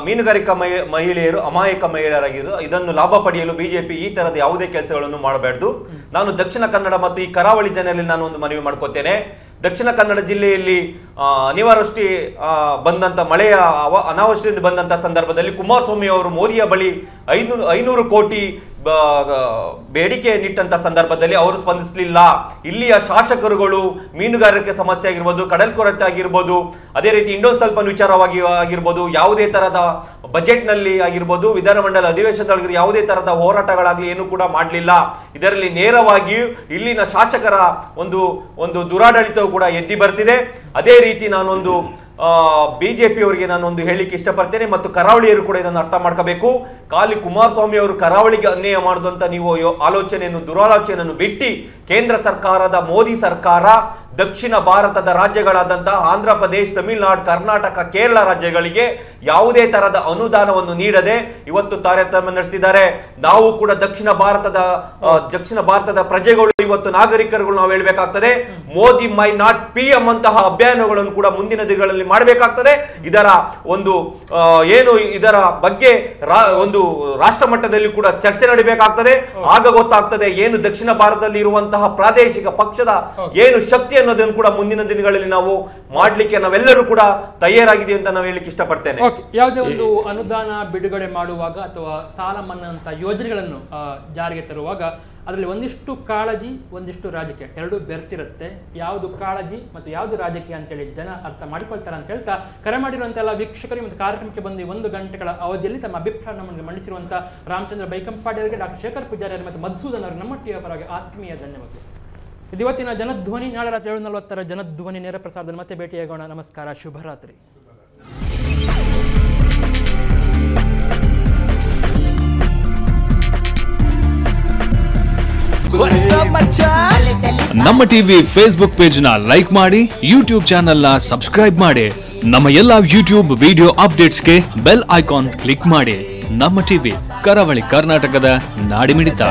ಮೀನುಗಾರಿಕಾ ಮಹಿಳೆಯರು ಅಮಾಯಕ ಮಹಿಳೆಯರಾಗಿರು, ಇದನ್ನು ಲಾಭ ಪಡೆಯಲು ಬಿಜೆಪಿ ಈ ತರದ ಯಾವುದೇ ಕೆಲಸಗಳನ್ನು ಮಾಡಬಾರ್ದು. ನಾನು ದಕ್ಷಿಣ ಕನ್ನಡ ಮತ್ತು ಈ ಕರಾವಳಿ ಜನರಲ್ಲಿ ನಾನು ಒಂದು ಮನವಿ ಮಾಡ್ಕೋತೇನೆ. ದಕ್ಷಿಣ ಕನ್ನಡ ಜಿಲ್ಲೆಯಲ್ಲಿ ಅನಿವಾರ್ಯಷ್ಟೇ ಬಂದಂಥ ಮಳೆಯ ಅನಾವೃಷ್ಟಿಯಿಂದ ಬಂದಂಥ ಸಂದರ್ಭದಲ್ಲಿ ಕುಮಾರಸ್ವಾಮಿ ಅವರು ಮೋದಿಯ ಬಳಿ 500 ಕೋಟಿ ಬೇಡಿಕೆಯನ್ನಿಟ್ಟಂಥ ಸಂದರ್ಭದಲ್ಲಿ ಅವರು ಸ್ಪಂದಿಸಲಿಲ್ಲ. ಇಲ್ಲಿಯ ಶಾಸಕರುಗಳು ಮೀನುಗಾರಿಕೆ ಸಮಸ್ಯೆ ಆಗಿರ್ಬೋದು, ಕಡಲ್ ಕೊರತೆ ಆಗಿರ್ಬೋದು, ಅದೇ ರೀತಿ ಇನ್ನೊಂದು ಸ್ವಲ್ಪ ವಿಚಾರವಾಗಿ ಆಗಿರ್ಬೋದು, ಯಾವುದೇ ತರಹದ ಬಜೆಟ್ನಲ್ಲಿ ಆಗಿರ್ಬೋದು, ವಿಧಾನಮಂಡಲ ಅಧಿವೇಶನದಲ್ಲಿ ಯಾವುದೇ ತರಹದ ಹೋರಾಟಗಳಾಗಲಿ ಏನೂ ಕೂಡ ಮಾಡಲಿಲ್ಲ. ಇದರಲ್ಲಿ ನೇರವಾಗಿಯೂ ಇಲ್ಲಿನ ಶಾಸಕರ ಒಂದು ದುರಾಡಳಿತವು ಕೂಡ ಎದ್ದಿ ಬರ್ತಿದೆ. ಅದೇ ರೀತಿ ನಾನೊಂದು ಬಿಜೆಪಿ ಅವರಿಗೆ ನಾನೊಂದು ಹೇಳಿಕ್ಕೆ ಇಷ್ಟಪಡ್ತೇನೆ ಮತ್ತು ಕರಾವಳಿಯರು ಕೂಡ ಇದನ್ನು ಅರ್ಥ ಮಾಡ್ಕೋಬೇಕು. ಖಾಲಿ ಕುಮಾರಸ್ವಾಮಿ ಅವರು ಕರಾವಳಿಗೆ ಅನ್ಯಾಯ ಮಾಡುವಂತ ನೀವು ಆಲೋಚನೆಯನ್ನು ದುರಾಲೋಚನೆಯನ್ನು ಬಿಟ್ಟು ಕೇಂದ್ರ ಸರ್ಕಾರದ ಮೋದಿ ಸರ್ಕಾರ ದಕ್ಷಿಣ ಭಾರತದ ರಾಜ್ಯಗಳಾದಂತಹ ಆಂಧ್ರ ಪ್ರದೇಶ, ತಮಿಳುನಾಡು, ಕರ್ನಾಟಕ, ಕೇರಳ ರಾಜ್ಯಗಳಿಗೆ ಯಾವುದೇ ತರಹದ ಅನುದಾನವನ್ನು ನೀಡದೆ ಇವತ್ತು ತಾರತಮ್ಯ ನಡೆಸಿದ್ದಾರೆ. ನಾವು ಕೂಡ ದಕ್ಷಿಣ ಭಾರತದ ಪ್ರಜೆಗಳು ಇವತ್ತು ನಾಗರಿಕರುಗಳು ನಾವು ಹೇಳಬೇಕಾಗ್ತದೆ, ಮೋದಿ ಮೈ ನಾಟ್ PM ಅಂತಹ ಅಭಿಯಾನಗಳನ್ನು ಕೂಡ ಮುಂದಿನ ದಿನಗಳಲ್ಲಿ ಮಾಡಬೇಕಾಗ್ತದೆ. ಇದರ ಇದರ ಬಗ್ಗೆ ಒಂದು ರಾಷ್ಟ್ರ ಮಟ್ಟದಲ್ಲಿ ಕೂಡ ಚರ್ಚೆ ನಡೀಬೇಕಾಗ್ತದೆ. ಆಗ ಗೊತ್ತಾಗ್ತದೆ ಏನು ದಕ್ಷಿಣ ಭಾರತದಲ್ಲಿ ಇರುವಂತಹ ಪ್ರಾದೇಶಿಕ ಪಕ್ಷದ ಏನು ಶಕ್ತಿ ಅನ್ನೋದನ್ನು ಕೂಡ ಮುಂದಿನ ದಿನಗಳಲ್ಲಿ ನಾವು ಮಾಡ್ಲಿಕ್ಕೆ ನಾವೆಲ್ಲರೂ ಕೂಡ ತಯಾರಾಗಿದ್ದೀವಿ ಅಂತ ನಾವು ಹೇಳಿಕ್ಕೆ ಇಷ್ಟಪಡ್ತೇನೆ. ಯಾವುದೇ ಒಂದು ಅನುದಾನ ಬಿಡುಗಡೆ ಮಾಡುವಾಗ ಅಥವಾ ಸಾಲ ಮನ್ನಾ ಅಂತ ಯೋಜನೆಗಳನ್ನು ಜಾರಿಗೆ ತರುವಾಗ ಅದರಲ್ಲಿ ಒಂದಿಷ್ಟು ಕಾಳಜಿ, ಒಂದಿಷ್ಟು ರಾಜಕೀಯ ಎರಡೂ ಬೆರ್ತಿರುತ್ತೆ. ಯಾವುದು ಕಾಳಜಿ ಮತ್ತು ಯಾವುದು ರಾಜಕೀಯ ಅಂತೇಳಿ ಜನ ಅರ್ಥ ಮಾಡಿಕೊಳ್ತಾರೆ ಅಂತ ಹೇಳ್ತಾ ಕರೆ ಮಾಡಿರುವಂತೆಲ್ಲ ವೀಕ್ಷಕರಿಗೆ ಮತ್ತು ಕಾರ್ಯಕ್ರಮಕ್ಕೆ ಬಂದು 1 ಗಂಟೆಗಳ ಅವಧಿಯಲ್ಲಿ ತಮ್ಮ ಅಭಿಪ್ರಾಯ ನಮಗೆ ಮಂಡಿಸಿರುವಂಥ ರಾಮಚಂದ್ರ ಬೈಕಂಪಾಡಿ ಅವರಿಗೆ, ಡಾಕ್ಟರ್ ಶೇಖರ್ ಪೂಜಾರಿ ಅವರು ಮತ್ತು ಮಧುಸೂದನ್ ಅವರಿಗೆ ನಮ್ಮ ಟಿವಿಯ ಪರವಾಗಿ ಆತ್ಮೀಯ ಧನ್ಯವಾದಗಳು. ಇದು ಇವತ್ತಿನ ಜನಧ್ವನಿ. ನಾಳೆ ರಾತ್ರಿ 7:40 ಜನಧ್ವನಿ ನೇರ ಪ್ರಸಾರದಲ್ಲಿ ಮತ್ತೆ ಭೇಟಿಯಾಗೋಣ. ನಮಸ್ಕಾರ, ಶುಭರಾತ್ರಿ. ನಮ್ಮ ಟಿವಿ ಫೇಸ್ಬುಕ್ ಪೇಜ್ ನ ಲೈಕ್ ಮಾಡಿ, ಯೂಟ್ಯೂಬ್ ಚಾನೆಲ್ ನ ಸಬ್ಸ್ಕ್ರೈಬ್ ಮಾಡಿ. ನಮ್ಮ ಎಲ್ಲಾ ಯೂಟ್ಯೂಬ್ ವಿಡಿಯೋ ಅಪ್ಡೇಟ್ಸ್ಗೆ ಬೆಲ್ ಐಕಾನ್ ಕ್ಲಿಕ್ ಮಾಡಿ. ನಮ್ಮ ಟಿವಿ, ಕರಾವಳಿ ಕರ್ನಾಟಕದ ನಾಡಿಮಿಡಿತ.